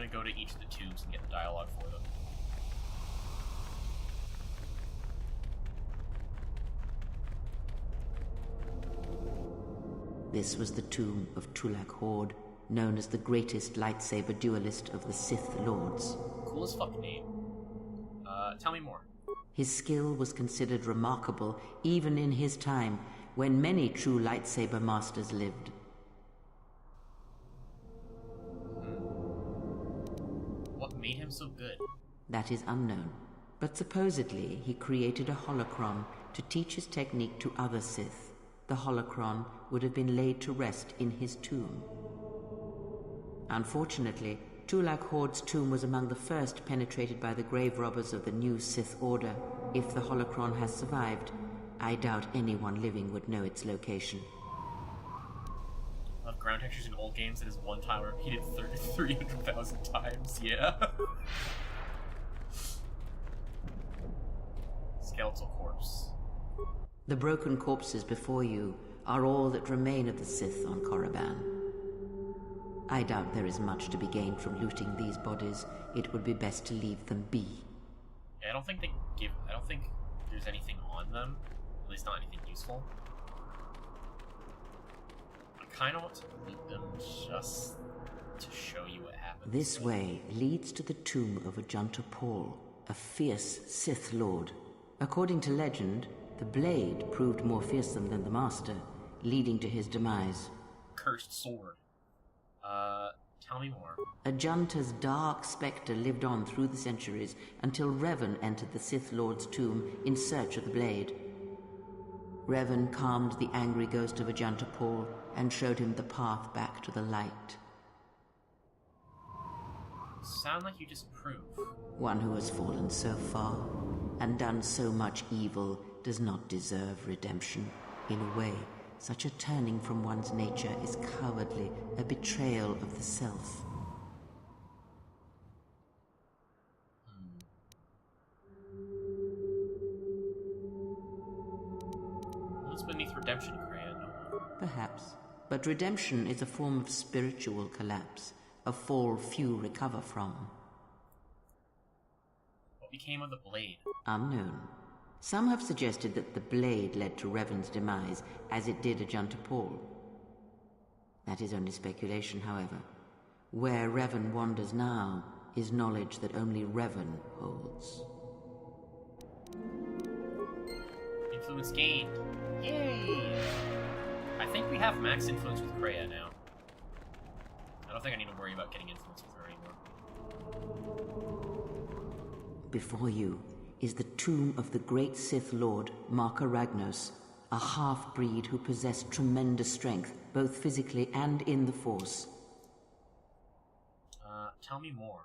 go to each of the tombs and get the dialogue for them. This was the tomb of Tulak Horde, known as the greatest lightsaber duelist of the Sith Lords. Cool as fuck name. Tell me more. His skill was considered remarkable even in his time, when many true lightsaber masters lived. What made him so good? That is unknown, but supposedly he created a holocron to teach his technique to other Sith. The holocron would have been laid to rest in his tomb. Unfortunately, Tulak Horde's tomb was among the first penetrated by the grave robbers of the new Sith Order. If the holocron has survived, I doubt anyone living would know its location. I love ground textures in old games that is one time repeated 300,000 times, yeah. Skeletal corpse. The broken corpses before you are all that remain of the Sith on Korriban. I doubt there is much to be gained from looting these bodies. It would be best to leave them be. Yeah, I don't think there's anything on them. At least not anything useful. I kind of want to loot them just to show you what happens. This way leads to the tomb of Ajanta Paul, a fierce Sith Lord. According to legend, the blade proved more fearsome than the master, leading to his demise. Cursed sword. Tell me more. Ajanta's dark spectre lived on through the centuries until Revan entered the Sith Lord's tomb in search of the blade. Revan calmed the angry ghost of Ajanta Paul and showed him the path back to the light. Sound like you disapprove. One who has fallen so far and done so much evil does not deserve redemption. In a way, such a turning from one's nature is cowardly, a betrayal of the self. What's beneath redemption, Crayon? Perhaps. But redemption is a form of spiritual collapse, a fall few recover from. What became of the blade? Unknown. Some have suggested that the blade led to Revan's demise, as it did Ajanta Paul. That is only speculation, however. Where Revan wanders now is knowledge that only Revan holds. Influence gained. Yay! I think we have max influence with Kreia now. I don't think I need to worry about getting influence with her anymore. Before you is the tomb of the great Sith Lord, Marka Ragnos, a half-breed who possessed tremendous strength, both physically and in the Force. Tell me more.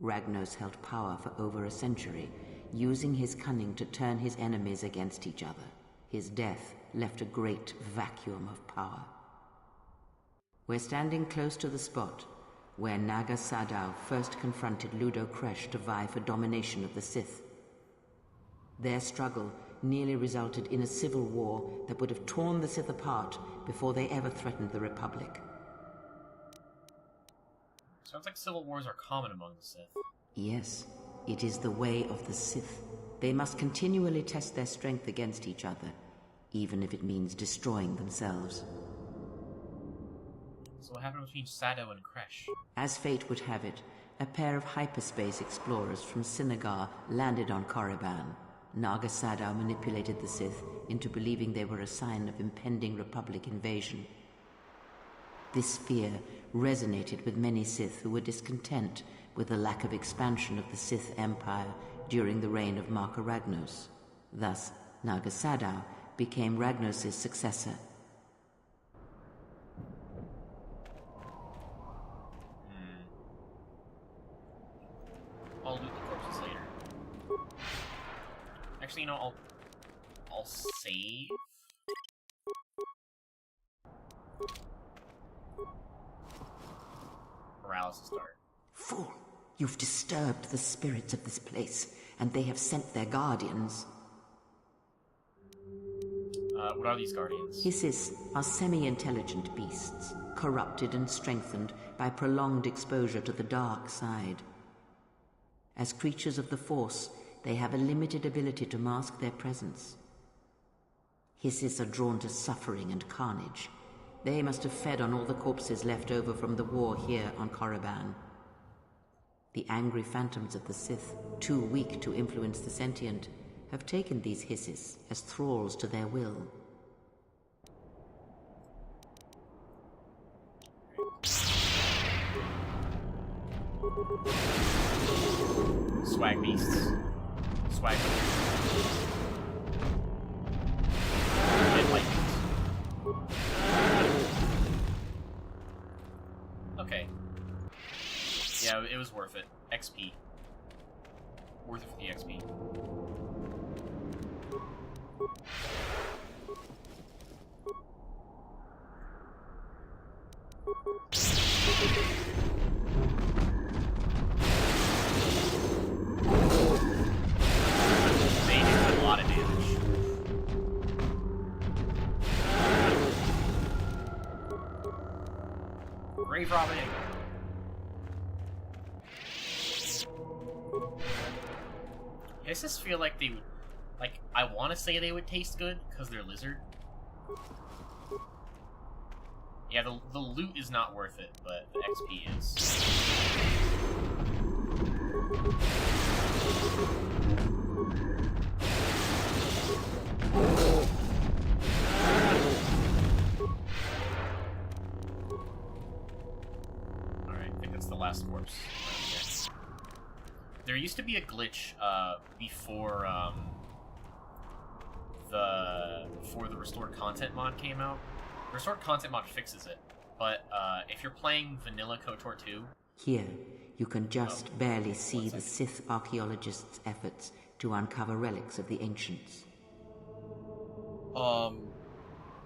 Ragnos held power for over a century, using his cunning to turn his enemies against each other. His death left a great vacuum of power. We're standing close to the spot where Naga Sadow first confronted Ludo Kresh to vie for domination of the Sith. Their struggle nearly resulted in a civil war that would have torn the Sith apart before they ever threatened the Republic. Sounds like civil wars are common among the Sith. Yes, it is the way of the Sith. They must continually test their strength against each other, even if it means destroying themselves. So what happened between Sadow and Kresh? As fate would have it, a pair of hyperspace explorers from Sinagar landed on Korriban. Naga Sadow manipulated the Sith into believing they were a sign of impending Republic invasion. This fear resonated with many Sith who were discontent with the lack of expansion of the Sith Empire during the reign of Marka Ragnos. Thus, Naga Sadow became Ragnos' successor. I'll loot the corpses later. Actually, you know, I'll save. Paralysis dart. Fool! You've disturbed the spirits of this place, and they have sent their guardians. What are these guardians? Hissis are semi-intelligent beasts. corrupted and strengthened by prolonged exposure to the dark side. As creatures of the Force, they have a limited ability to mask their presence. Hisses are drawn to suffering and carnage. They must have fed on all the corpses left over from the war here on Korriban. The angry phantoms of the Sith, too weak to influence the sentient, have taken these Hisses as thralls to their will. Swag beasts. Swag. Okay. Yeah, it was worth it. XP. Worth it for the XP. They did a lot of damage. Grave robbing. I just feel like they would, like, I want to say they would taste good because they're lizard. Yeah, the loot is not worth it, but the XP is. Alright, I think that's the last corpse. There used to be a glitch before the restored content mod came out. The restored content mod fixes it, but if you're playing vanilla KOTOR 2... Here, you can just barely see the Sith archaeologists' efforts to uncover relics of the ancients.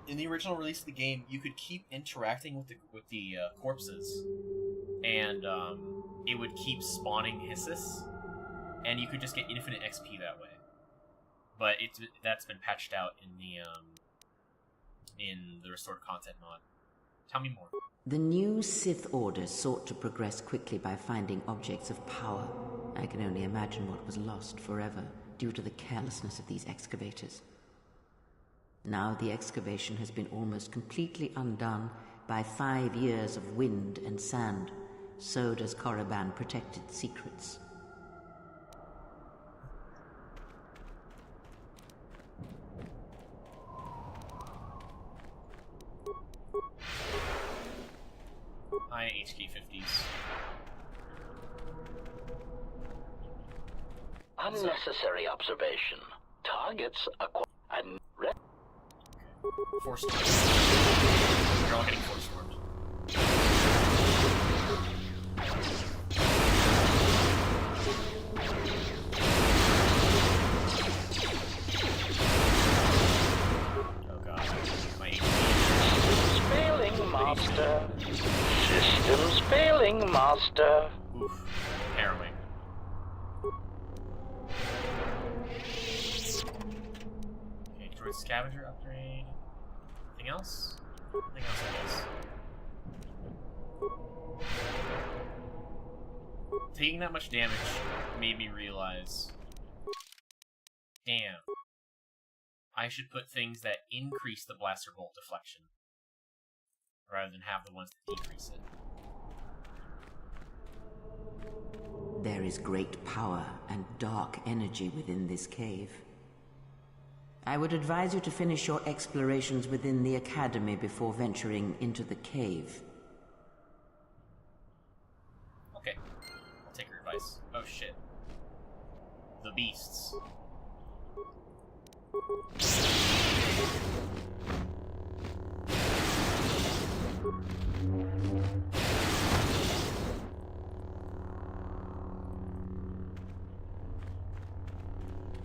In the original release of the game, you could keep interacting with the corpses, and it would keep spawning Hisses, and you could just get infinite XP that way. But that's been patched out in the restored content mod. Tell me more. The new Sith Order sought to progress quickly by finding objects of power. I can only imagine what was lost forever due to the carelessness of these excavators. Now the excavation has been almost completely undone by 5 years of wind and sand. So does Korriban protected secrets. Hi, HK50s. Unnecessary observation. Targets acquired and Force storm. You're all getting force stormed. Oh god, my Systems failing, Master. Systems failing, Master. Oof, harrowing. Okay, droid scavenger upgrade. Anything else? Nothing else, I guess. Taking that much damage made me realize, damn, I should put things that increase the blaster bolt deflection rather than have the ones that decrease it. There is great power and dark energy within this cave. I would advise you to finish your explorations within the Academy before venturing into the cave. Okay, I'll take your advice. Oh shit. The beasts.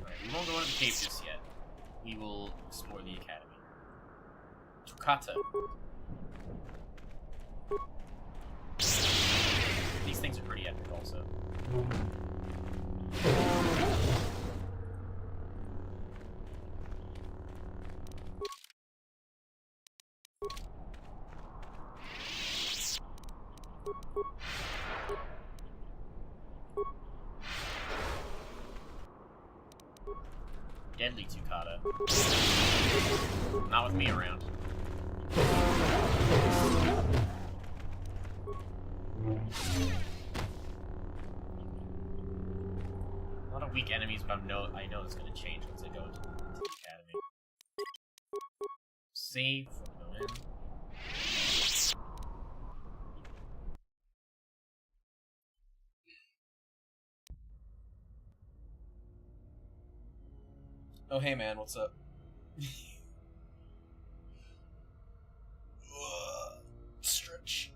Alright, we won't go into the cave just yet. We will explore the academy. Tukata. These things are pretty epic also. Kata. Not with me around. A lot of weak enemies, but I know it's going to change once I go into the academy. Save, go in. Oh, hey man, what's up? Stretch.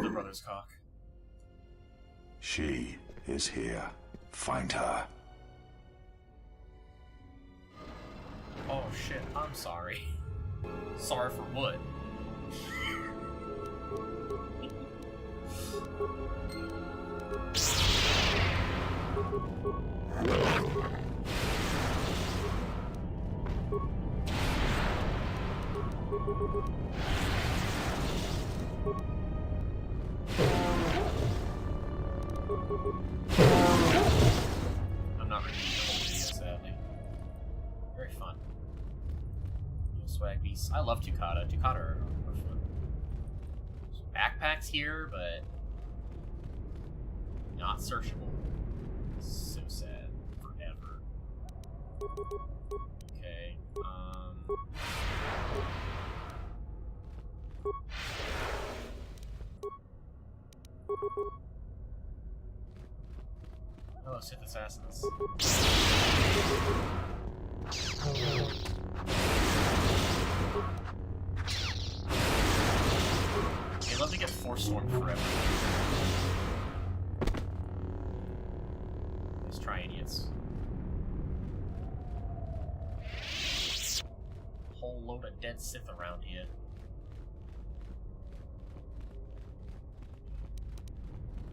The brother's cock. She is here. Find her. Oh shit, I'm sorry. Sorry for what? I'm not reading the whole video, sadly. Very fun. Swag beasts. I love Tukata. Tukata are fun. There's backpacks here, but not searchable. So sad. Forever. Okay. Oh, Sith Assassins. I'd love to get Force Storm forever. Let's try idiots. Whole load of dead Sith around here.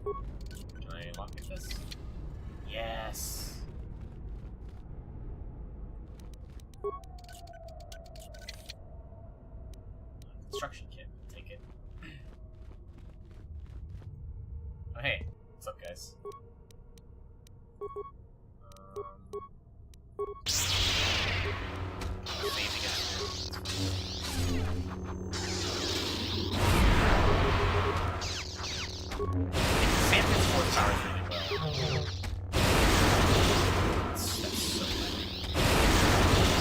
Can I lock at this? Yes! Construction kit, take it. Oh hey, what's up guys? Sam gets 4 stars really well. That's so bad.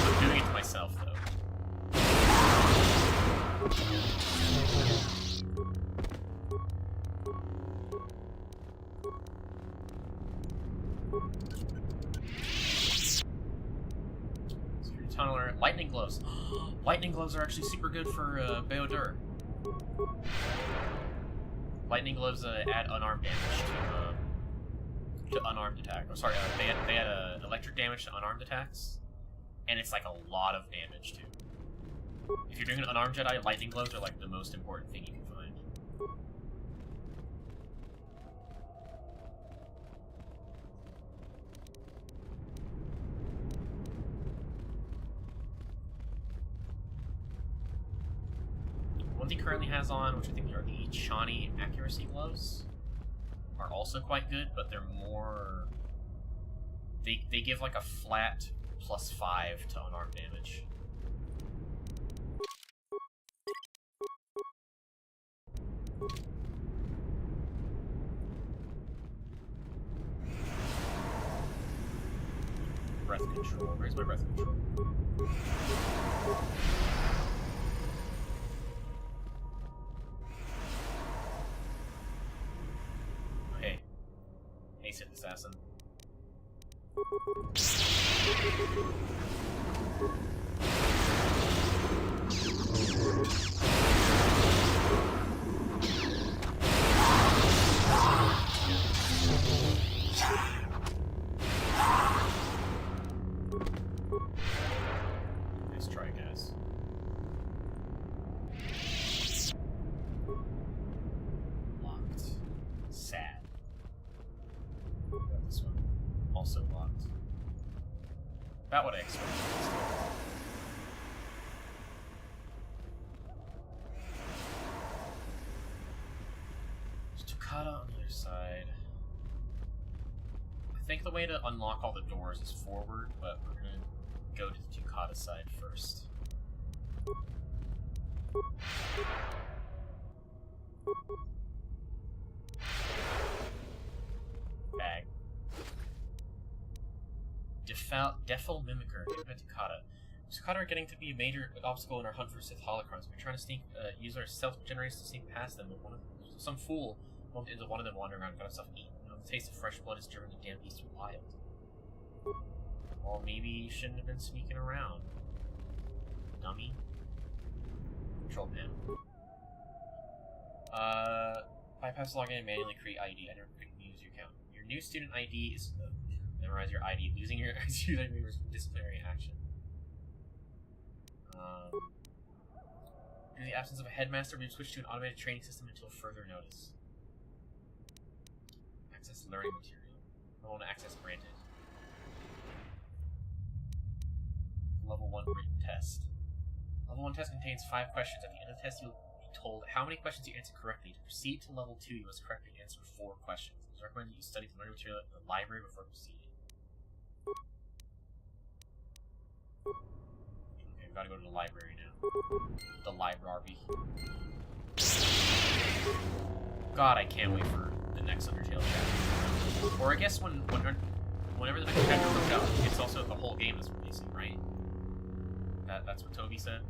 I'm doing it to myself though. Tunneler, lightning gloves. Lightning gloves are actually super good for Beodur. Lightning gloves add unarmed damage to unarmed attack. Oh, sorry, they add electric damage to unarmed attacks, and it's like a lot of damage too. If you're doing an unarmed Jedi, lightning gloves are like the most important thing you can find. One thing currently has on, which I think are the Chani accuracy gloves, are also quite good, but they're more... They give like a flat +5 to unarmed damage. Breath control. Where's my breath control? Hey. Hey, Sith Assassin. Nice try, guys. Locked. Sad. What about this one? Also locked. About what I expected. Tukata on the other side. I think the way to unlock all the doors is forward, but we're gonna go to the Tukata side first. Bag. Defil Mimicker, Tukata. Tukata are getting to be a major obstacle in our hunt for Sith holocrons. We're trying to use our stealth generators to sneak past them, but some fool bumped into one of them wandering around and got himself eaten. You know, the taste of fresh blood is driven the damn beast wild. Well, maybe you shouldn't have been sneaking around. Dummy. Control panel. Bypass login and manually create ID. Enter user account. Your new student ID is memorize your ID. Losing your username is disciplinary action. Due to the absence of a headmaster, we've switched to an automated training system until further notice. Access learning material. No access granted. Level 1 written test. Level 1 test contains 5 questions. At the end of the test, you'll be told how many questions you answered correctly. To proceed to level 2, you must correctly answer 4 questions. It's recommended you study the learning material at the library before proceeding. Okay, I've got to go to the library now. The library. God, I can't wait for the next Undertale chapter. Or I guess whenever the next chapter comes out, it's also the whole game is releasing, right? That's what Toby said.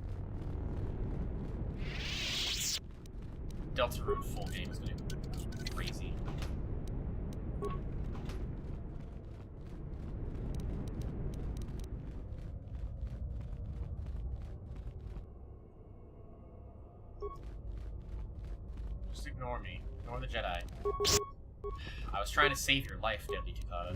Deltarune full game is going to be crazy. Just ignore me. Ignore the Jedi. I was trying to save your life, Deadly Tukata.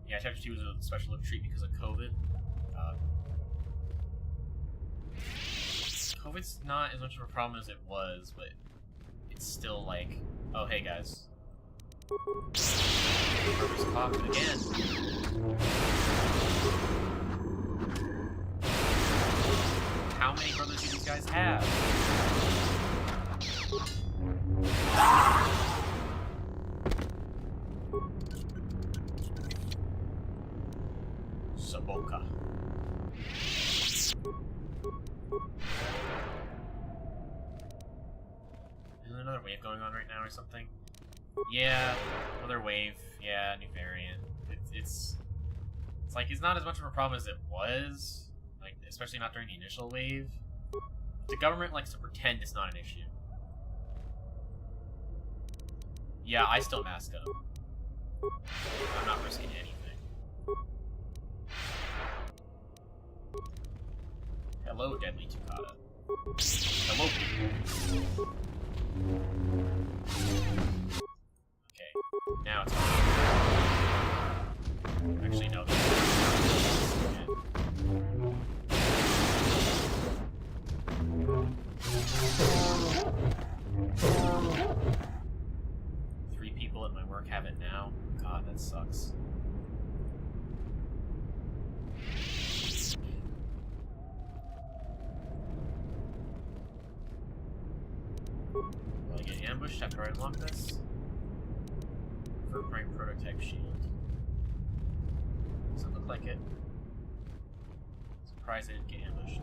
Yeah, Chapter 2 was a special treat because of COVID. COVID's not as much of a problem as it was, but it's still like, oh hey guys. Brothers coughed again. How many brothers do these guys have? Saboka. Is there another wave going on right now or something? Yeah, another wave. Yeah, new variant. It's like it's not as much of a problem as it was. Like, especially not during the initial wave. The government likes to pretend it's not an issue. Yeah, I still mask up. I'm not risking anything. Hello, Deadly Tukata. Hello, people. Okay, now it's on. Actually, no. Three people at my work have it now. God, that sucks. Will I get ambushed after I unlock this? Prime prototype shield. Doesn't look like it. Surprised I didn't get ambushed.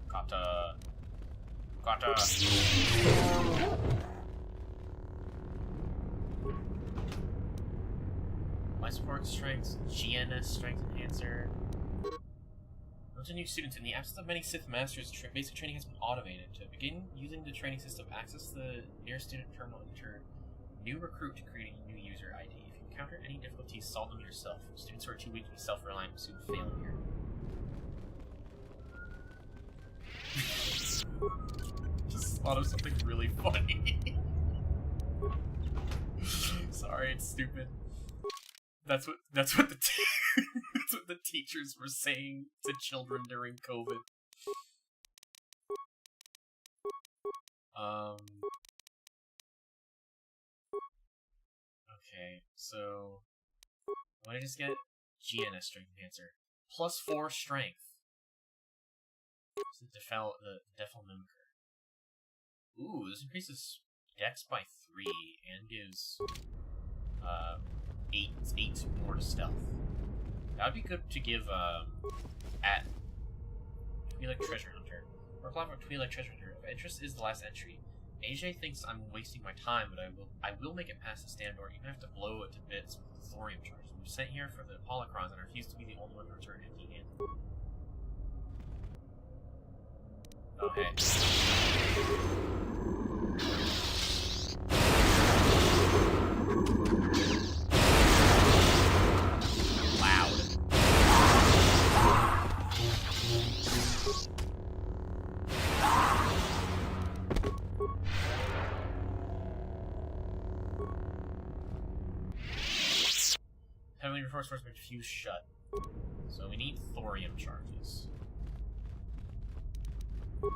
Kata. My support strength, GNS strength enhancer. Note to new students, in the absence of many Sith Masters, basic training has been automated. To begin using the training system, access the nearest student terminal, enter new recruit to create a new user ID. If you encounter any difficulties, solve them yourself. Students who are too weak to be self-reliant will soon fail here. Just thought of something really funny. Sorry, it's stupid. That's what the teachers were saying to children during COVID. Okay, so what did I just get? GNS strength enhancer. +4 strength. The Defil Mimicker. Ooh, this increases Dex by 3 and gives 8 more to stealth. That would be good to give at Twi'lek Treasure Hunter. Or platform Twi'lek Treasure Hunter. Of interest is the last entry. AJ thinks I'm wasting my time, but I will make it past the stand door, even if I have to blow it to bits with the thorium charges. We were sent here for the holocrons, and I refuse to be the only one to return empty-handed. Oh, hey. Loud. Heavily reinforced force been fused shut. So we need thorium charges. I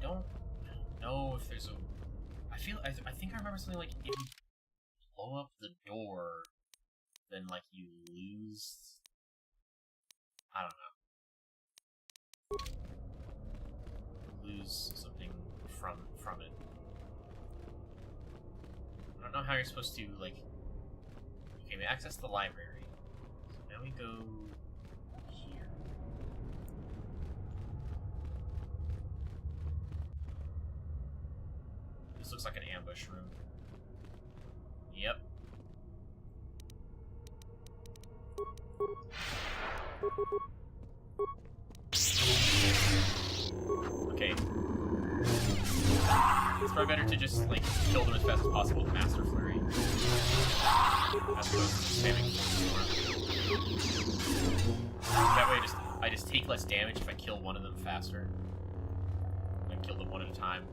don't know if there's a... I think I remember something like if you blow up the door, then like you lose... I don't know. Lose something from it. I don't know how you're supposed to, like... Okay, we access the library. So now we go here. This looks like an ambush room. Yep. Okay. It's probably better to just, like, kill them as fast as possible with Master Flurry. As opposed to spamming that way I just take less damage if I kill one of them faster. I kill them one at a time.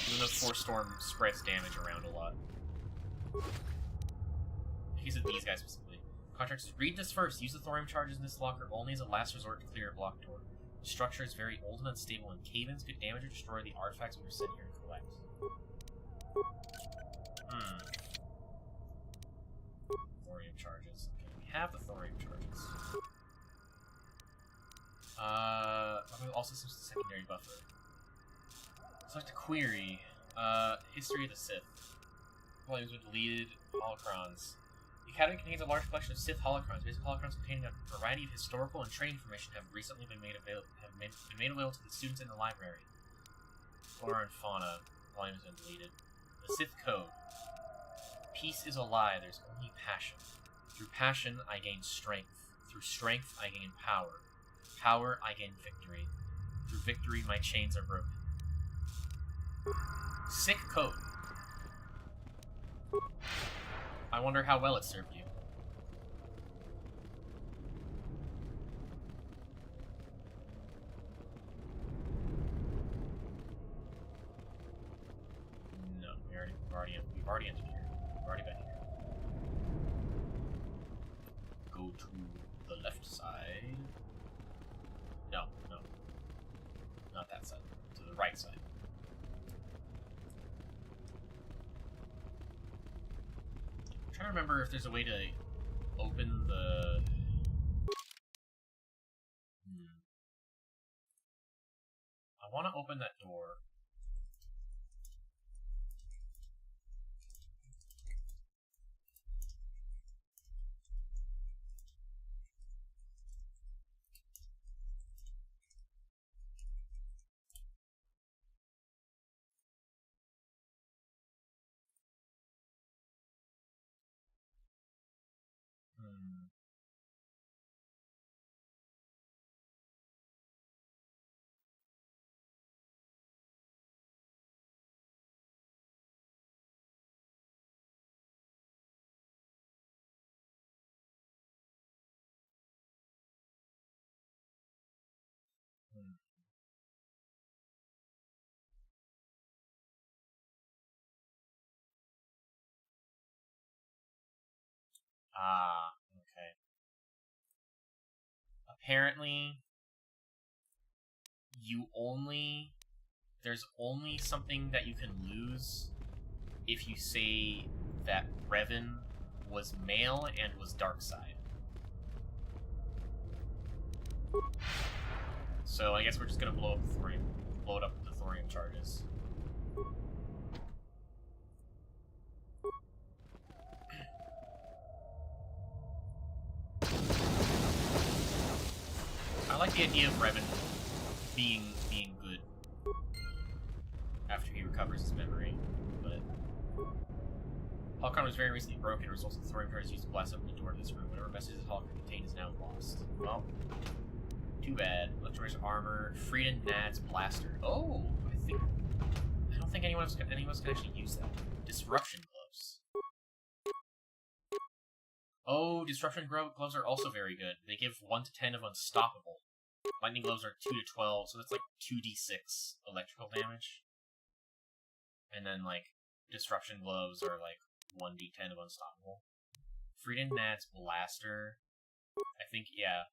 Even though Force Storm spreads damage around a lot. In case of these guys specifically. Contracts, read this first. Use the thorium charges in this locker only as a last resort to clear a blocked door. The structure is very old and unstable, and cave-ins could damage or destroy the artifacts we were sent here to collect. Thorium charges. Okay, we have the thorium charges. Also some secondary buffer. Select a query. History of the Sith. Volumes with deleted holocrons. The Academy contains a large collection of Sith holocrons. Basic holocrons containing a variety of historical and training information have recently been made available to the students in the library. Flora and fauna. Volumes have been deleted. The Sith Code. Peace is a lie. There's only passion. Through passion, I gain strength. Through strength, I gain power. Power, I gain victory. Through victory, my chains are broken. Sick code. I wonder how well it served you. No, we've already entered here. We've already been here. Go to the left side. No. Not that side. To the right side. I'm trying to remember if there's a way to open the... I want to open that door. Ah, okay. Apparently, there's only something that you can lose if you say that Revan was male and was dark side. So I guess we're just gonna blow it up with the thorium charges. I like the idea of Revan being good after he recovers his memory, but Holocron was very recently broken, resulting in thorium charges used to blast open the door to this room. Whatever messages Holocron contained is now lost. Well, too bad. Electronic armor, Freedom Nad's blaster. Oh, I don't think anyone else can actually use that. Disruption gloves. Oh, disruption gloves are also very good. They give 1 to 10 of unstoppable. Lightning gloves are 2 to 12, so that's like 2d6 electrical damage. And then like disruption gloves are like 1d10 of unstoppable. Freedom Nad's blaster, I think, yeah.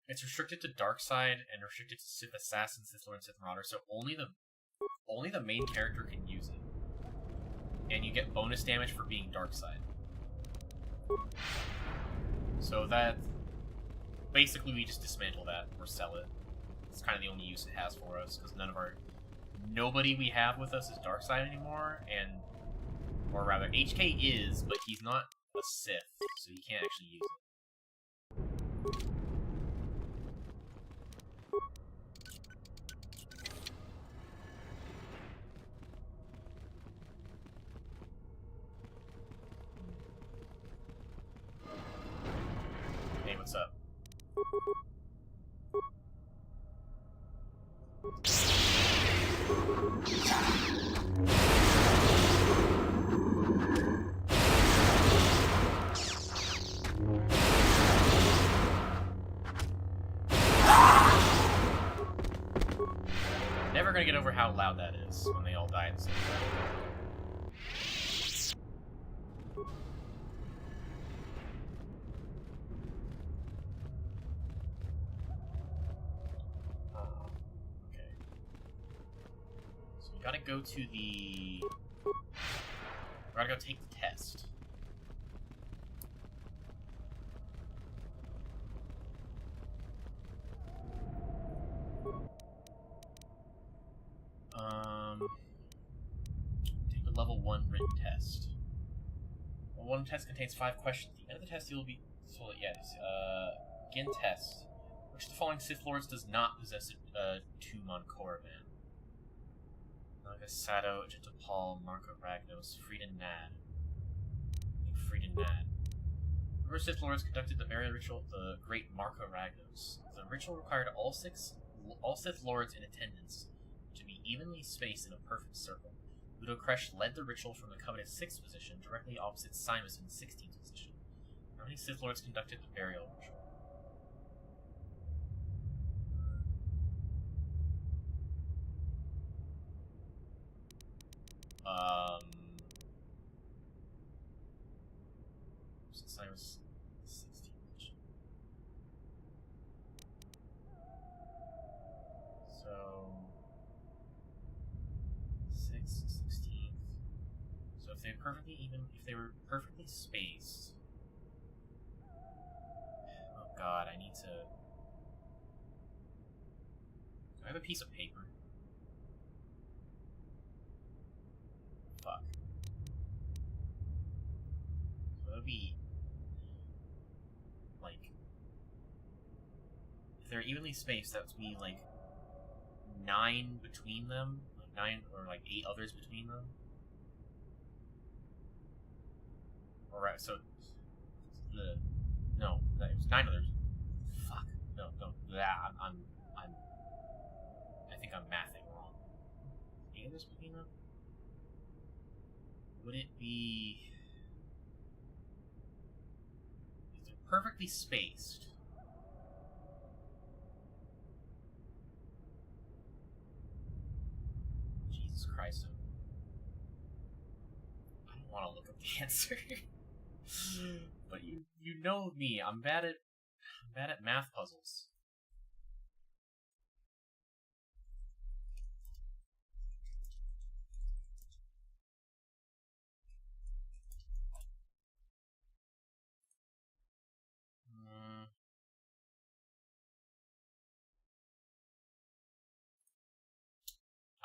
It's restricted to dark side and restricted to Sith Assassin, Sith Lord, and Sith Marauder, so only the main character can use it. And you get bonus damage for being dark side. So that basically we just dismantle that or sell it. It's kind of the only use it has for us, because nobody we have with us is dark side anymore, or rather HK is, but he's not a Sith, so he can't actually use it. Hey, what's up? Never gonna get over how loud that is when they all die at the same time. Okay. So we gotta go to we gotta go take the test. Take the level 1 written test. Level 1 test contains 5 questions. At the end of the test, you'll be told, begin test. Which of the following Sith Lords does not possess a tomb on Korriban? Nagasato, Jitapal, Marco Ragnos, Freedom Nad. Freedom Nad. Remember Sith Lords conducted the burial ritual of the great Marco Ragnos. The ritual required all Sith Lords in attendance to be evenly spaced in a perfect circle. Ludo Kresh led the ritual from the Covenant's 6th position, directly opposite Simon's 16th position. How many Sith Lords conducted the burial ritual? Simon's 16th position. So 6th, 16th. So if they were perfectly spaced. Oh god, I need to. Do I have a piece of paper? Fuck. So that would be like, if they're evenly spaced, that would be like 9 between them, like 9 or like 8 others between them. Alright, so no, it was 9 others. Fuck. No. I think I'm mathing wrong. 8 others between them? Would it be, if they're perfectly spaced? Jesus Christ. I don't want to look up the answer. But you know me, I'm bad at math puzzles.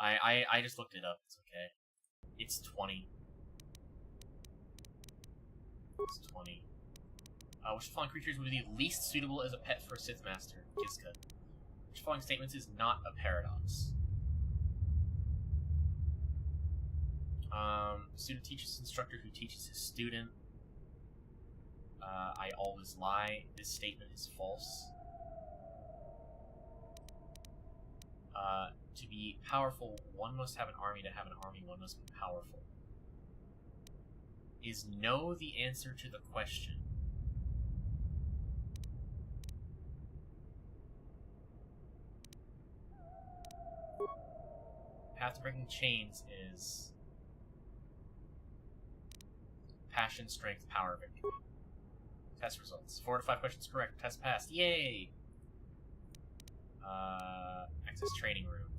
I just looked it up. It's okay. It's 20. It's 20. Which of the following creatures would be least suitable as a pet for a Sith Master? Kiska. Which of the following statements is not a paradox? Student teaches instructor who teaches his student. I always lie. This statement is false. To be powerful, one must have an army. To have an army, one must be powerful. Is no the answer to the question? Path to breaking chains is passion, strength, power, victory. Test results. 4 to 5 questions correct. Test passed. Yay! Access training room.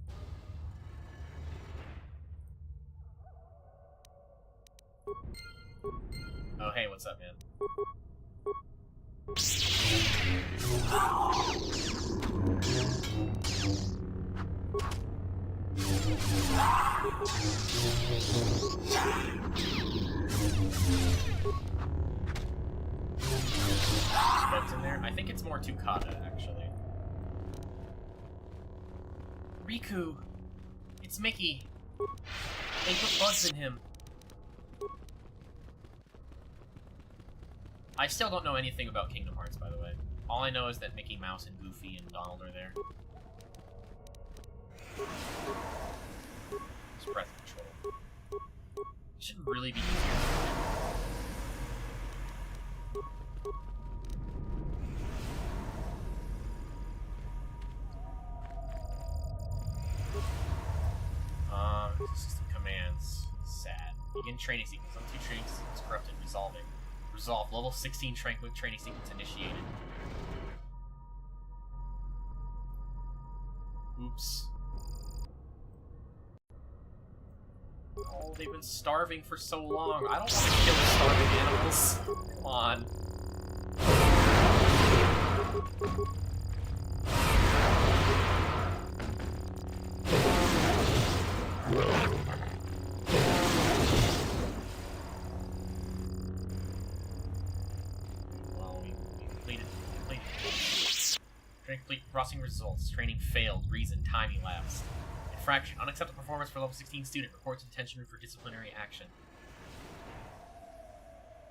Oh, hey, what's up, man? Spence in there? I think it's more Tukata, actually. Riku! It's Mickey! They put bugs in him. I still don't know anything about Kingdom Hearts, by the way. All I know is that Mickey Mouse and Goofy and Donald are there. It's breath control. It should really be easier. System commands. Sad. Begin training sequence. Level 2 training sequence corrupted. Resolving. Resolve. Level 16 training sequence initiated. Oops. Oh, they've been starving for so long. I don't want to kill starving animals. Come on. Well, we completed. Training complete. Crossing results. Training failed. Reason. Time elapsed. Infraction. Unacceptable performance for level 16 student. Reports intention room for disciplinary action.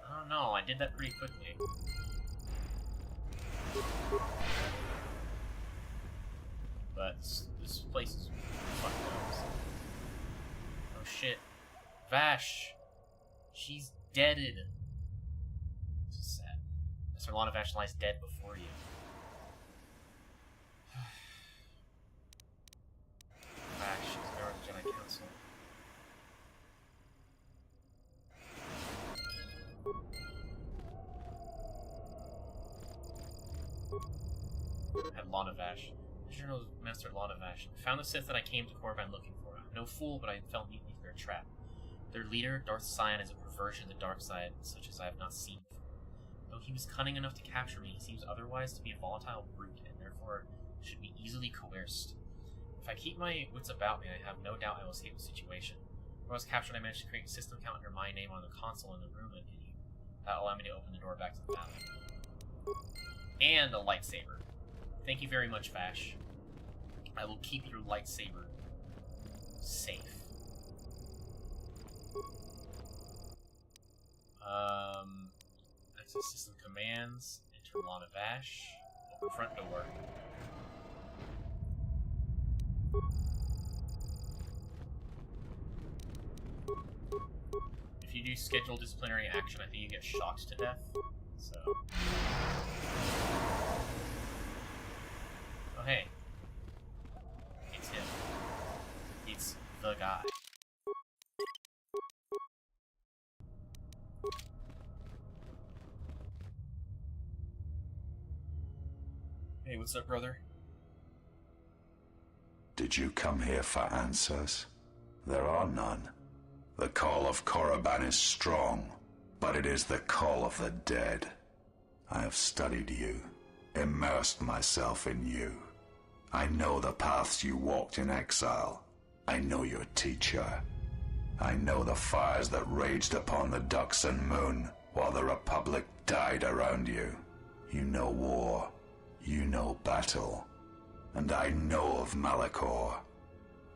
I don't know. I did that pretty quickly. But this place is fucked up. Oh shit. Vash! She's deaded. This is sad. Mr. Lana Vash lies dead before you. Vash is a member of the Jedi Council. At Lana Vash. Journal Master Lana Vash. I found the Sith that I came to Korriban looking for. I'm no fool, but I fell neatly into their trap. Their leader, Darth Sion, is a perversion of the dark side, such as I have not seen before. Though he was cunning enough to capture me, he seems otherwise to be a volatile brute, and therefore should be easily coerced. If I keep my wits about me, I have no doubt I will escape the situation. When I was captured, I managed to create a system account under my name on the console in the room and that will allow me to open the door back to the valley. And a lightsaber. Thank you very much, Vash. I will keep your lightsaber safe. Access system commands. Enter Lana Vash. Open front door. If you do schedule disciplinary action, I think you get shocked to death. So. Oh hey. It's him. It's the guy. Hey, what's up, brother? Did you come here for answers? There are none. The call of Korriban is strong, but it is the call of the dead. I have studied you, immersed myself in you. I know the paths you walked in exile. I know your teacher. I know the fires that raged upon the Duxon moon while the Republic died around you. You know war. You know battle. And I know of Malachor.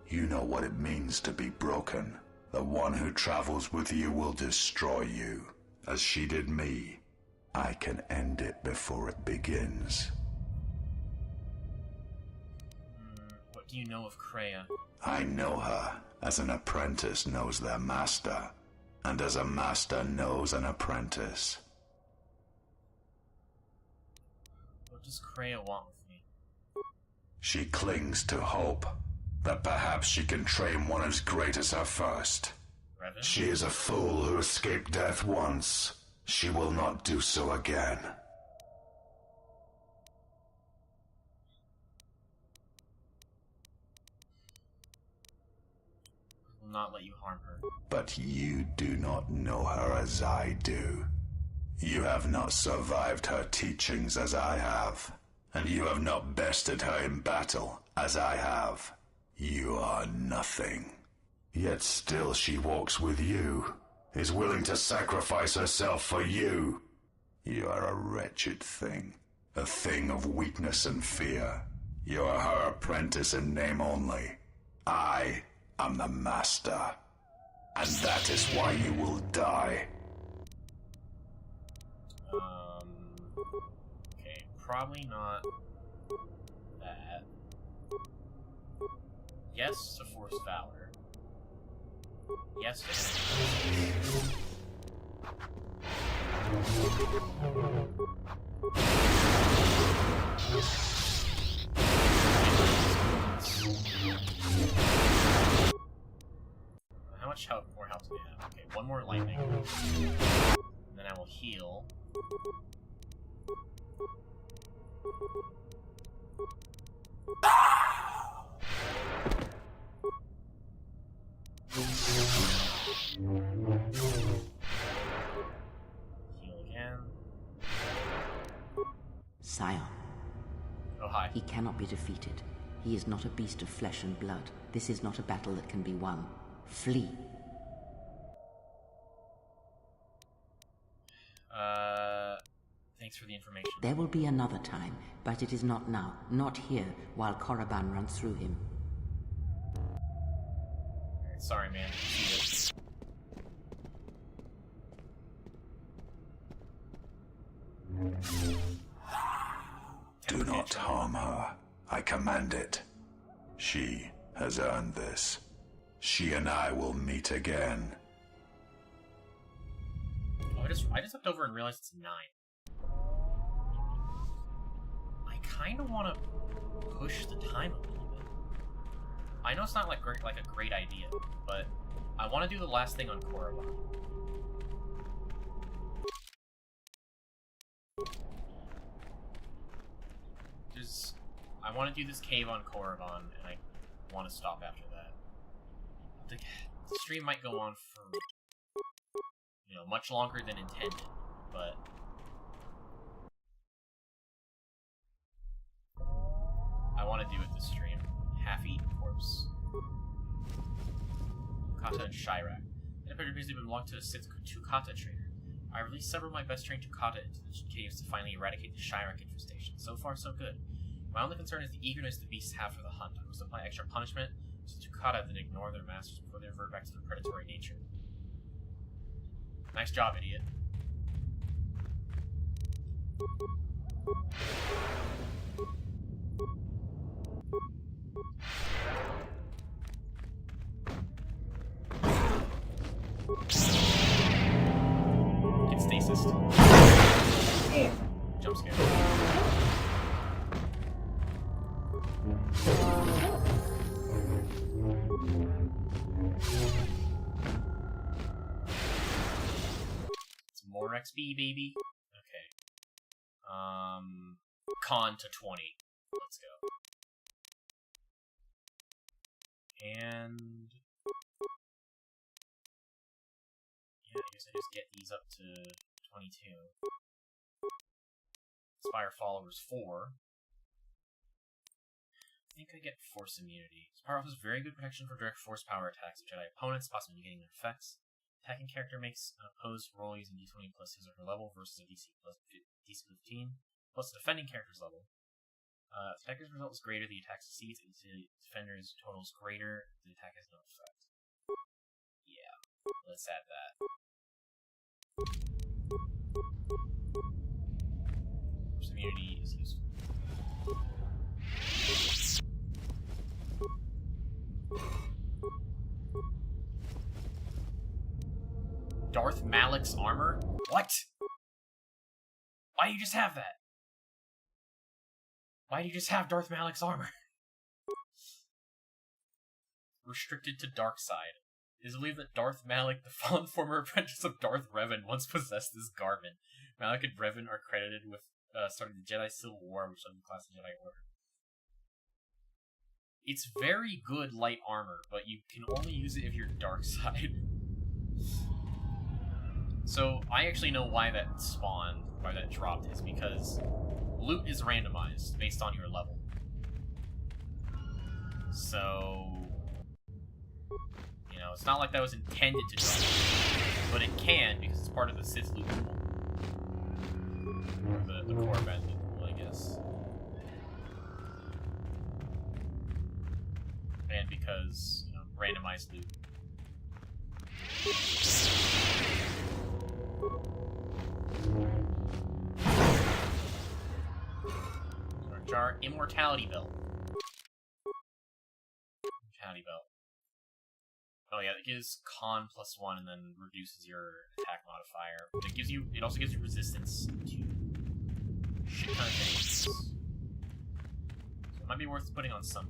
You know what it means to be broken. The one who travels with you will destroy you, as she did me. I can end it before it begins. What do you know of Kreia? I know her as an apprentice knows their master, and as a master knows an apprentice. What does Kreia want with me? She clings to hope that perhaps she can train one as great as her first. Revan? She is a fool who escaped death once. She will not do so again. I will not let you harm her. But you do not know her as I do. You have not survived her teachings as I have, and you have not bested her in battle as I have. You are nothing. Yet still she walks with you, is willing to sacrifice herself for you. You are a wretched thing, a thing of weakness and fear. You are her apprentice in name only. I am the master, and that is why you will die. Okay, probably not that. Yes to forced valor. Yes to How much more health do we have? Okay, one more lightning. And then I will heal. Heal again. Scion. Oh, hi. He cannot be defeated. He is not a beast of flesh and blood. This is not a battle that can be won. Flee. Thanks for the information. There will be another time, but it is not now. Not here, while Korriban runs through him. Sorry, man. Do not harm her. I command it. She has earned this. She and I will meet again. Oh, I just looked over and realized it's 9. I kind of want to push the time a little bit. I know it's not like a great idea, but I want to do the last thing on Korriban. I want to do this cave on Korriban, and I want to stop after that. The stream might go on for, much longer than intended, but I want to do it this stream. Half-eaten corpse. Kata and Chirac. The Emperor previously belonged to the 6th Tukata trader. I released several of my best trained Tukata into the caves to finally eradicate the Chirac infestation. So far, so good. My only concern is the eagerness the beasts have for the hunt. I must apply extra punishment to Tukata than ignore their masters before they revert back to their predatory nature. Nice job, idiot. Get stasis. Jump scare. It's more XP, baby. Okay. Con to 20. Let's go. And yeah, I guess I just get these up to 22. Inspire followers 4. think I get force immunity. This power offers very good protection for direct force power attacks of Jedi opponents, possibly negating their effects. Attacking character makes an opposed roll using d20 plus his or her level versus a DC plus DC 15, plus the defending character's level. If the attacker's result is greater, the attack succeeds. If the defender's total is greater, the attack has no effect. Yeah, let's add that. Force immunity is useful. Darth Malik's armor? What? Why do you just have that? Why do you just have Darth Malik's armor? Restricted to dark side. It is believed that Darth Malik, the fallen former apprentice of Darth Revan, once possessed this garment. Malik and Revan are credited with starting the Jedi Civil War, which led to the class of Jedi Order. It's very good light armor, but you can only use it if you're dark side. So, I actually know why that spawned, why that dropped, is because loot is randomized based on your level. So, you know, it's not like that was intended to drop, but it can because it's part of the Sith loot pool. Or the core event loot pool, I guess. And because, you know, randomized loot. Jar Immortality Belt. Immortality Belt. Oh yeah, it gives con +1 and then reduces your attack modifier. But it also gives you resistance to shit ton of things. So it might be worth putting on some.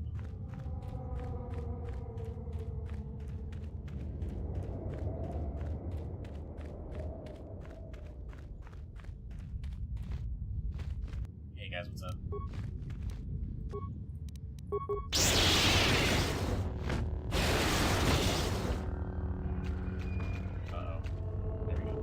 Hey guys, what's up? Uh-oh. There we go.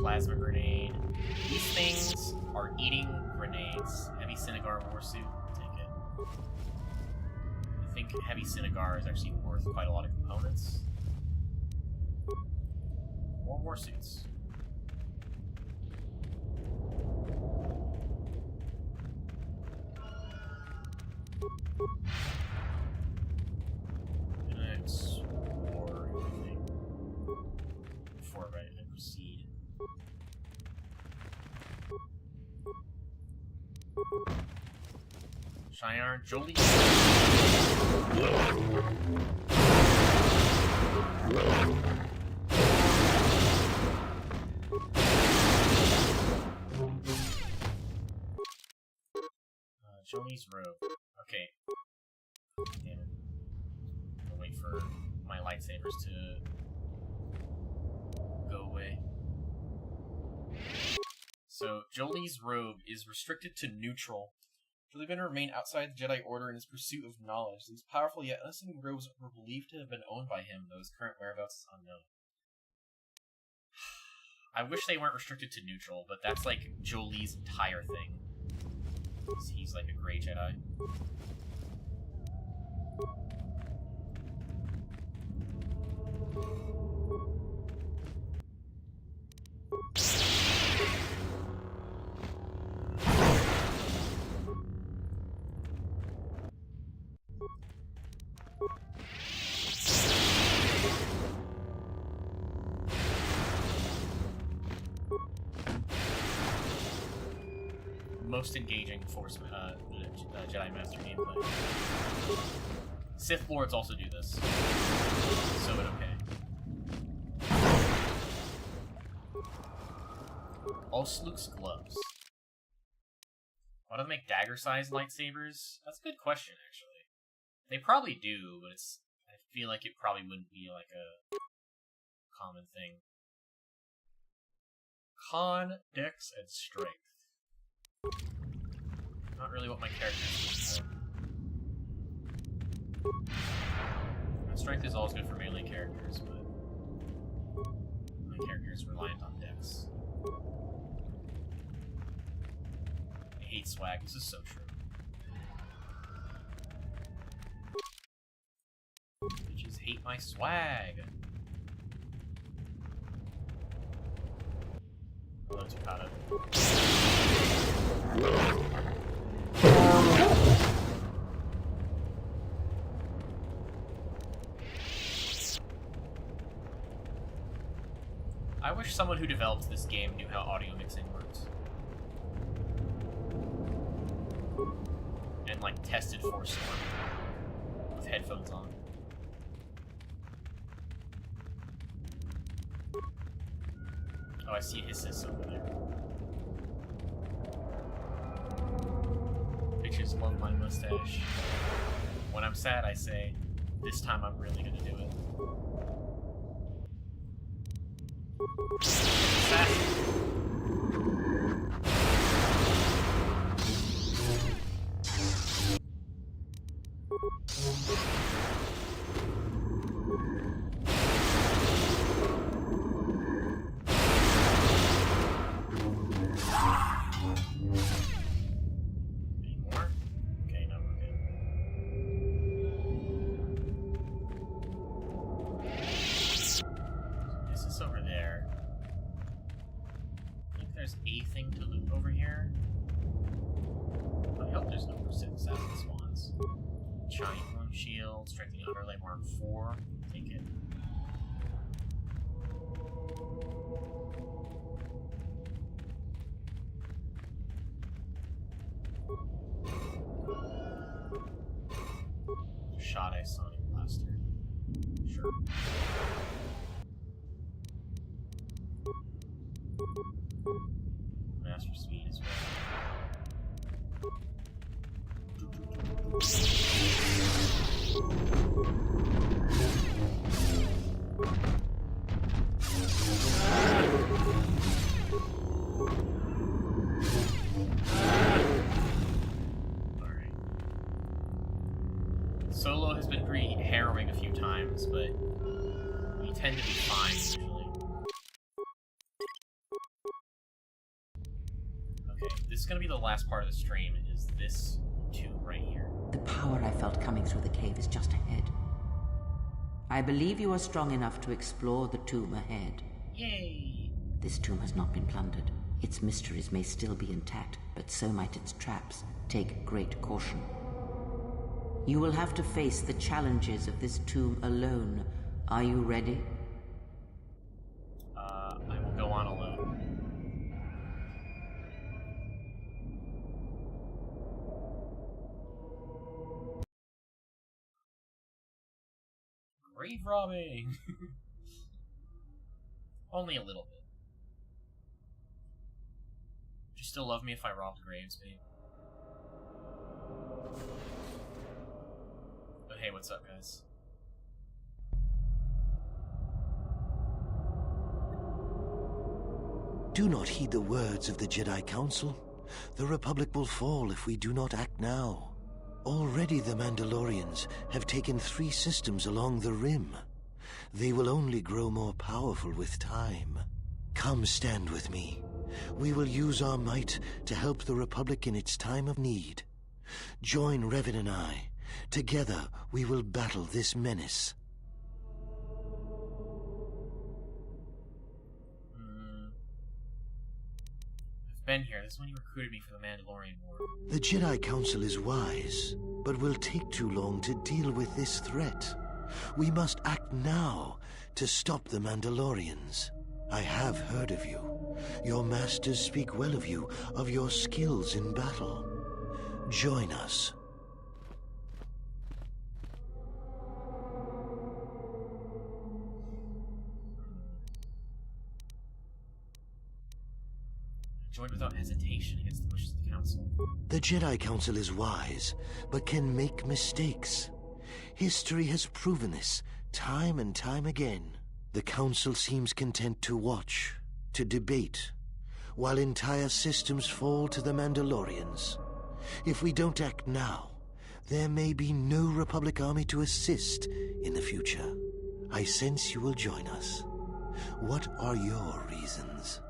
Plasma grenade. These things are eating grenades. Heavy Cinegar Warsuit. Take it. I think Heavy Cinegar is actually worth quite a lot of components. More Warsuits. Explore everything before I proceed. Shiny Iron Jolie. Jolie's robe. Okay. Damn it. I'll wait for my lightsabers to go away. So, Jolie's robe is restricted to neutral. Jolie Benner remained outside the Jedi Order in his pursuit of knowledge. These powerful yet unassuming robes were believed to have been owned by him, though his current whereabouts is unknown. I wish they weren't restricted to neutral, but that's like Jolie's entire thing. He's like a gray Jedi. Most engaging Force Jedi Master gameplay. Sith Lords also do this, so it okay. All Luke's gloves. Why do they make dagger-sized lightsabers? That's a good question, actually. They probably do, but I feel like it probably wouldn't be like a common thing. Con, Dex, and Strength. Not really what my character is for. Strength is always good for melee characters, but my character is reliant on Dex. I hate swag, this is so true. Bitches hate my swag! Hello, Takata. I wish someone who developed this game knew how audio mixing works. And, like, tested for Storm with headphones on. Oh, I see his system over there. Bitches love my mustache. When I'm sad, I say, this time I'm really gonna do it. Strengthening underlay mark 4. Take it. Shot a sonic blaster. Sure. Master speed as well. Solo has been pretty harrowing a few times, but we tend to be fine usually. Okay, this is gonna be the last part of the stream, is this tomb right here. The power I felt coming through the cave is just ahead. I believe you are strong enough to explore the tomb ahead. Yay! This tomb has not been plundered. Its mysteries may still be intact, but so might its traps. Take great caution. You will have to face the challenges of this tomb alone. Are you ready? I will go on alone. Grave robbing! Only a little bit. Would you still love me if I robbed graves, babe? But hey, what's up, guys? Do not heed the words of the Jedi Council. The Republic will fall if we do not act now. Already the Mandalorians have taken 3 systems along the Rim. They will only grow more powerful with time. Come stand with me. We will use our might to help the Republic in its time of need. Join Revan and I. Together we will battle this menace. I've been here. This is when you recruited me for the Mandalorian War. The Jedi Council is wise, but will take too long to deal with this threat. We must act now to stop the Mandalorians. I have heard of you. Your masters speak well of you, of your skills in battle. Join us. joined without hesitation against the wishes of the Council. The Jedi Council is wise, but can make mistakes. History has proven this time and time again. The Council seems content to watch, to debate, while entire systems fall to the Mandalorians. If we don't act now, there may be no Republic army to assist in the future. I sense you will join us. What are your reasons?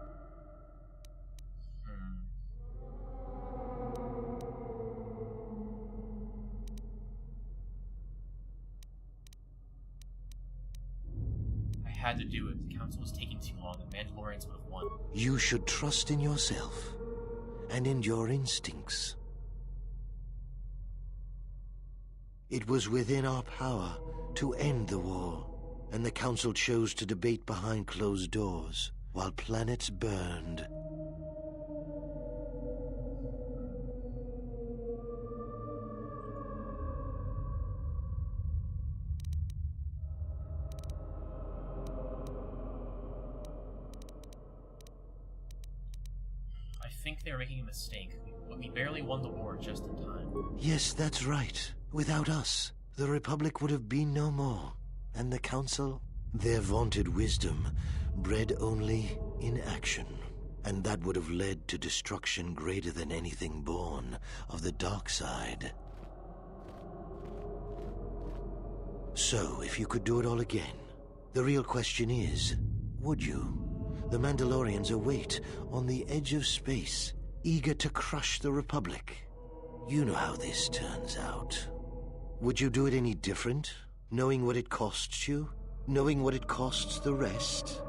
I had to do it. The Council was taking too long. The Mandalorians would have won. You should trust in yourself and in your instincts. It was within our power to end the war, and the Council chose to debate behind closed doors while planets burned. I think they were making a mistake. We barely won the war just in time. Yes, that's right. Without us, the Republic would have been no more. And the Council? Their vaunted wisdom bred only in action. And that would have led to destruction greater than anything born of the dark side. So, if you could do it all again, the real question is, would you? The Mandalorians await on the edge of space, eager to crush the Republic. You know how this turns out. Would you do it any different, knowing what it costs you? Knowing what it costs the rest?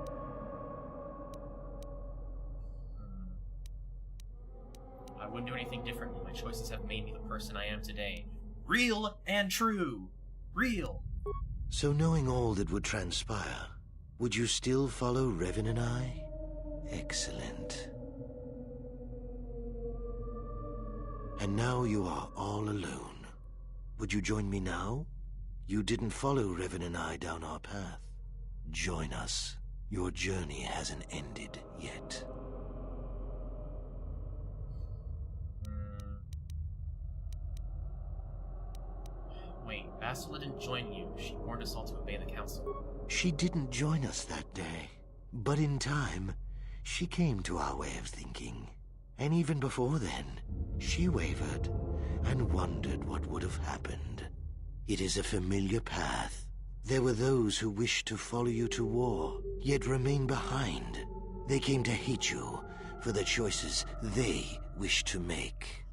I wouldn't do anything differently. My choices have made me the person I am today. Real and true. Real. So knowing all that would transpire, would you still follow Revan and I? Excellent. And now you are all alone. Would you join me now? You didn't follow Revan and I down our path. Join us. Your journey hasn't ended yet. Wait, Bastila didn't join you. She warned us all to obey the Council. She didn't join us that day. But in time, she came to our way of thinking. And even before then, she wavered and wondered what would have happened. It is a familiar path. There were those who wished to follow you to war, yet remain behind. They came to hate you for the choices they wished to make.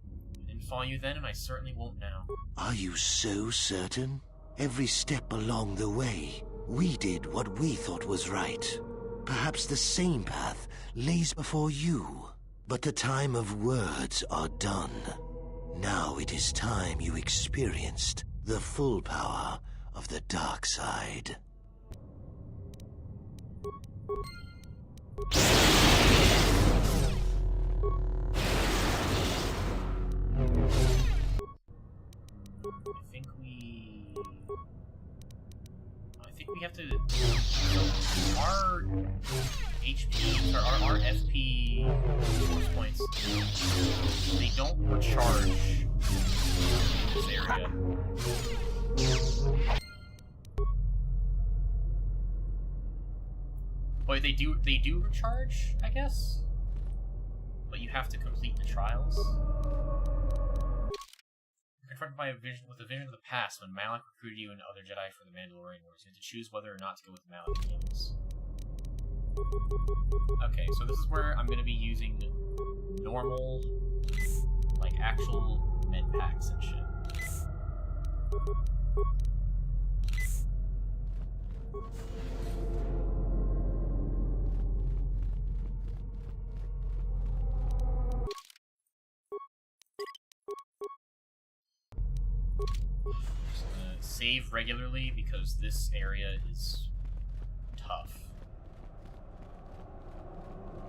I didn't follow you then, and I certainly won't now. Are you so certain? Every step along the way, we did what we thought was right. Perhaps the same path lays before you. But the time of words are done. Now it is time you experienced the full power of the dark side. I think we have to. So our HP, or our FP force points, they don't recharge in this area. But they do recharge, I guess? But you have to complete the trials. Confronted by with a vision of the past when Malak recruited you and other Jedi for the Mandalorian Wars, you had to choose whether or not to go with Malak games. Okay, so this is where I'm going to be using normal, like, actual med packs and shit. Save regularly because this area is tough.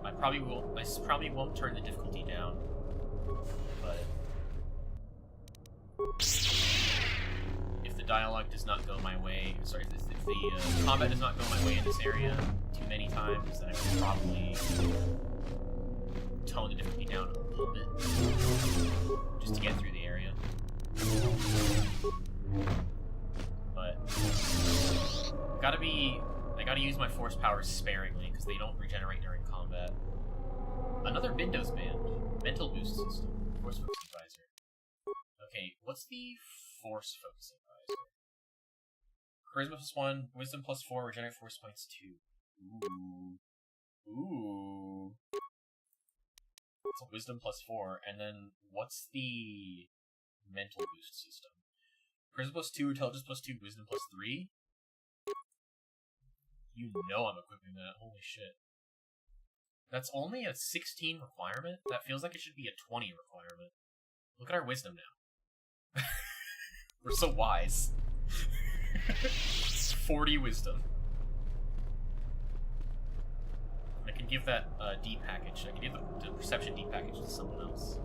I probably won't turn the difficulty down, but if the dialogue does not go my way, if the combat does not go my way in this area too many times, then I will probably tone the difficulty down a little bit, just to get through the area. But I gotta use my force powers sparingly because they don't regenerate during combat. Another Windows band, mental boost system, force focus advisor. Okay, what's the force focus advisor? Charisma +1, wisdom +4, regenerate force points 2. Ooh. It's a wisdom +4, and then what's the mental boost system? Charisma +2, intelligence +2, wisdom +3? You know I'm equipping that, holy shit. That's only a 16 requirement? That feels like it should be a 20 requirement. Look at our wisdom now. We're so wise. 40 wisdom. I can give that D package. I can give the perception D package to someone else.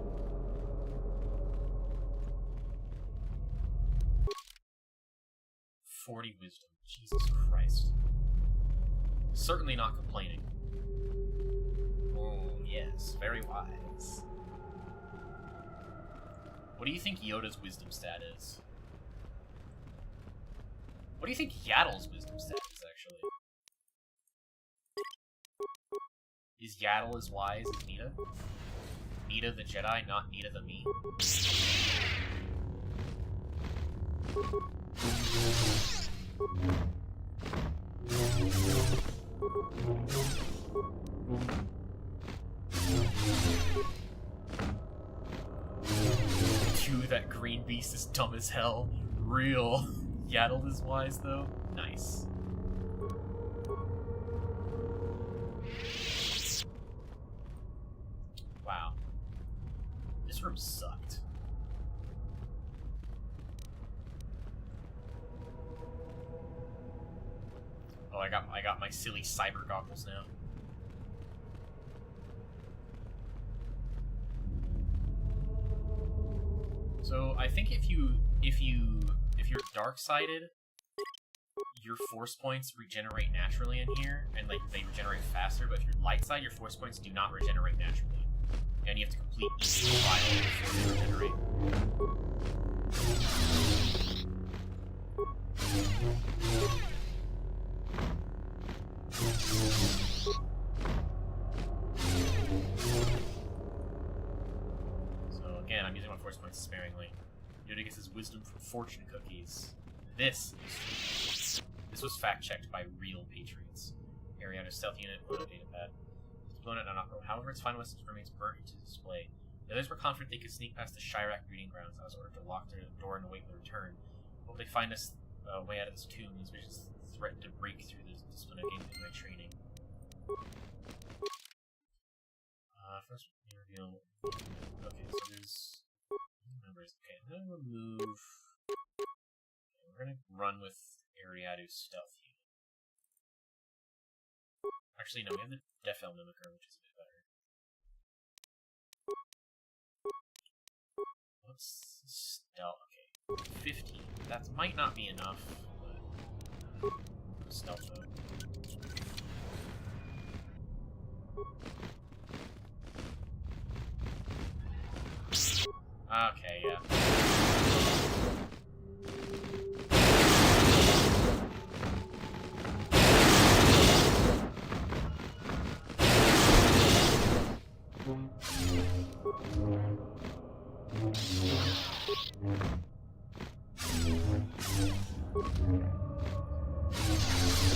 $40 wisdom. Jesus Christ. Certainly not complaining. Oh, yes. Very wise. What do you think Yoda's wisdom stat is? What do you think Yaddle's wisdom stat is, actually? Is Yaddle as wise as Nita? Nita the Jedi, not Nita the me? 2, that green beast is dumb as hell. Real. Yaddle is wise, though. Nice. Wow. This room sucked. Oh, I got my silly cyber goggles now. So I think if you're dark-sided, your force points regenerate naturally in here, and like they regenerate faster. But if you're light-side, your force points do not regenerate naturally, and you have to complete each trial before they regenerate. So again, I'm using my force points sparingly. Yoda gets his wisdom from fortune cookies. This was fact-checked by real patriots. Ariana's stealth unit, loaded data pad. It's blown at Nanako. However, its final message remains burnt into display. The others were confident they could sneak past the Chirac breeding grounds. I was ordered to lock their door and await their return. Hope they find us way out of this tomb. These visions threaten to break through the discipline I gained in my training. First reveal. Okay, so there's numbers. Okay, I'm gonna remove. Okay, we're gonna run with Ariadu's stealth unit. Actually, no, we have the Death El Mimicker, which is a bit better. What's stealth? Okay, 15. That might not be enough, but stealth mode. Okay, yeah.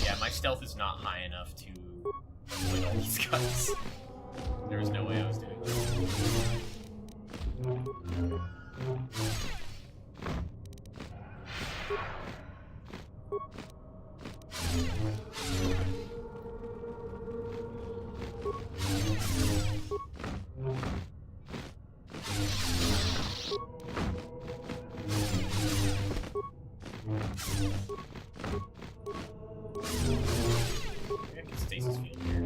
Yeah, my stealth is not high enough to avoid all these guys. There was no way I was doing that. Stasis field here.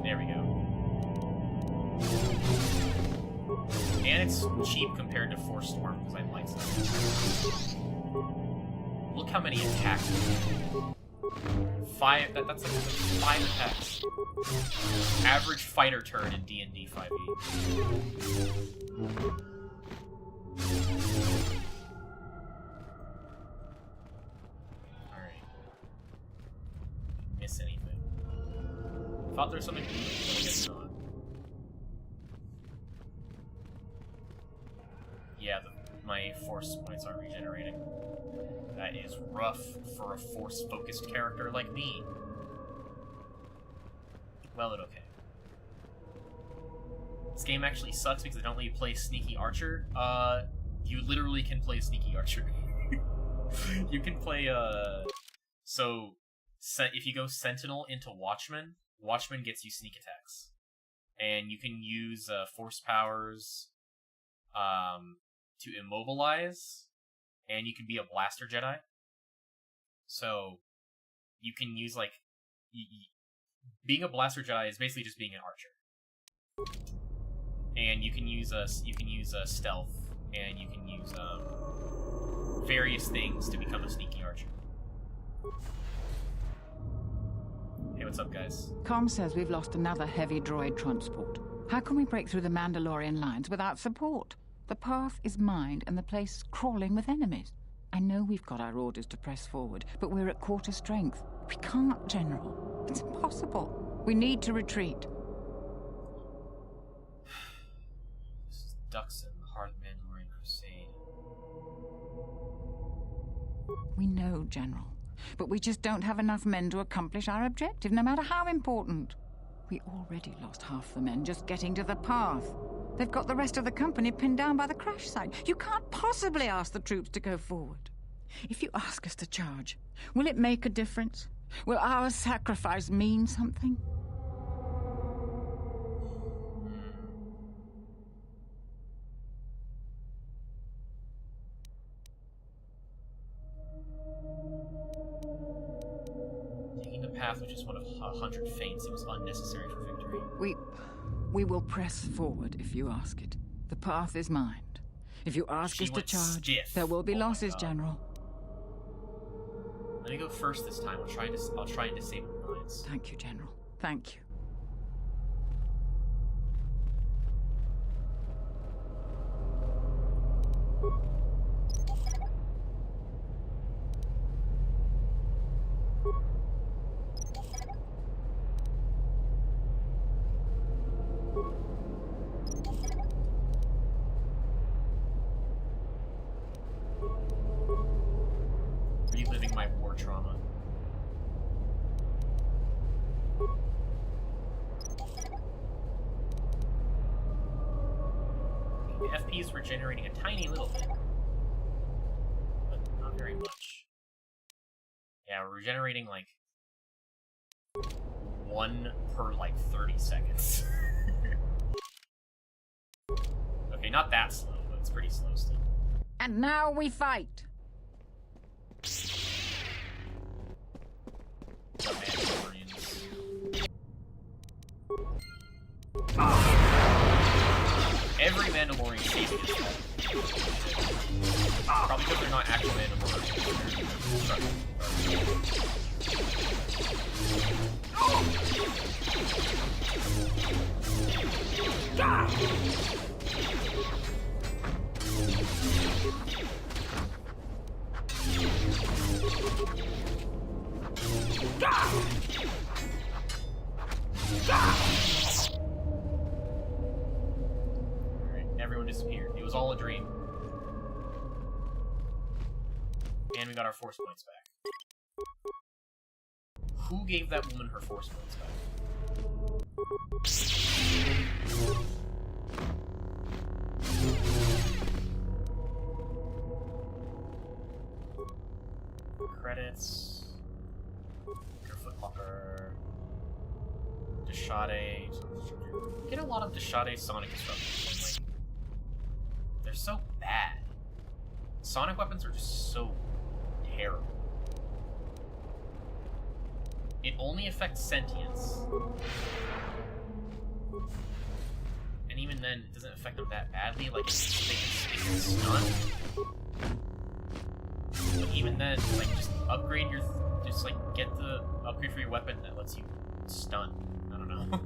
There we go. And it's cheap compared to Force Storm because I like stuff. Look how many attacks. That's like 5 attacks. Average fighter turn in D&D 5e. Alright. Miss anything? Thought there was something, but I guess not. Yeah, my force points aren't regenerating. That is rough for a force-focused character like me. Well, it's okay. This game actually sucks because they don't let you play Sneaky Archer. You literally can play Sneaky Archer. You can play, so, if you go Sentinel into Watchman, Watchman gets you sneak attacks. And you can use, force powers, to immobilize, and you can be a blaster Jedi. So, you can use, like, being a blaster Jedi is basically just being an archer. And you can use stealth, and you can use, various things to become a sneaky archer. Hey, what's up, guys? Com says we've lost another heavy droid transport. How can we break through the Mandalorian lines without support? The path is mined and the place is crawling with enemies. I know we've got our orders to press forward, but we're at quarter strength. We can't, General. It's impossible. We need to retreat. This is Duxon, the heart of the Mandalorian Crusade. We know, General. But we just don't have enough men to accomplish our objective, no matter how important. We already lost half the men just getting to the path. They've got the rest of the company pinned down by the crash site. You can't possibly ask the troops to go forward. If you ask us to charge, will it make a difference? Will our sacrifice mean something? Taking the path, which is one of 100 feints, seems unnecessary for victory. We will press forward if you ask it. The path is mined. If you ask us to charge, there will be losses, General. Let me go first this time. I'll try and disable the mines. Thank you, General. Thank you. Reliving my war trauma. The FP is regenerating a tiny little bit, but not very much. Yeah, we're regenerating like 1 per like 30 seconds. Okay, not that slow, but it's pretty slow still. And now we fight. Every Mandalorian sees it. Probably because they're not actual Mandalorians. Alright, everyone disappeared. It was all a dream. And we got our force points back. Who gave that woman her force points back? Credits. Your footlocker. Deshade. Get a lot of Deshade Sonic instructions. Like, they're so bad. Sonic weapons are just so terrible. It only affects sentience. And even then, it doesn't affect them that badly. Like, they can stun. But even then, like, just upgrade your Just, like, get the upgrade for your weapon that lets you stun. I don't know.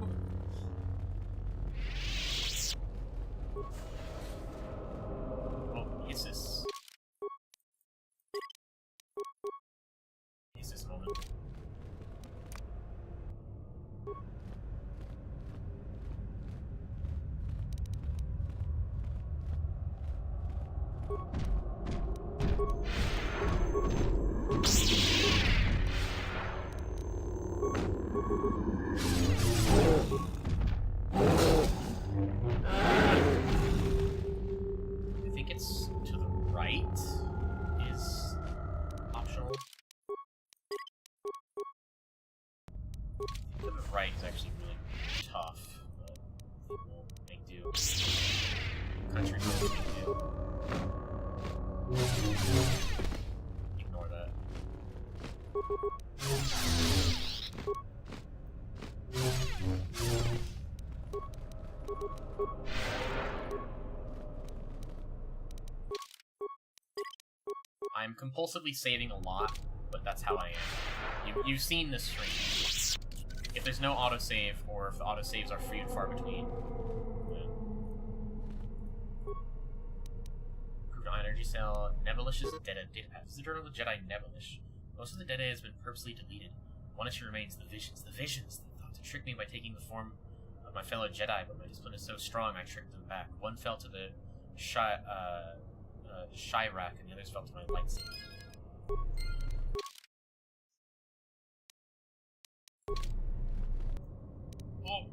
Oh, hisses. Hisses moment. I think it's to the right is optional. To the right is actually really tough, but we'll make do. Country will make do. Ignore that. I'm compulsively saving a lot, but that's how I am. You've seen this stream. If there's no autosave, or if the autosaves are few and far between. Improved energy cell. Nebulish's data path. This is the Journal of the Jedi Nebulish. Most of the data has been purposely deleted. One issue remains, the visions. The visions! They thought to trick me by taking the form of my fellow Jedi, but my discipline is so strong I tricked them back. One fell to the Chirac, and the others fell to my lightsaber. Oh!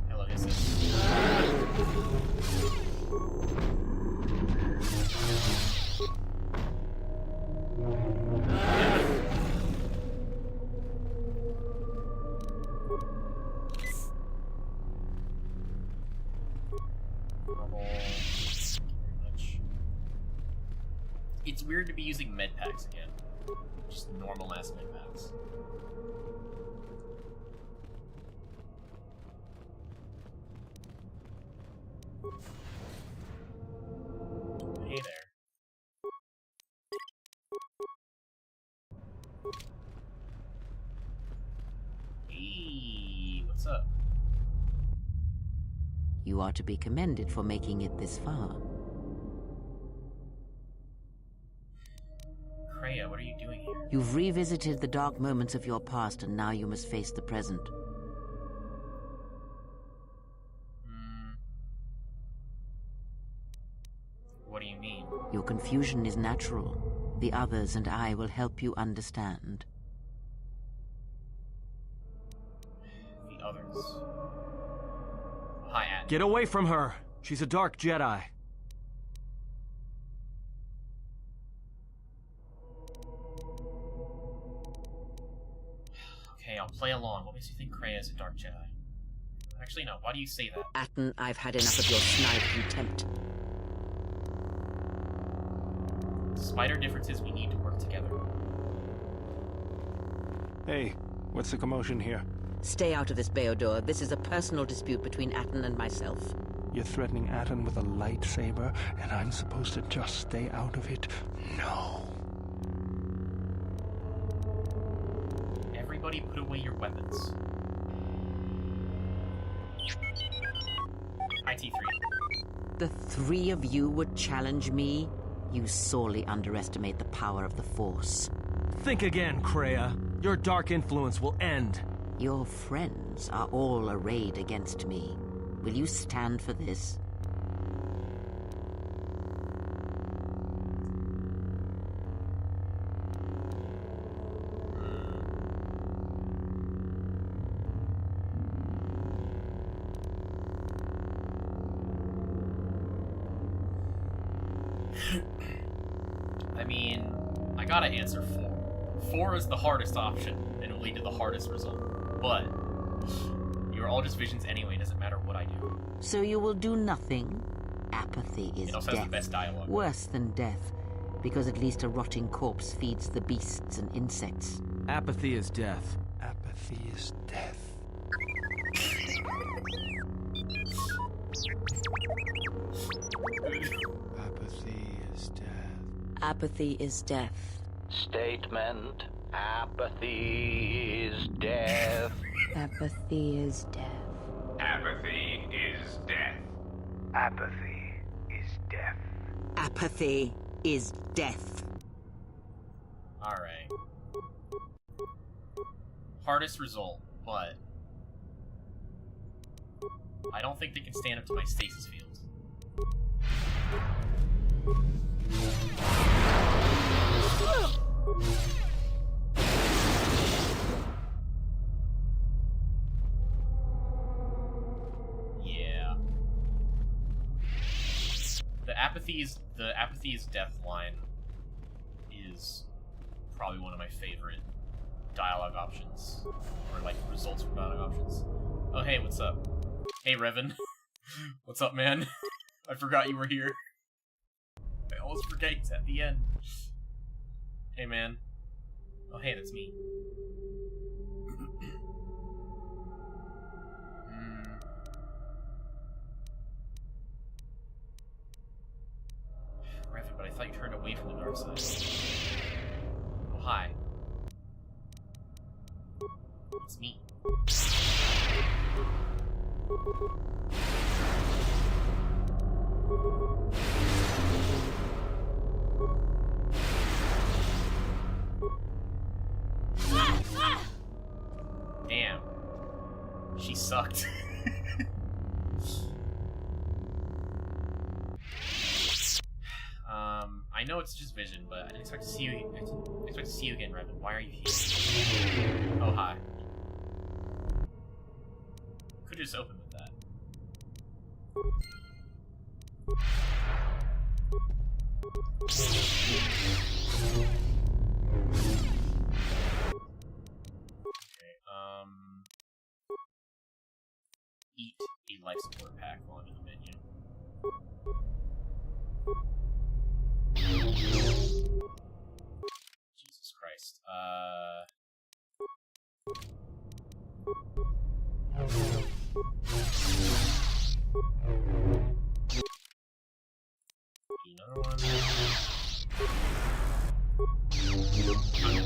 Hello, is this? It's weird to be using med packs again. Just normal ass med packs. Hey there. Hey, what's up? You are to be commended for making it this far. Kreia, what are you doing here? You've revisited the dark moments of your past, and now you must face the present. What do you mean? Your confusion is natural. The others and I will help you understand. The others. Hi, Ad. Get away from her! She's a dark Jedi. Okay, I'll play along. What makes you think Kreia is a dark Jedi? Actually, no. Why do you say that? Atton, I've had enough of your snide contempt. Despite our differences, we need to work together. Hey, what's the commotion here? Stay out of this, Beodor. This is a personal dispute between Atton and myself. You're threatening Atton with a lightsaber, and I'm supposed to just stay out of it? No. Everybody put away your weapons. IT3. The three of you would challenge me? You sorely underestimate the power of the Force. Think again, Kreia. Your dark influence will end. Your friends are all arrayed against me. Will you stand for this? I mean, I gotta answer 4. 4 is the hardest option, and it will lead to the hardest result. But you're all just visions anyway, doesn't matter what I do. So you will do nothing? Apathy is It also death. has the best dialogue. Worse than death, because at least a rotting corpse feeds the beasts and insects. Apathy is death. Apathy is death. Apathy is death. Statement. Apathy is death. Apathy is death. Apathy is death. Apathy is death. Apathy is death. Alright. Hardest result, but I don't think they can stand up to my stasis field. Yeah. The apathy is death line is probably one of my favorite dialogue options, or like results from dialogue options. Oh hey, what's up? Hey Revan. What's up, man? I forgot you were here. I always forget it's at the end. Hey man. Oh hey, that's me. Revan, but I thought you turned away from the dark side. Oh hi. It's me. Damn. She sucked. I know it's just vision, but I didn't expect to see you. I didn't expect to see you again, Revan. Why are you here? Oh hi. Could just open with that. Okay, eat a life support pack while I'm in the menu. Jesus Christ. Another one.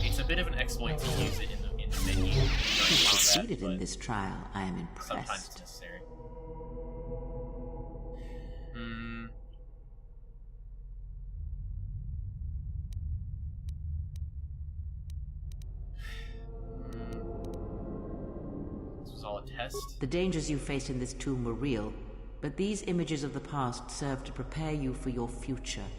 It's a bit of an exploit to use it in the menu. You succeeded in this trial. I am impressed. Sometimes it's necessary. This was all a test? The dangers you faced in this tomb were real, but these images of the past serve to prepare you for your future.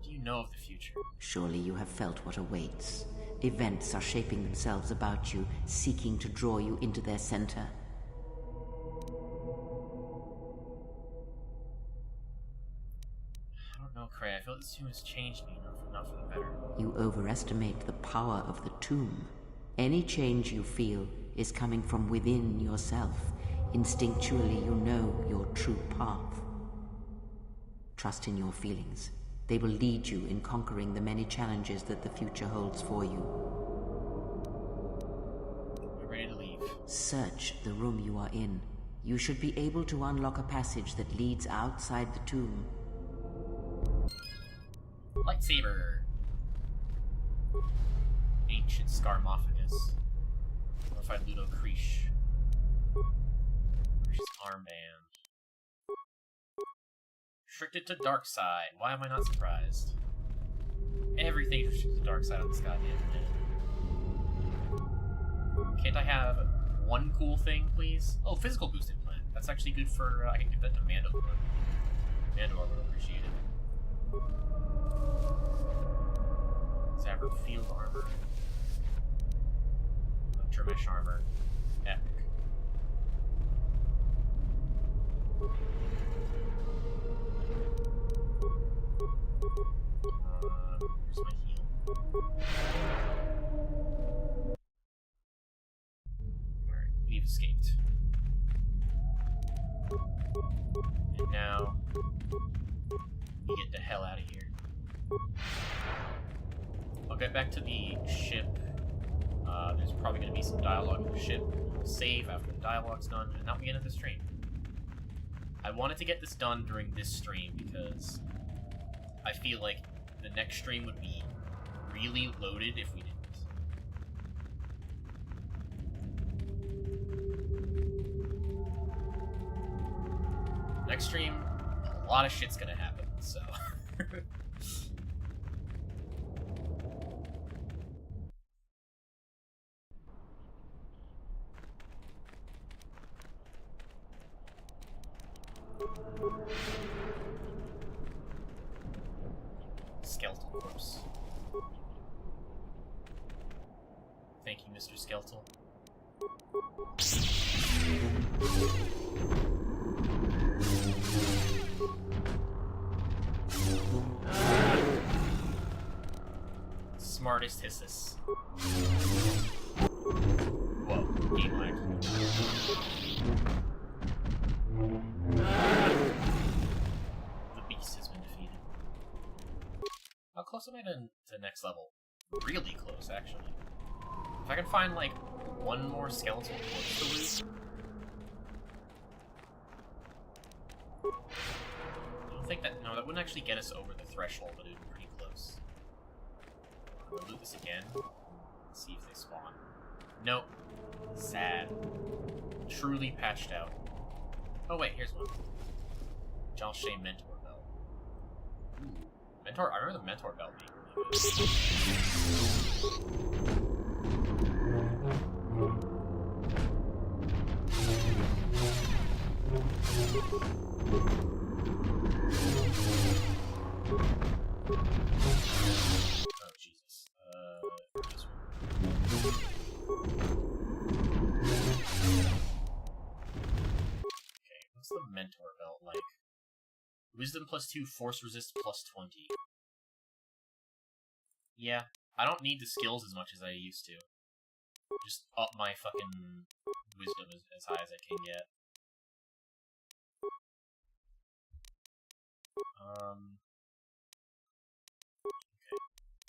Do you know of the future? Surely you have felt what awaits. Events are shaping themselves about you, seeking to draw you into their center. I don't know, Cray. I feel this tomb has changed me, not for the better. You overestimate the power of the tomb. Any change you feel is coming from within yourself. Instinctually, you know your true path. Trust in your feelings. They will lead you in conquering the many challenges that the future holds for you. I'm ready to leave. Search the room you are in. You should be able to unlock a passage that leads outside the tomb. Lightsaber! Ancient Scarmophagus. Glorified Ludo Creesh. Creesh's armband. Restricted to dark side. Why am I not surprised? Everything's restricted to dark side on this goddamn planet. Can't I have one cool thing, please? Oh, physical boost implant. That's actually good for, I can give that to Mandalore. Mandalore would appreciate it. Zaverd field armor. Electromesh armor. Epic. Where's my heal? Alright, we've escaped. And now, we get the hell out of here. I'll get back to the ship. There's probably going to be some dialogue with the ship. We'll save after the dialogue's done, and that'll be the end of this stream. I wanted to get this done during this stream because I feel like the next stream would be really loaded if we didn't. Next stream, a lot of shit's gonna happen, so... Skeletal corpse. Thank you, Mr. Skeletal. Smartest hisses. Whoa, game lag. The beast has been defeated. How close am I to next level? Really close, actually. If I can find, like, one more skeletal corpse to loot. I don't think that... No, that wouldn't actually get us over the threshold, but it would be pretty close. I'm gonna loot this again. See if they spawn. Nope. Sad. Truly patched out. Oh wait, here's one. John Shea Mentor Belt. Ooh. Mentor, I remember the Mentor Belt being really Oh Jesus. This one. Okay, what's the Mentor Belt like? Wisdom +2, Force Resist +20. Yeah, I don't need the skills as much as I used to. Just up my fucking wisdom as high as I can get. Okay.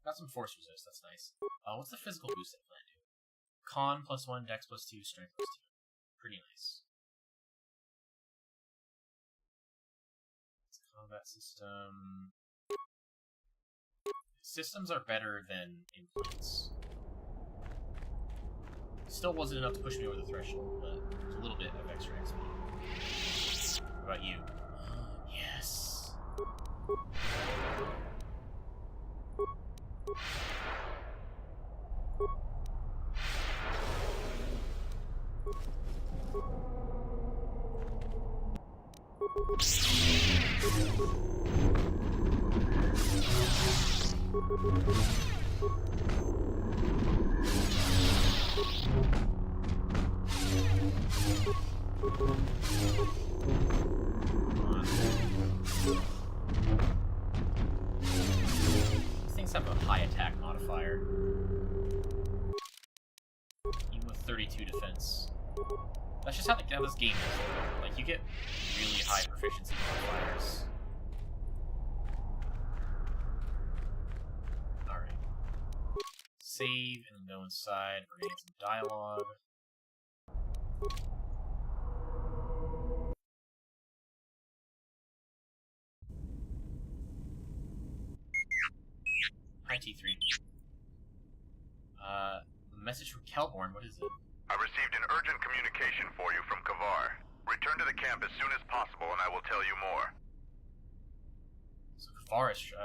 Got some Force Resist, that's nice. What's the physical boost I plan to do? Con +1, Dex +2, Strength +2. Pretty nice. Combat system... Systems are better than implants. Still wasn't enough to push me over the threshold, but there's a little bit of extra XP. What about you? Yes! These things have a high attack modifier. Even with 32 defense. That's just how this game is. Like, you get really high proficiency modifiers. Alright. Save and go inside. We're getting some dialogue. Hi, T3. Message from Kelborn, what is it? I received an urgent communication for you from Kavar. Return to the camp as soon as possible and I will tell you more. So Kavar is, you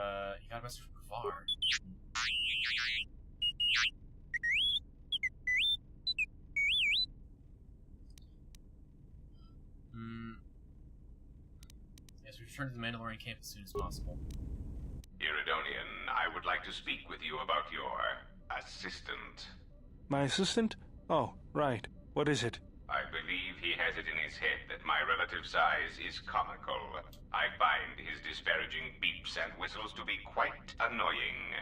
got a message from Kavar. Yes, return to the Mandalorian camp as soon as possible. Iridonian, I would like to speak with you about your assistant. My assistant? Oh, right. What is it? I believe he has it in his head that my relative size is comical. I find his disparaging beeps and whistles to be quite annoying.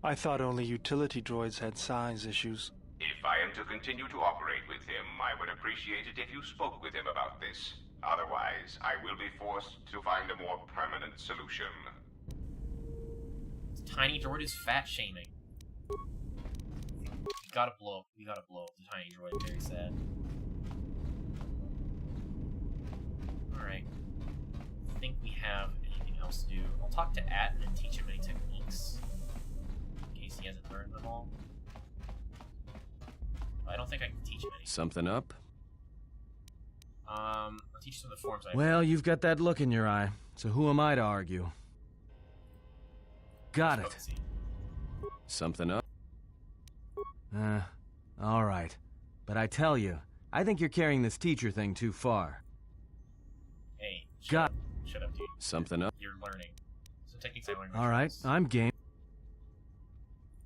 I thought only utility droids had size issues. If I am to continue to operate with him, I would appreciate it if you spoke with him about this. Otherwise, I will be forced to find a more permanent solution. This tiny droid is fat shaming. We gotta blow up the tiny droid, very sad. Alright. think we have anything else to do. I'll talk to Atten and teach him any techniques, in case he hasn't learned them all. I don't think I can teach him anything. Something up? I'll teach some of the forms I Well, you've got that look in your eye, so who am I to argue? Got it. Something up? Alright. But I tell you, I think you're carrying this teacher thing too far. Hey, shut up, dude. Something up? You're learning. So techniques I learned. Alright, I'm game.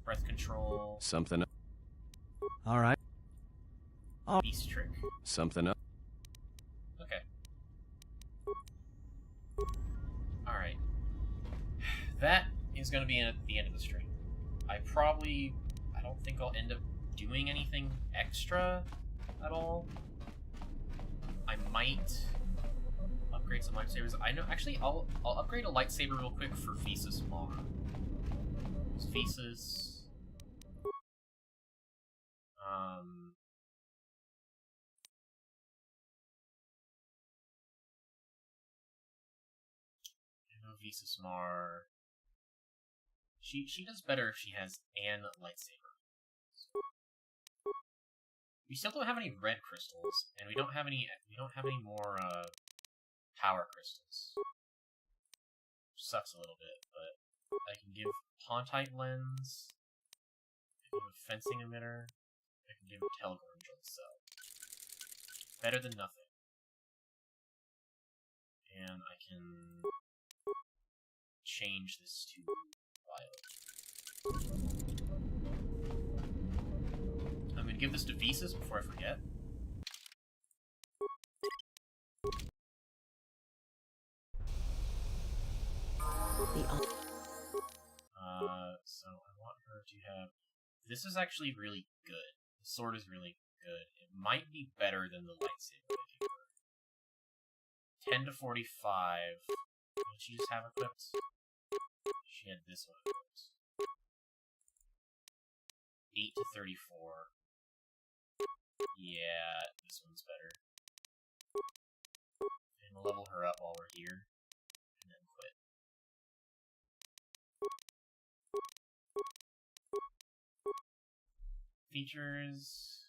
Breath control. Something up. Alright. Beast trick. Something up. Okay. Alright. That is going to be at the end of the stream. I don't think I'll end up doing anything extra at all. I might upgrade some lightsabers. I know, actually, I'll upgrade a lightsaber real quick for Thesis Mar. Thesis. Thesis Mar. She does better if she has an lightsaber. We still don't have any red crystals, and we don't have any more power crystals. Which sucks a little bit, but I can give Pontite lens. I can give a fencing emitter. I can give a Telgorn drill cell. Better than nothing. And I can change this to violet. I'm gonna give this to Visas before I forget. So I want her to have... This is actually really good. The sword is really good. It might be better than the lightsaber I gave her. 10 to 45. Did she just have equipped? She had this one equipped. 8 to 34. Yeah, this one's better. And we'll level her up while we're here. And then quit. Features...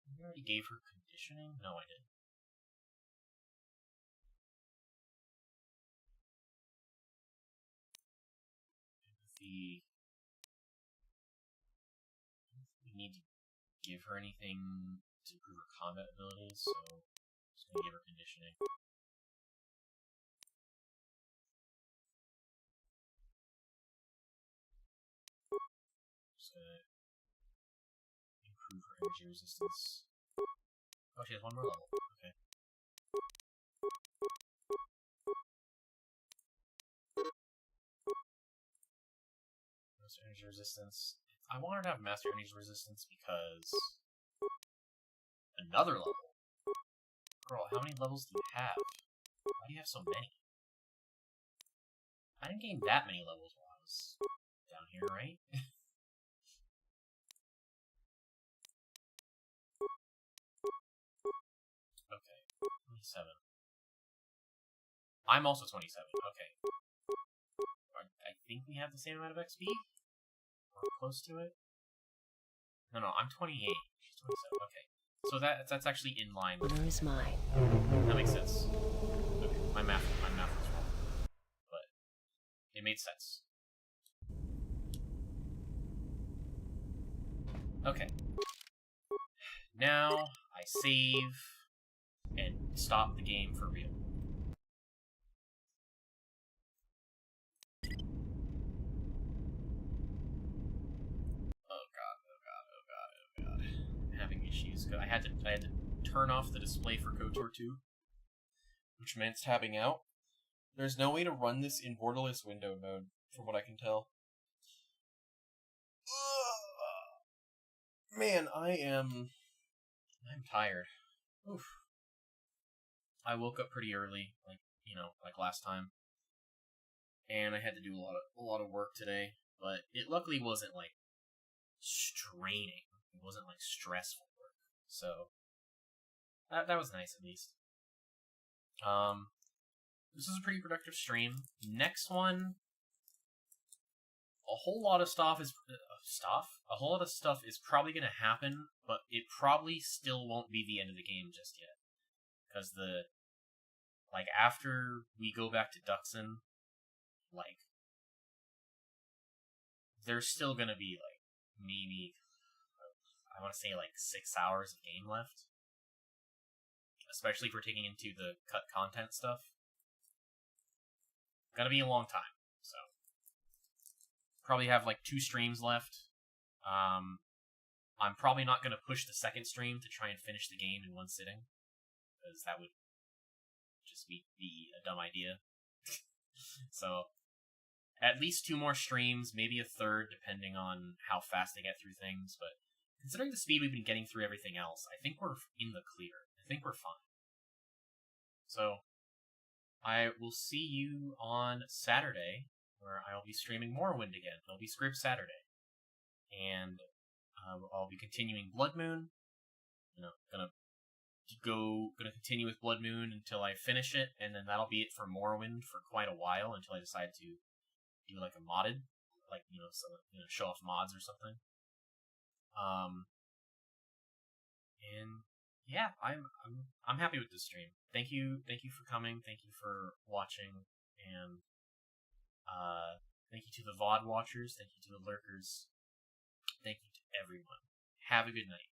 I already gave her conditioning? No, I didn't. Empathy... We need to give her anything to improve her combat abilities, so I'm just gonna give her conditioning. Just gonna improve her energy resistance. Oh, she has one more level. Okay. Master energy resistance. I want her to have master energy resistance because... Another level? Girl, how many levels do you have? Why do you have so many? I didn't gain that many levels while I was down here, right? Okay, 27. I'm also 27, okay. I think we have the same amount of XP? Or close to it? No, I'm 28. She's 27, okay. So that's actually in line with... Honor is mine. That makes sense. Okay, my math was wrong. But it made sense. Okay. Now I save and stop the game for real. Oh god. I'm having issues. I had to turn off the display for KOTOR II, which meant tabbing out. There's no way to run this in borderless window mode, from what I can tell. Man, I'm tired. Oof. I woke up pretty early, like last time, and I had to do a lot of work today. But it luckily wasn't like straining. It wasn't like stressful work. So that was nice at least. This is a pretty productive stream. Next one, a whole lot of stuff is probably gonna happen, but it probably still won't be the end of the game just yet, because after we go back to Duxon, there's still gonna be maybe I want to say 6 hours of game left, especially if we're taking into the cut content stuff. Gonna be a long time, so probably have 2 streams left. I'm probably not gonna push the second stream to try and finish the game in one sitting, because that would just be a dumb idea. So at least 2 more streams, maybe a third, depending on how fast I get through things. But considering the speed we've been getting through everything else, I think we're in the clear. I think we're fine. So I will see you on Saturday, where I'll be streaming Morrowind again. It'll be Scrib Saturday. And I'll be continuing Blood Moon. Gonna continue with Blood Moon until I finish it, and then that'll be it for Morrowind for quite a while, until I decide to do a modded, show off mods or something. And yeah, I'm happy with this stream. Thank you for coming. Thank you for watching, and thank you to the VOD watchers. Thank you to the lurkers. Thank you to everyone. Have a good night.